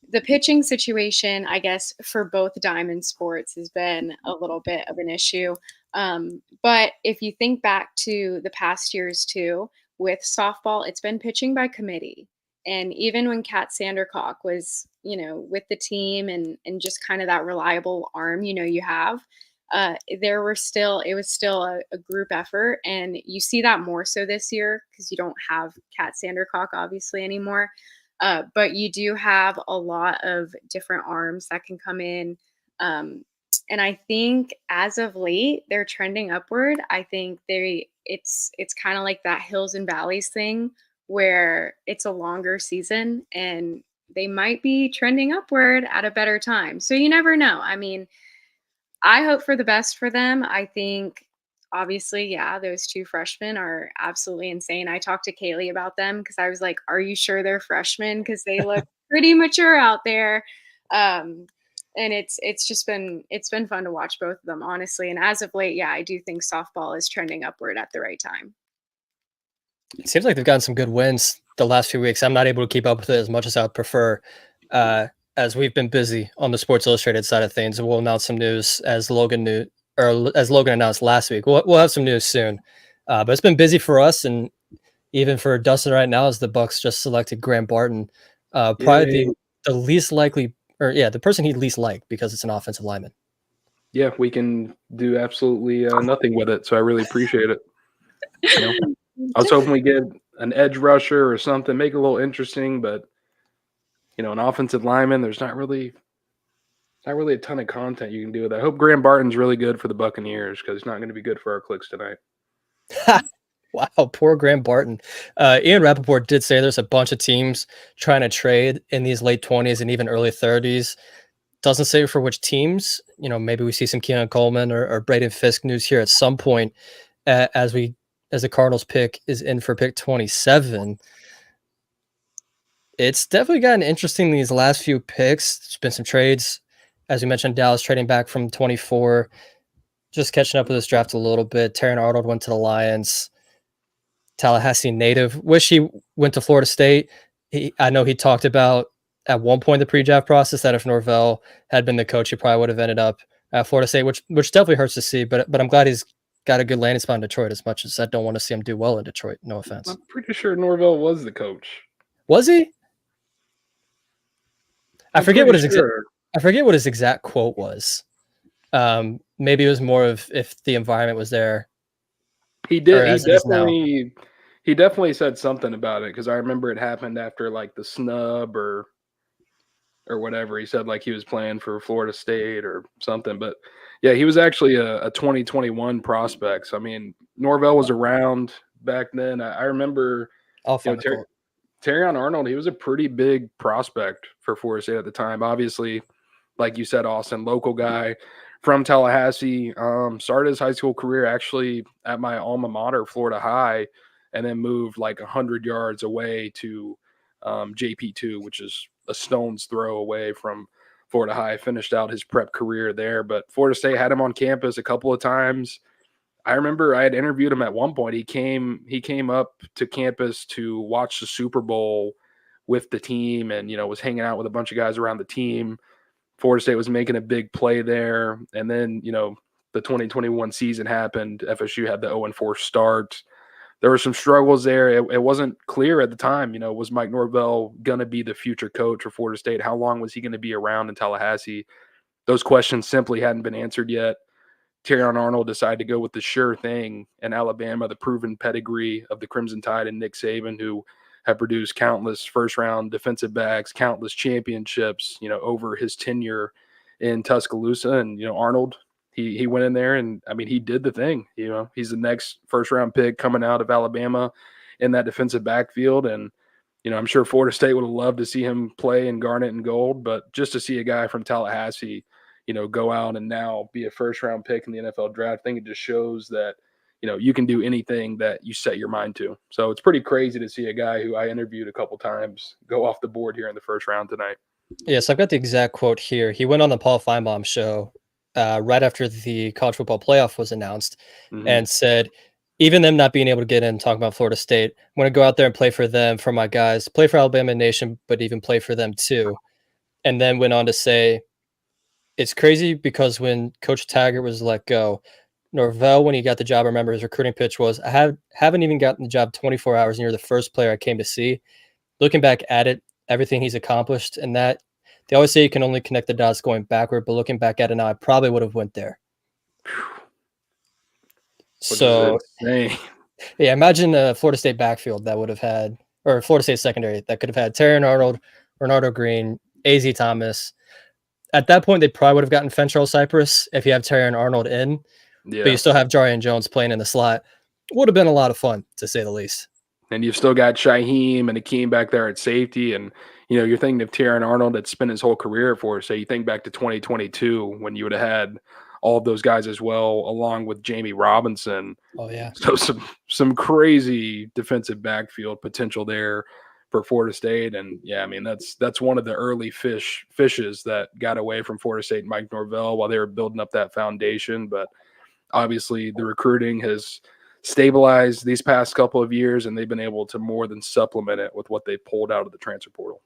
the pitching situation, I guess, for both diamond sports has been a little bit of an issue. But if you think back to the past years too, with softball, it's been pitching by committee. And even when Kat Sandercock was, with the team and just kind of that reliable arm, you have, it was still a group effort, and you see that more so this year because you don't have Kat Sandercock obviously anymore. But you do have a lot of different arms that can come in. And I think as of late, they're trending upward. I think it's kind of like that hills and valleys thing where it's a longer season and they might be trending upward at a better time. So you never know. I mean, I hope for the best for them. I think obviously, yeah, those two freshmen are absolutely insane. I talked to Kaylee about them because I was like, "Are you sure they're freshmen? Because they look pretty mature out there." And it's been fun to watch both of them, honestly. And as of late, yeah, I do think softball is trending upward at the right time.
It seems like they've gotten some good wins the last few weeks. I'm not able to keep up with it as much as I would prefer, as we've been busy on the Sports Illustrated side of things. We'll announce some news as Logan announced last week. We'll have some news soon, but it's been busy for us and even for Dustin right now as the Bucks just selected Graham Barton, probably the least likely, or yeah, the person he'd least like because it's an offensive lineman.
Yeah, we can do absolutely nothing with it, so I really appreciate it. You know, I was hoping we get an edge rusher or something, make it a little interesting, but an offensive lineman, there's not really a ton of content you can do with that. I hope Graham Barton's really good for the Buccaneers because he's not going to be good for our clicks tonight.
Wow, poor Graham Barton. Ian Rappaport did say there's a bunch of teams trying to trade in these late 20s and even early 30s. Doesn't say for which teams. Maybe we see some Keon Coleman or Braden Fiske news here at some point as the Cardinals pick is in for pick 27. It's definitely gotten interesting these last few picks. There's been some trades. As we mentioned, Dallas trading back from 24. Just catching up with this draft a little bit. Terran Arnold went to the Lions. Tallahassee native. Wish he went to Florida State. I know he talked about at one point in the pre-draft process that if Norvell had been the coach, he probably would have ended up at Florida State, which definitely hurts to see. But I'm glad he's got a good landing spot in Detroit, as much as I don't want to see him do well in Detroit. No offense.
I'm pretty sure Norvell was the coach.
Was he? I forget what his exact quote was. Maybe it was more of if the environment was there.
He did. He definitely said something about it because I remember it happened after like the snub or whatever. He said like he was playing for Florida State or something. But yeah, he was actually a 2021 prospect. So I mean, Norvell was around back then. I remember. Terrion Arnold, he was a pretty big prospect for Florida State at the time. Obviously, like you said, Austin, local guy from Tallahassee, started his high school career actually at my alma mater, Florida High, and then moved like 100 yards away to JP2, which is a stone's throw away from Florida High. Finished out his prep career there, but Florida State had him on campus a couple of times. I remember I had interviewed him at one point. He came up to campus to watch the Super Bowl with the team and, was hanging out with a bunch of guys around the team. Florida State was making a big play there. And then, the 2021 season happened. FSU had the 0-4 start. There were some struggles there. It wasn't clear at the time, was Mike Norvell going to be the future coach for Florida State? How long was he going to be around in Tallahassee? Those questions simply hadn't been answered yet. Terrion Arnold decided to go with the sure thing in Alabama, the proven pedigree of the Crimson Tide and Nick Saban, who have produced countless first-round defensive backs, countless championships, over his tenure in Tuscaloosa. And, Arnold, he went in there and, I mean, he did the thing. He's the next first-round pick coming out of Alabama in that defensive backfield. And, I'm sure Florida State would have loved to see him play in garnet and gold, but just to see a guy from Tallahassee go out and now be a first-round pick in the NFL draft, I think it just shows that, you can do anything that you set your mind to. So it's pretty crazy to see a guy who I interviewed a couple times go off the board here in the first round tonight.
Yes, I've got the exact quote here. He went on the Paul Feinbaum show right after the college football playoff was announced and said, even them not being able to get in, talking about Florida State, I'm going to go out there and play for them, for my guys, play for Alabama Nation, but even play for them too. And then went on to say, it's crazy because when Coach Taggart was let go, Norvell, when he got the job, I remember his recruiting pitch was, I haven't even gotten the job 24 hours, and you're the first player I came to see. Looking back at it, everything he's accomplished, and that they always say you can only connect the dots going backward, but looking back at it now, I probably would have went there.
Which
So,
is insane.
yeah, imagine a Florida State backfield that would have had, or Florida State secondary that could have had Terry Arnold, Bernardo Green, AZ Thomas. At that point, they probably would have gotten Fentrell Cypress if you have Terry and Arnold in, but you
Yeah.
still have Jarian Jones playing in the slot. Would have been a lot of fun, to say the least.
And you've still got Shaheem and Akeem back there at safety. And, you're thinking of Terron Arnold that spent his whole career for. So you think back to 2022 when you would have had all of those guys as well, along with Jamie Robinson.
Oh, yeah.
So some crazy defensive backfield potential there for Florida State. And yeah, I mean, that's one of the early fishes that got away from Florida State and Mike Norvell while they were building up that foundation. But obviously the recruiting has stabilized these past couple of years, and they've been able to more than supplement it with what they pulled out of the transfer portal.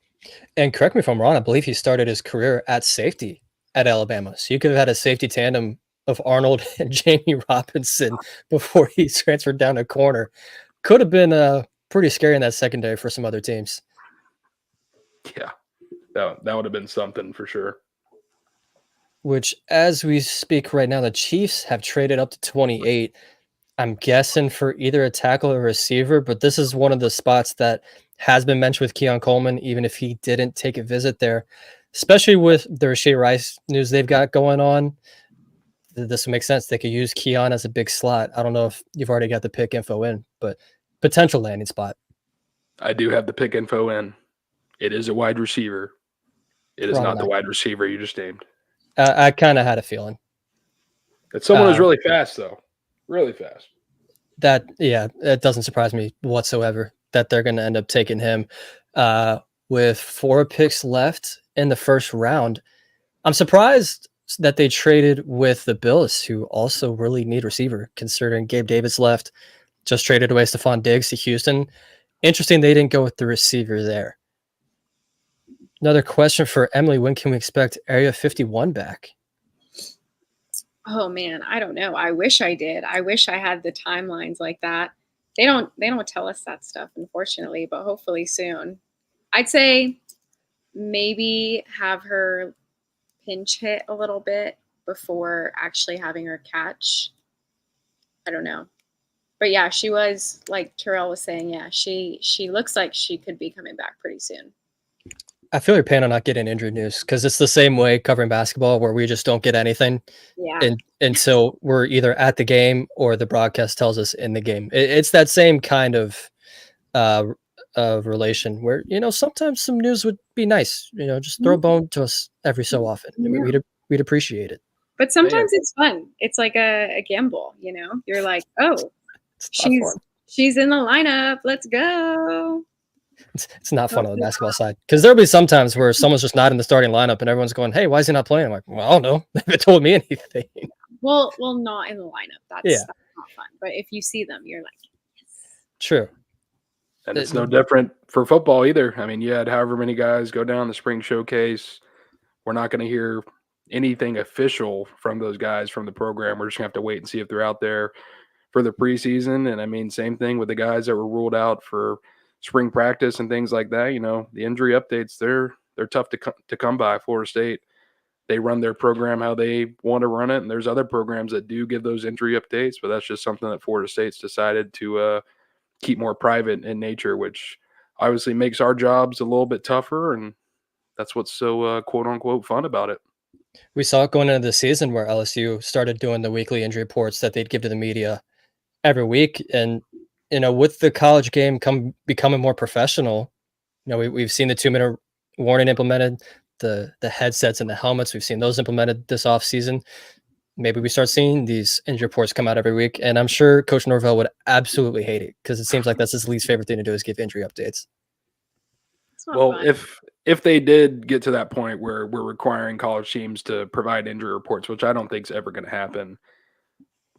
And correct me if I'm wrong, I believe he started his career at safety at Alabama. So you could have had a safety tandem of Arnold and Jamie Robinson before he transferred down to corner. Could have been pretty scary in that secondary for some other teams.
Yeah, that would have been something for sure.
Which, as we speak right now, the Chiefs have traded up to 28. I'm guessing for either a tackle or a receiver, but this is one of the spots that has been mentioned with Keon Coleman, even if he didn't take a visit there, especially with the Rashee Rice news they've got going on. This would make sense. They could use Keon as a big slot. I don't know if you've already got the pick info in, but potential landing spot.
I do have the pick info in. It is a wide receiver. It is
Wrong
not the
back.
wide receiver you just named.
I kind of had a feeling.
It's someone who's really fast, though. Really fast.
It doesn't surprise me whatsoever that they're going to end up taking him with 4 picks left in the first round. I'm surprised that they traded with the Bills, who also really need receiver, considering Gabe Davis left, just traded away Stephon Diggs to Houston. Interesting they didn't go with the receiver there. Another question for Emily: when can we expect Area 51 back?
Oh man, I don't know. I wish I did. I wish I had the timelines like that. They don't tell us that stuff, unfortunately, but hopefully soon. I'd say maybe have her pinch hit a little bit before actually having her catch. I don't know. But yeah, she was, like Terrell was saying, yeah, she looks like she could be coming back pretty soon.
I feel your pain on not getting injury news because it's the same way covering basketball where we just don't get anything.
Yeah.
And so we're either at the game or the broadcast tells us in the game. It's that same kind of relation where, sometimes some news would be nice. Just throw a bone to us every so often.
Yeah.
We'd appreciate it.
But sometimes it's fun. It's like a gamble, You're like, oh, she's in the lineup. Let's go.
It's not fun on the basketball side because there'll be some times where someone's just not in the starting lineup and everyone's going, "Hey, why is he not playing?" I'm like, "Well, I don't know. They haven't told me anything."
Well, not in the lineup. That's not fun. But if you see them, you're like, yes.
True.
And it's no different for football either. I mean, you had however many guys go down the spring showcase. We're not going to hear anything official from those guys from the program. We're just going to have to wait and see if they're out there for the preseason. And I mean, same thing with the guys that were ruled out for spring practice and things like that. The injury updates, they're tough to come by. Florida State, they run their program how they want to run it, and there's other programs that do give those injury updates, but that's just something that Florida State's decided to keep more private in nature, which obviously makes our jobs a little bit tougher, and that's what's so quote unquote fun about it.
We saw it going into the season where LSU started doing the weekly injury reports that they'd give to the media every week, and with the college game becoming more professional, we've seen the 2-minute warning implemented, the headsets and the helmets. We've seen those implemented this offseason. Maybe we start seeing these injury reports come out every week, and I'm sure Coach Norvell would absolutely hate it because it seems like that's his least favorite thing to do is give injury updates.
Well, if they did get to that point where we're requiring college teams to provide injury reports, which I don't think is ever going to happen,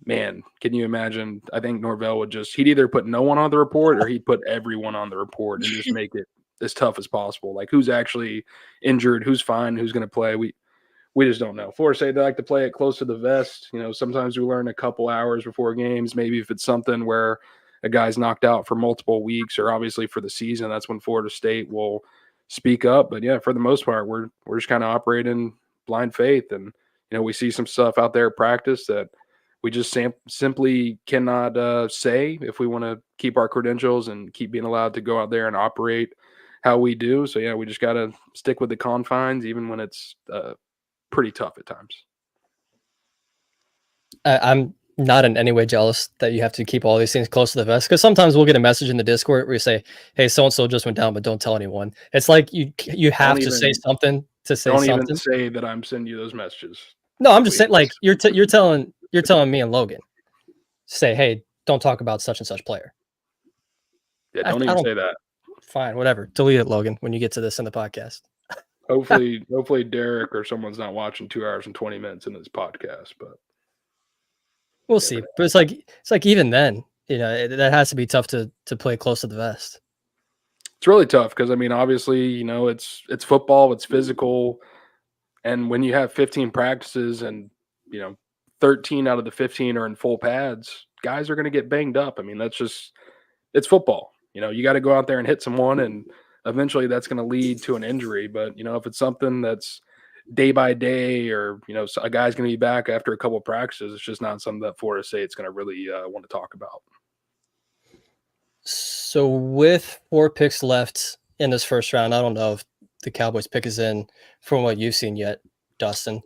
man, can you imagine? I think Norvell he'd either put no one on the report or he'd put everyone on the report and just make it as tough as possible. Like who's actually injured, who's fine, who's going to play. We just don't know. Florida State, they like to play it close to the vest. Sometimes we learn a couple hours before games. Maybe if it's something where a guy's knocked out for multiple weeks or obviously for the season, that's when Florida State will speak up. But yeah, for the most part, we're just kind of operating blind faith. And, we see some stuff out there at practice that we just simply cannot say if we want to keep our credentials and keep being allowed to go out there and operate how we do. So yeah, we just got to stick with the confines, even when it's pretty tough at times.
I'm not in any way jealous that you have to keep all these things close to the vest, because sometimes we'll get a message in the Discord where you say, "Hey, so and so just went down, but don't tell anyone." It's like you have to say something to say
don't
something.
Even say that I'm sending you those messages.
No, I'm just saying, like you're telling me and Logan, say, "Hey, don't talk about such and such player."
Yeah, don't even say that.
Fine, whatever. Delete it, Logan, when you get to this in the podcast.
Hopefully Derek or someone's not watching 2 hours and 20 minutes in this podcast, but
we'll see. But it's like even then, that has to be tough to play close to the vest.
It's really tough because, I mean, obviously, it's football, it's physical, and when you have 15 practices and 13 out of the 15 are in full pads, guys are going to get banged up. I mean, it's football. You got to go out there and hit someone, and eventually that's going to lead to an injury. But if it's something that's day by day, or a guy's going to be back after a couple of practices, it's just not something that Florida State's going to really want to talk about.
So with 4 picks left in this first round, I don't know if the Cowboys pick is in from what you've seen yet, Dustin.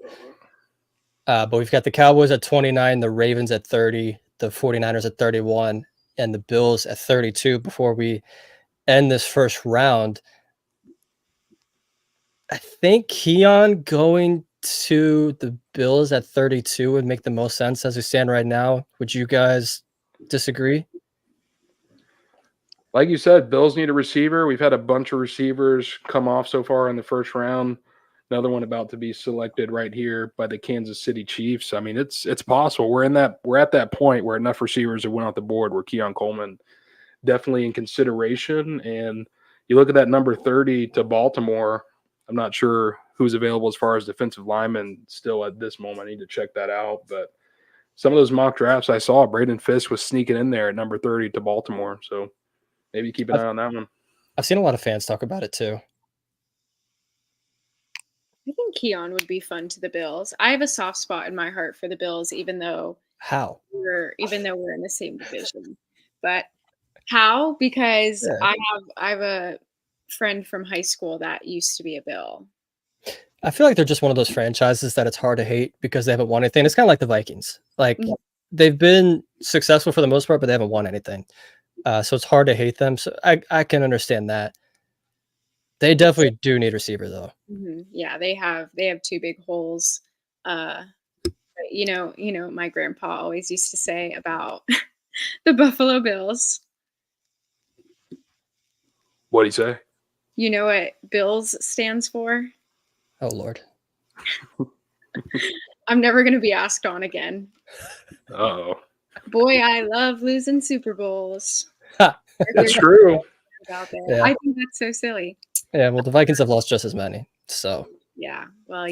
But we've got the Cowboys at 29, the Ravens at 30, the 49ers at 31, and the Bills at 32 before we end this first round. I think Keon going to the Bills at 32 would make the most sense as we stand right now. Would you guys disagree?
Like you said, Bills need a receiver. We've had a bunch of receivers come off so far in the first round. Another one about to be selected right here by the Kansas City Chiefs. I mean, it's possible. We're at that point where enough receivers have went off the board where Keon Coleman definitely in consideration. And you look at that number 30 to Baltimore. I'm not sure who's available as far as defensive linemen still at this moment. I need to check that out. But some of those mock drafts I saw, Braden Fiske was sneaking in there at number 30 to Baltimore. So maybe keep an eye on that one.
I've seen a lot of fans talk about it too.
I think Keon would be fun to the Bills. I have a soft spot in my heart for the Bills, even though we're in the same division. But how? Because
yeah.
I have a friend from high school that used to be a Bill.
I feel like they're just one of those franchises that it's hard to hate because they haven't won anything. It's kind of like the Vikings. Like they've been successful for the most part, but they haven't won anything. So it's hard to hate them. So I can understand that. They definitely do need receiver though.
Mm-hmm. Yeah, they have 2 big holes. My grandpa always used to say about the Buffalo Bills.
What'd he say?
You know what Bills stands for?
Oh, Lord.
I'm never going to be asked on again.
Uh-oh.
Boy, I love losing Super Bowls.
That's true.
Out there. Yeah. I think that's so silly.
Yeah, well, the Vikings have lost just as many. So.
Yeah, well,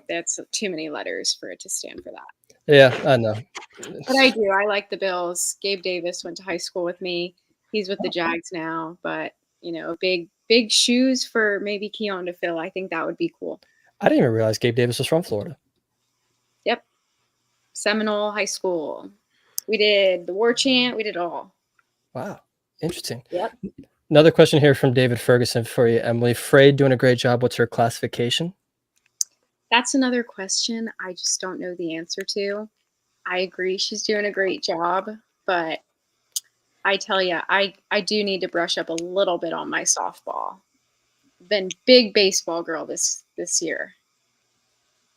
that's too many letters for it to stand for that.
Yeah, I know.
But I do. I like the Bills. Gabe Davis went to high school with me. He's with the Jags now. But, big shoes for maybe Keon to fill. I think that would be cool.
I didn't even realize Gabe Davis was from Florida.
Yep. Seminole High School. We did the war chant. We did all.
Wow. Interesting.
Yep.
Another question here from David Ferguson for you, Emily. Frey doing a great job. What's her classification?
That's another question I just don't know the answer to. I agree she's doing a great job, but I tell you, I do need to brush up a little bit on my softball. Been big baseball girl this year.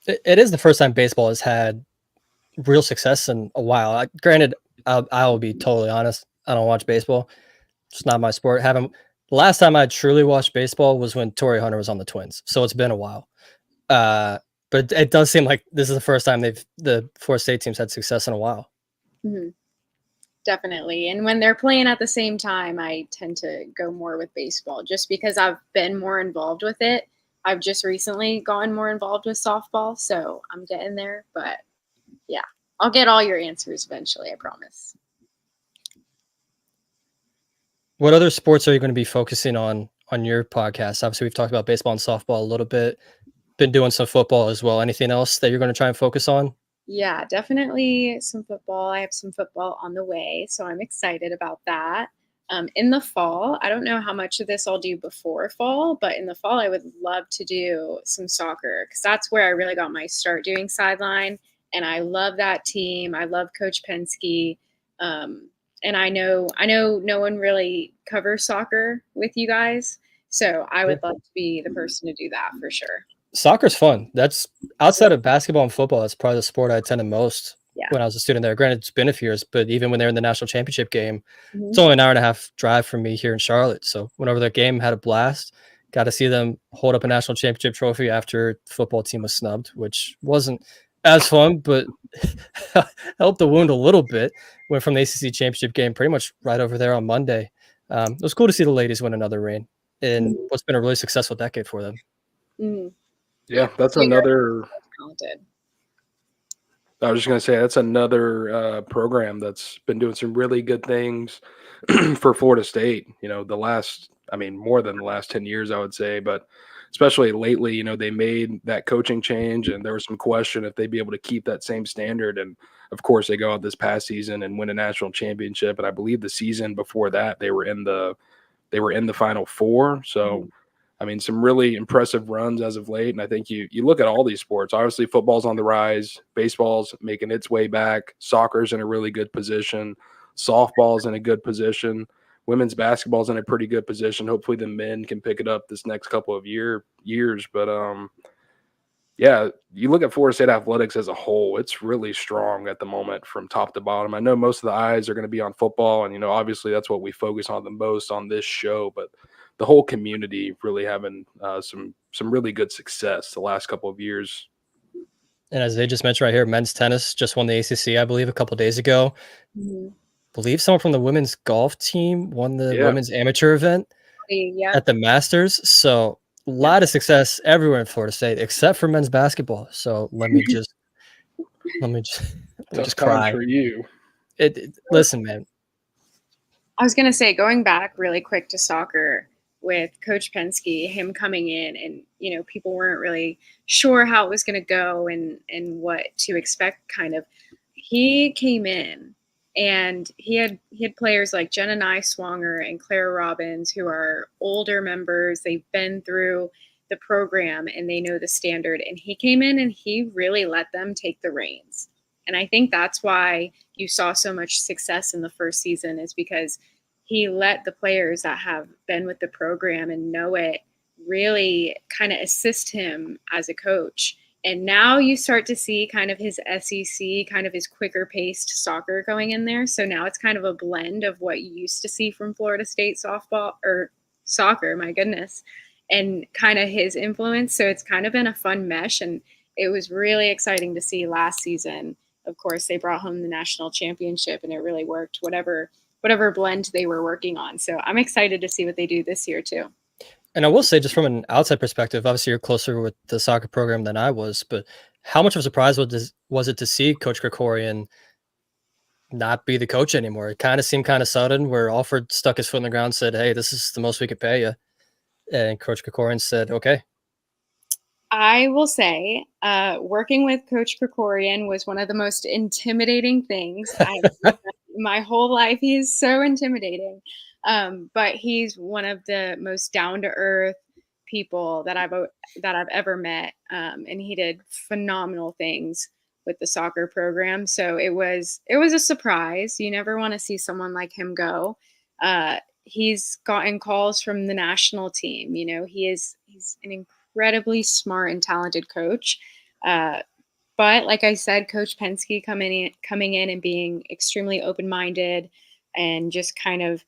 It is the first time baseball has had real success in a while. Granted, I will be totally honest. I don't watch baseball. It's not my sport. The last time I truly watched baseball was when Torrey Hunter was on the Twins. So it's been a while. But it does seem like this is the first time the 4 state teams had success in a while.
Mm-hmm. Definitely. And when they're playing at the same time, I tend to go more with baseball just because I've been more involved with it. I've just recently gotten more involved with softball, so I'm getting there. But yeah, I'll get all your answers eventually, I promise.
What other sports are you going to be focusing on your podcast? Obviously, we've talked about baseball and softball a little bit. Been doing some football as well. Anything else that you're going to try and focus on?
Yeah, definitely some football. I have some football on the way, so I'm excited about that. In the fall, I don't know how much of this I'll do before fall, but in the fall, I would love to do some soccer because that's where I really got my start doing sideline. And I love that team. I love Coach Penske. And I know no one really covers soccer with you guys, so I
Yeah.
would love to be the person to do that for sure.
Soccer's fun. That's outside of basketball and football. That's probably the sport I attended most
Yeah.
when I was a student there. Granted, it's been a few years, but even when they're in the national championship game,
Mhm.
it's only an hour and a half drive from me here in Charlotte. So whenever that game, had a blast. Got to see them hold up a national championship trophy after the football team was snubbed, which wasn't as fun, but helped the wound a little bit. Went from the ACC championship game pretty much right over there on Monday. It was cool to see the ladies win another ring in what's been a really successful decade for them.
Mm.
Yeah, that's
They were
another.
talented.
I was just gonna say that's another program that's been doing some really good things for Florida State. You know, more than the last 10 years, I would say, but especially lately, you know, they made that coaching change, and there was some question if they'd be able to keep that same standard. And of course, they go out this past season and win a national championship. And I believe the season before that, they were in the Final Four. So I mean, some really impressive runs as of late. And I think you look at all these sports. Obviously, football's on the rise, baseball's making its way back, soccer's in a really good position, softball's in a good position, women's basketball's in a pretty good position. Hopefully, the men can pick it up this next couple of years. But yeah, you look at Florida State athletics as a whole, it's really strong at the moment from top to bottom. I know most of the eyes are going to be on football, and, you know, obviously that's what we focus on the most on this show, but the whole community really having some really good success the last couple of years.
And as they just mentioned right here, men's tennis just won the ACC, I believe, a couple days ago.
Mhm.
Believe someone from the women's golf team won the
Yeah.
women's amateur event
Yeah.
at the Masters. So a lot of success everywhere in Florida State, except for men's basketball. So let me just
Tough times
cry.
for you.
Listen, man.
I was gonna say, going back really quick to soccer with Coach Penske, him coming in, and people weren't really sure how it was gonna go and what to expect. Kind of, he came in and he had players like Jenna Swanger and Claire Robbins, who are older members. They've been through the program and they know the standard. And he came in and he really let them take the reins. And I think that's why you saw so much success in the first season, is because he let the players that have been with the program and know it really kind of assist him as a coach. And now you start to see kind of his SEC, kind of his quicker paced soccer going in there. So now it's kind of a blend of what you used to see from Florida State softball or soccer, my goodness, and kind of his influence. So it's kind of been a fun mesh. And it was really exciting to see last season. Of course, they brought home the national championship and it really worked, whatever blend they were working on. So I'm excited to see what they do this year too.
And I will say, just from an outside perspective, obviously you're closer with the soccer program than I was, but how much of a surprise was it to see Coach Krikorian not be the coach anymore? It kind of seemed kind of sudden, where Alford stuck his foot in the ground and said, "Hey, this is the most we could pay you." And Coach Krikorian said, "Okay."
I will say, working with Coach Krikorian was one of the most intimidating things my whole life. He is so intimidating, but he's one of the most down to earth people that I've ever met, and he did phenomenal things with the soccer program. So it was a surprise. You never want to see someone like him go. He's gotten calls from the national team. He's an incredibly smart and talented coach. But like I said, Coach Penske coming in and being extremely open-minded and just kind of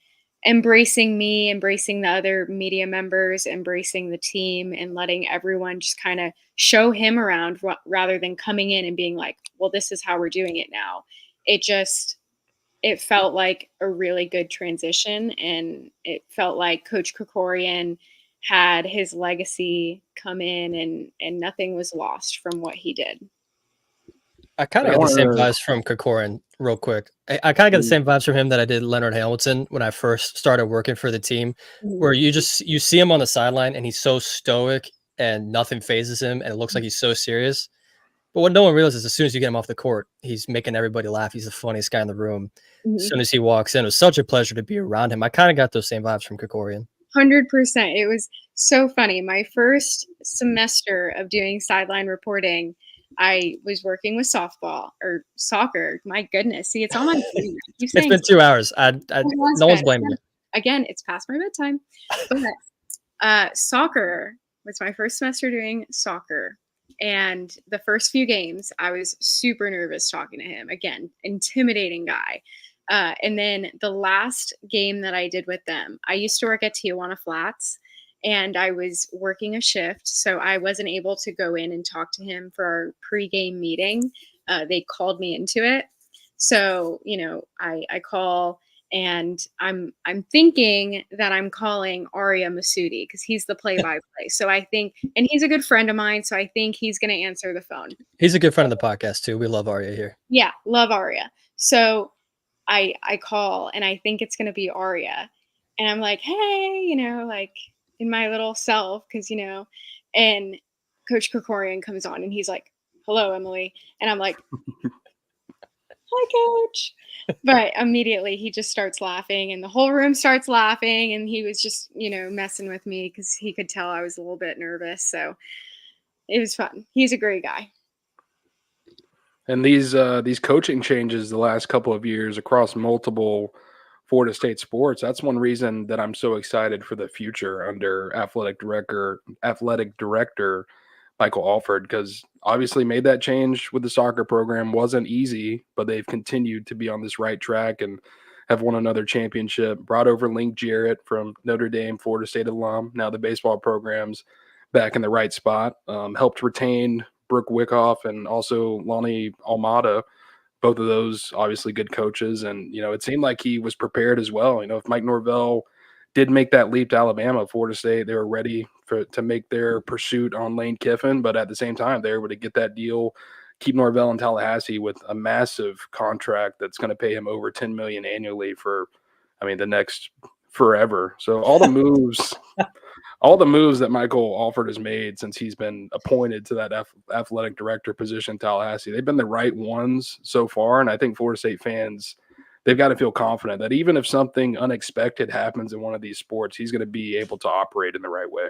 embracing me, embracing the other media members, embracing the team, and letting everyone just kind of show him around rather than coming in and being like, well, this is how we're doing it now. It felt like a really good transition, and it felt like Coach Krikorian had his legacy come in, and nothing was lost from what he did.
I kind of got the same vibes from Krikorian real quick. I kind of got the same vibes from him that I did Leonard Hamilton when I first started working for the team, where you see him on the sideline and he's so stoic and nothing phases him and it looks like he's so serious. But what no one realizes, as soon as you get him off the court, he's making everybody laugh. He's the funniest guy in the room. As soon as he walks in, it was such a pleasure to be around him. I kind of got those same vibes from Krikorian.
100%. It was so funny. My first semester of doing sideline reporting, I was working with softball or soccer. My goodness. See, it's on my brain. I keep saying
It's been 2 hours. No one's blaming you.
Again, it's past my bedtime. But soccer was my first semester doing soccer. And the first few games, I was super nervous talking to him. Again, intimidating guy. And then the last game that I did with them, I used to work at Tijuana Flats, and I was working a shift, so I wasn't able to go in and talk to him for our pregame meeting. They called me into it. So, I call, and I'm thinking that I'm calling Arya Masudi because he's the play-by-play. So I think, and he's a good friend of mine, so I think he's going to answer the phone.
He's a good friend of the podcast too. We love Arya here.
Yeah, love Arya. So I call, and I think it's going to be Arya. And I'm like, hey, like in my little self, because, and Coach Krikorian comes on and he's like, hello, Emily. And I'm like, hi, Coach. But immediately he just starts laughing and the whole room starts laughing. And he was just, messing with me because he could tell I was a little bit nervous. So it was fun. He's a great guy.
And these coaching changes the last couple of years across multiple Florida State sports, that's one reason that I'm so excited for the future under athletic director Michael Alford, because obviously made that change with the soccer program. Wasn't easy, but they've continued to be on this right track and have won another championship. Brought over Link Jarrett from Notre Dame, Florida State alum. Now the baseball program's back in the right spot. Helped retain Brooke Wyckoff and also Lonnie Almada, both of those obviously good coaches. And, it seemed like he was prepared as well. If Mike Norvell did make that leap to Alabama, Florida State, they were ready to make their pursuit on Lane Kiffin. But at the same time, they were able to get that deal, keep Norvell in Tallahassee with a massive contract that's going to pay him over $10 million annually for, the next forever. So all the moves that Michael Alford has made since he's been appointed to that athletic director position in Tallahassee, they've been the right ones so far. And I think Florida State fans, they've got to feel confident that even if something unexpected happens in one of these sports, he's going to be able to operate in the right way.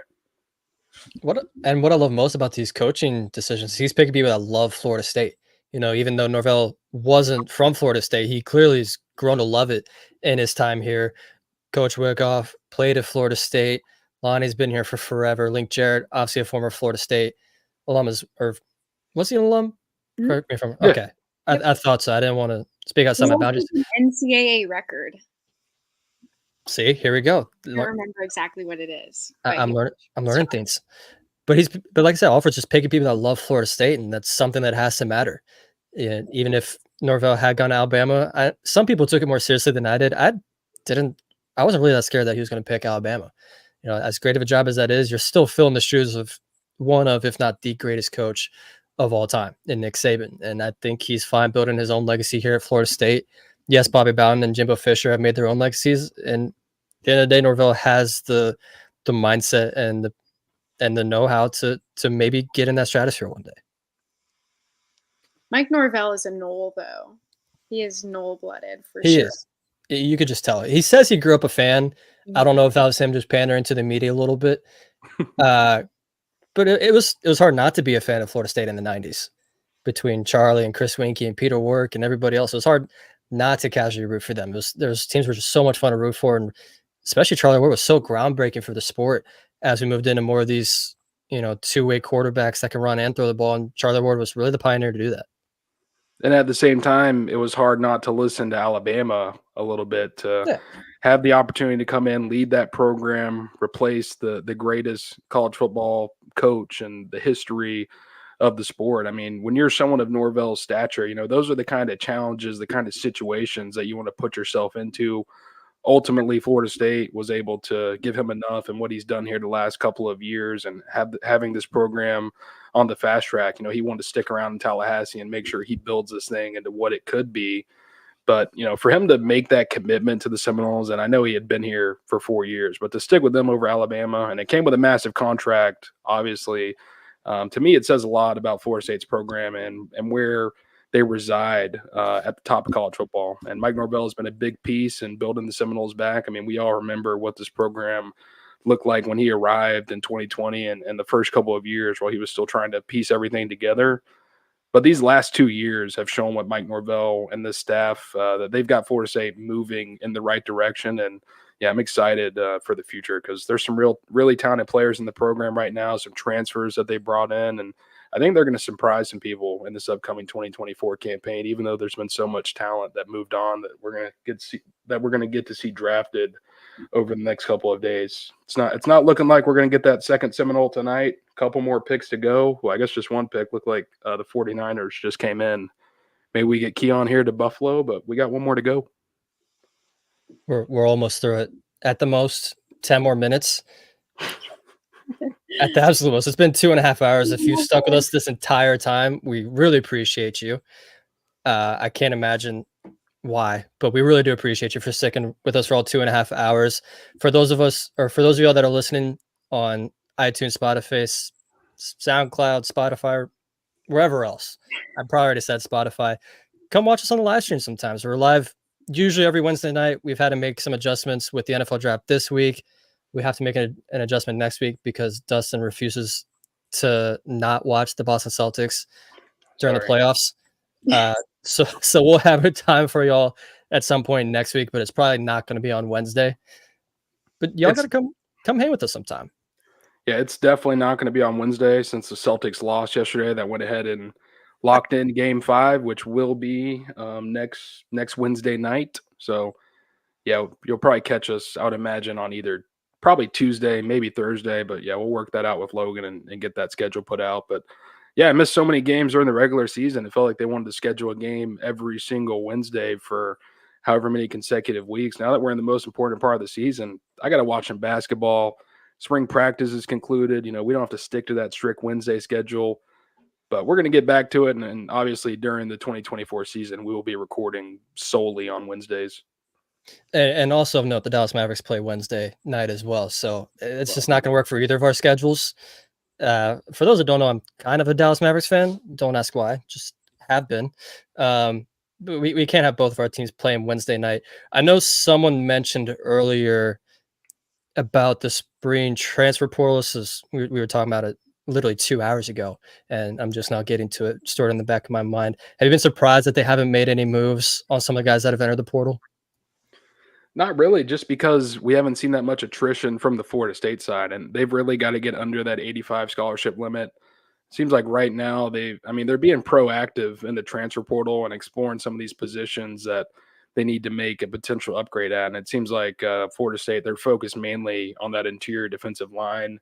What I love most about these coaching decisions, he's picking people that love Florida State. Even though Norvell wasn't from Florida State, he clearly has grown to love it in his time here. Coach Wyckoff played at Florida State. Lonnie's been here for forever. Link Jarrett, obviously a former Florida State alum, or was he an alum?
Mm-hmm.
Correct me if I'm okay. I thought so. I didn't want to speak outside my boundaries.
NCAA record.
See, here we go.
I don't remember exactly what it is.
I'm learning things. But like I said, Alfred's just picking people that love Florida State, and that's something that has to matter. And even if Norvell had gone to Alabama, some people took it more seriously than I did. I wasn't really that scared that he was going to pick Alabama. As great of a job as that is, you're still filling the shoes of one of, if not the greatest coach of all time in Nick Saban. And I think he's fine building his own legacy here at Florida State. Yes, Bobby Bowden and Jimbo Fisher have made their own legacies. And at the end of the day, Norvell has the mindset and the know-how to maybe get in that stratosphere one day.
Mike Norvell is a Nole, though. He is Nole-blooded for
he
sure.
Is. You could just tell it. He says he grew up a fan. I don't know if that was him just pandering to the media a little bit. But it was hard not to be a fan of Florida State in the 90s between Charlie and Chris Winkie and Peter Work and everybody else. It was hard not to casually root for them. Those teams were just so much fun to root for. And especially Charlie Ward was so groundbreaking for the sport as we moved into more of these, two-way quarterbacks that can run and throw the ball. And Charlie Ward was really the pioneer to do that.
And at the same time, it was hard not to listen to Alabama a little bit, to have the opportunity to come in, lead that program, replace the greatest college football coach in the history of the sport. When you're someone of Norvell's stature, those are the kind of challenges, the kind of situations that you want to put yourself into. Ultimately, Florida State was able to give him enough, and what he's done here the last couple of years and having this program on the fast track. He wanted to stick around in Tallahassee and make sure he builds this thing into what it could be. But, for him to make that commitment to the Seminoles, and I know he had been here for 4 years, but to stick with them over Alabama, and it came with a massive contract, obviously, To me, it says a lot about Florida State's program and where they reside at the top of college football. And Mike Norvell has been a big piece in building the Seminoles back. I mean, we all remember what this program looked like when he arrived in 2020 and the first couple of years while he was still trying to piece everything together. But these last 2 years have shown what Mike Norvell and this staff that they've got Florida State moving in the right direction. And yeah, I'm excited for the future because there's some really talented players in the program right now, some transfers that they brought in, and I think they're going to surprise some people in this upcoming 2024 campaign. Even though there's been so much talent that moved on that we're going to get to see drafted over the next couple of days. It's not looking like we're going to get that second Seminole tonight. A couple more picks to go. Well, I guess just one pick. Looked like the 49ers just came in. Maybe we get Keon here to Buffalo, but we got one more to go.
We're almost through it. At the most, 10 more minutes. At the absolute most, it's been 2.5 hours. If you stuck with us this entire time, we really appreciate you. I can't imagine why, but we really do appreciate you for sticking with us for all 2.5 hours. For those of y'all that are listening on iTunes, Spotify, SoundCloud, Spotify, wherever else, I probably already said Spotify. Come watch us on the live stream sometimes. We're live usually every Wednesday night. We've had to make some adjustments with the NFL draft this week. We have to make an adjustment next week because Dustin refuses to not watch the Boston Celtics during the playoffs. So we'll have a time for y'all at some point next week, but it's probably not going to be on Wednesday. But y'all got to come hang with us sometime.
Yeah, it's definitely not going to be on Wednesday since the Celtics lost yesterday. That went ahead and locked in Game 5, which will be next Wednesday night. So, yeah, you'll probably catch us, I would imagine, on either probably Tuesday, maybe Thursday. But, yeah, we'll work that out with Logan and get that schedule put out. But, yeah, I missed so many games during the regular season. It felt like they wanted to schedule a game every single Wednesday for however many consecutive weeks. Now that we're in the most important part of the season, I got to watch some basketball. Spring practice is concluded. We don't have to stick to that strict Wednesday schedule. But we're going to get back to it, and obviously during the 2024 season, we will be recording solely on Wednesdays.
And also note the Dallas Mavericks play Wednesday night as well, so it's just not going to work for either of our schedules. For those that don't know, I'm kind of a Dallas Mavericks fan. Don't ask why, just have been. But we can't have both of our teams playing Wednesday night. I know someone mentioned earlier about the spring transfer portal. We were talking about it literally 2 hours ago, and I'm just now getting to it, stored in the back of my mind. Have you been surprised that they haven't made any moves on some of the guys that have entered the portal?
Not really, just because we haven't seen that much attrition from the Florida State side, and they've really got to get under that 85 scholarship limit. Seems like right now they're being proactive in the transfer portal and exploring some of these positions that they need to make a potential upgrade at. And it seems like Florida State, they're focused mainly on that interior defensive line,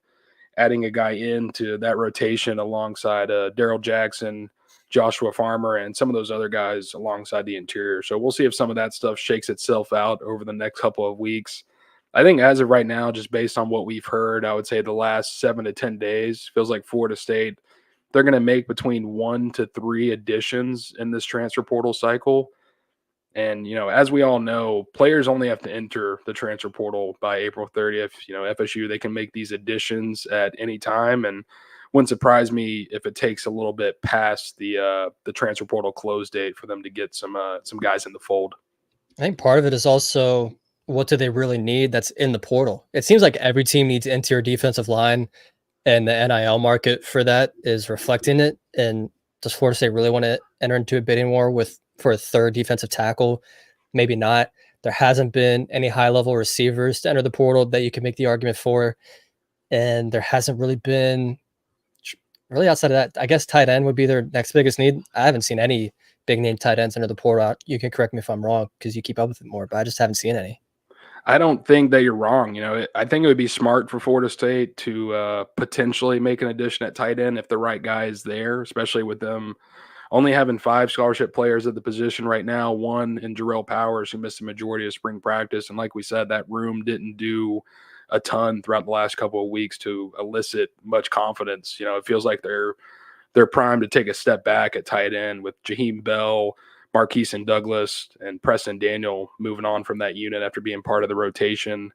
adding a guy into that rotation alongside Daryl Jackson, Joshua Farmer, and some of those other guys alongside the interior. So we'll see if some of that stuff shakes itself out over the next couple of weeks. I think as of right now, just based on what we've heard, I would say the last 7 to 10 days, feels like Florida State, they're going to make between 1 to 3 additions in this transfer portal cycle. And, as we all know, players only have to enter the transfer portal by April 30th. FSU, they can make these additions at any time. And wouldn't surprise me if it takes a little bit past the transfer portal close date for them to get some guys in the fold.
I think part of it is also, what do they really need that's in the portal? It seems like every team needs interior defensive line, and the NIL market for that is reflecting it. And does Florida State really want to enter into a bidding war for a third defensive tackle? Maybe not. There hasn't been any high-level receivers to enter the portal that you can make the argument for. And there hasn't really been, really outside of that, I guess tight end would be their next biggest need. I haven't seen any big-name tight ends enter the portal. You can correct me if I'm wrong because you keep up with it more, but I just haven't seen any.
I don't think that you're wrong. I think it would be smart for Florida State to potentially make an addition at tight end if the right guy is there, especially with them only having 5 scholarship players at the position right now, 1 in Jarrell Powers, who missed the majority of spring practice. And like we said, that room didn't do a ton throughout the last couple of weeks to elicit much confidence. It feels like they're primed to take a step back at tight end with Jaheim Bell, Marquise and Douglas, and Preston Daniel moving on from that unit after being part of the rotation.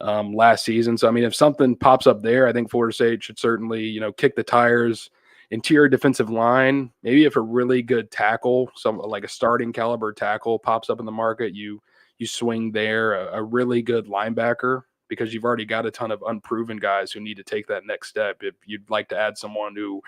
last season. So, I mean, if something pops up there, I think Florida State should certainly, kick the tires. Interior defensive line, maybe if a really good tackle, some like a starting caliber tackle pops up in the market, you swing there. A really good linebacker, because you've already got a ton of unproven guys who need to take that next step. If you'd like to add someone who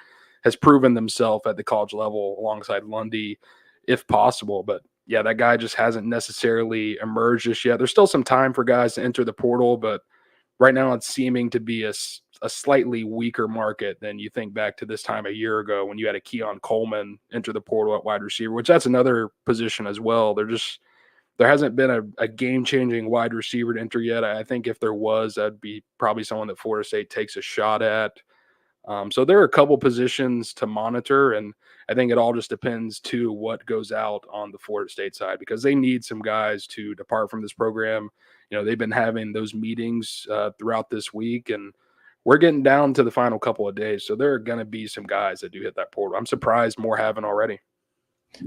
has proven themselves at the college level alongside Lundy, if possible. But yeah, that guy just hasn't necessarily emerged just yet. There's still some time for guys to enter the portal, but right now it's seeming to be a slightly weaker market than you think back to this time a year ago when you had a Keon Coleman enter the portal at wide receiver, which that's another position as well. There hasn't been a game-changing wide receiver to enter yet. I think if there was, that'd be probably someone that Florida State takes a shot at. So there are a couple positions to monitor, and I think it all just depends to what goes out on the Florida State side, because they need some guys to depart from this program. They've been having those meetings throughout this week, and we're getting down to the final couple of days. So there are going to be some guys that do hit that portal. I'm surprised more haven't already.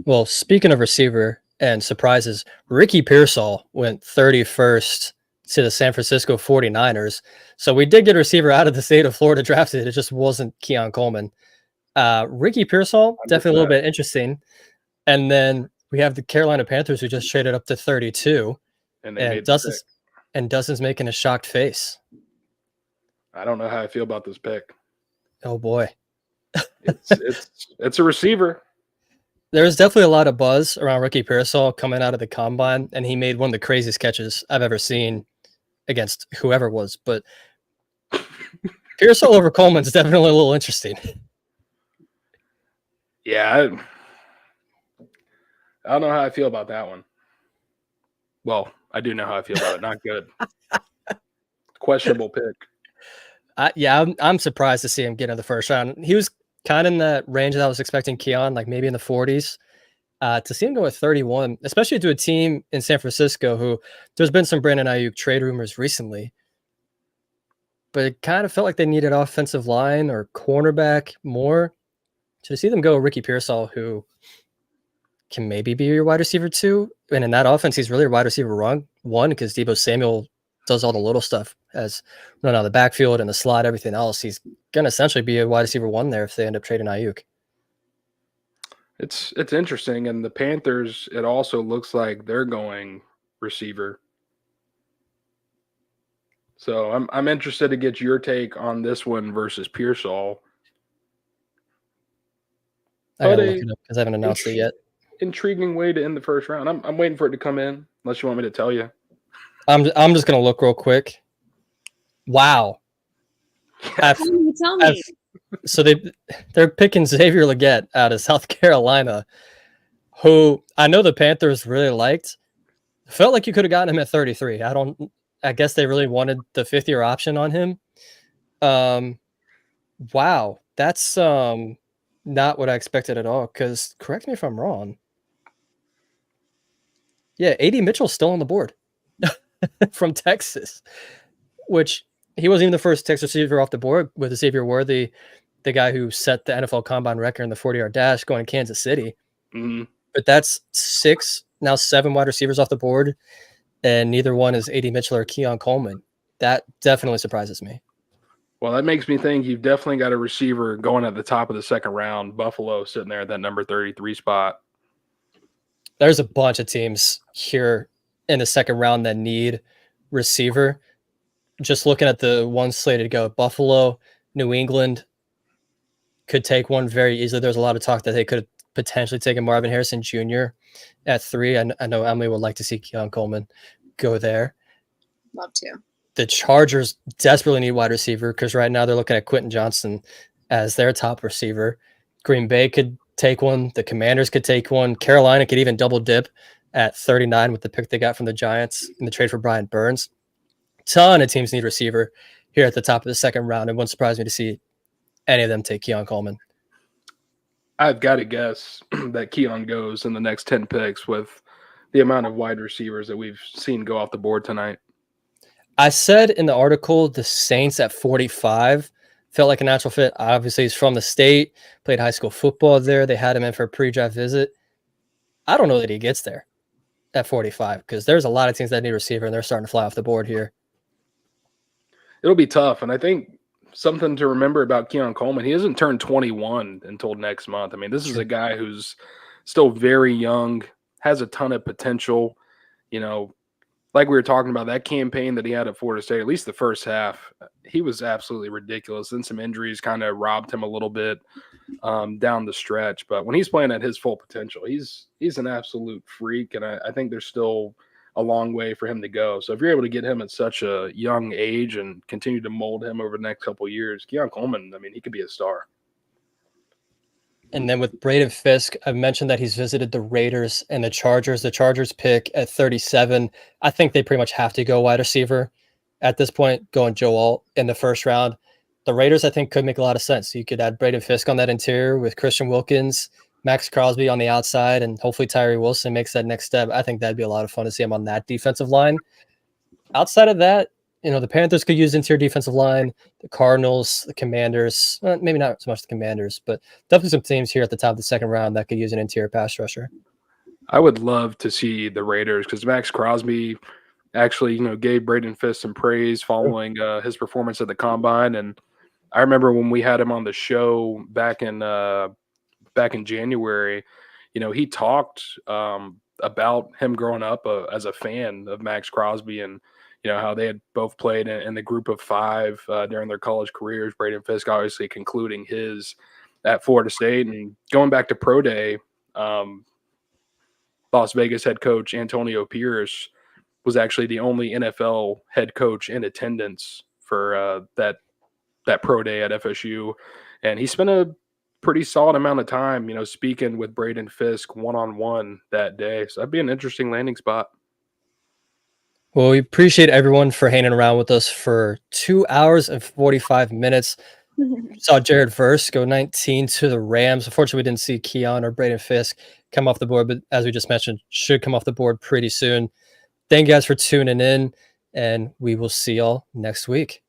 Well, speaking of receiver and surprises, Ricky Pearsall went 31st to the San Francisco 49ers. So we did get a receiver out of the state of Florida drafted. It just wasn't Keon Coleman. Ricky Pearsall, definitely a little bit interesting. And then we have the Carolina Panthers, who just traded up to 32. And Dustin's making a shocked face.
I don't know how I feel about this pick.
Oh boy.
It's a receiver.
There's definitely a lot of buzz around Ricky Pearsall coming out of the combine, and he made one of the craziest catches I've ever seen against whoever it was. But Pearsall over Coleman is definitely a little interesting.
Yeah, I don't know how I feel about that one. Well, I do know how I feel about it. Not good. Questionable pick.
I'm surprised to see him get in the first round. He was kind of in that range that I was expecting Keon, like maybe in the 40s. To see him go at 31, especially to a team in San Francisco who there's been some Brandon Ayuk trade rumors recently, but it kind of felt like they needed offensive line or cornerback more. To see them go Ricky Pearsall, who can maybe be your wide receiver 2, and in that offense, he's really a wide receiver 1 because Deebo Samuel does all the little stuff, as run out of the backfield and the slot, everything else. He's going to essentially be a wide receiver 1 there if they end up trading Ayuk.
It's interesting. And the Panthers, it also looks like they're going receiver. So I'm interested to get your take on this one versus Pearsall.
I gotta look it up because I haven't announced it yet.
Intriguing way to end the first round. I'm waiting for it to come in, unless you want me to tell you.
I'm just gonna look real quick. Wow.
Tell me.
So they're picking Xavier Legette out of South Carolina, who I know the Panthers really liked. Felt like you could have gotten him at 33. I guess they really wanted the 5th-year option on him. Wow, that's not what I expected at all. Because correct me if I'm wrong. Yeah, A.D. Mitchell's still on the board from Texas, which he wasn't even the first Texas receiver off the board with Xavier Worthy, the guy who set the NFL Combine record in the 40-yard dash going to Kansas City.
Mm-hmm.
But that's 7 wide receivers off the board, and neither one is A.D. Mitchell or Keon Coleman. That definitely surprises me.
Well, that makes me think you've definitely got a receiver going at the top of the second round. Buffalo sitting there at that number 33 spot.
There's a bunch of teams here in the second round that need receiver. Just looking at the ones slated to go, Buffalo, New England could take one very easily. There's a lot of talk that they could potentially take a Marvin Harrison Jr. at 3. I know Emily would like to see Keon Coleman go there.
Love to.
The Chargers desperately need wide receiver because right now they're looking at Quentin Johnson as their top receiver. Green Bay could take one. The Commanders could take one. Carolina could even double dip at 39 with the pick they got from the Giants in the trade for Brian Burns. Ton of teams need receiver here at the top of the second round. It wouldn't surprise me to see any of them take Keon Coleman.
I've got to guess that Keon goes in the next 10 picks with the amount of wide receivers that we've seen go off the board tonight.
I said in the article the Saints at 45 felt like a natural fit. Obviously, he's from the state, played high school football there. They had him in for a pre-draft visit. I don't know that he gets there at 45 because there's a lot of teams that need a receiver, and they're starting to fly off the board here.
it'll be tough. And I think something to remember about Keon Coleman, he doesn't turn 21 until next month. I mean, this is a guy who's still very young, has a ton of potential. You know, like we were talking about, that campaign that he had at Florida State, at least the first half, he was absolutely ridiculous. Then some injuries kind of robbed him a little bit down the stretch. But when he's playing at his full potential, he's an absolute freak. And I think there's still a long way for him to go. So if you're able to get him at such a young age and continue to mold him over the next couple of years, Keon Coleman, I mean, he could be a star.
And then with Braden Fiske, I've mentioned that he's visited the Raiders and the Chargers. The Chargers pick at 37. I think they pretty much have to go wide receiver at this point, going Joe Alt in the first round. The Raiders, I think, could make a lot of sense. You could add Braden Fiske on that interior with Christian Wilkins, Max Crosby on the outside, and hopefully Tyree Wilson makes that next step. I think that'd be a lot of fun to see him on that defensive line. Outside of that, the Panthers could use interior defensive line, the Cardinals, the Commanders, maybe not so much the Commanders, but definitely some teams here at the top of the second round that could use an interior pass rusher.
I would love to see the Raiders because Max Crosby actually, gave Braden Fiske some praise following his performance at the Combine. And I remember when we had him on the show back in January, he talked about him growing up as a fan of Max Crosby and, how they had both played in the group of five during their college careers. Braden Fiske obviously concluding his at Florida State. And going back to Pro Day, Las Vegas head coach Antonio Pierce was actually the only NFL head coach in attendance for that Pro Day at FSU. And he spent a pretty solid amount of time, speaking with Braden Fiske one-on-one that day. So that'd be an interesting landing spot.
Well, we appreciate everyone for hanging around with us for 2 hours and 45 minutes. Saw Jared Verse go 19 to the Rams. Unfortunately, we didn't see Keon or Braden Fiske come off the board, but as we just mentioned, should come off the board pretty soon. Thank you guys for tuning in, and we will see y'all next week.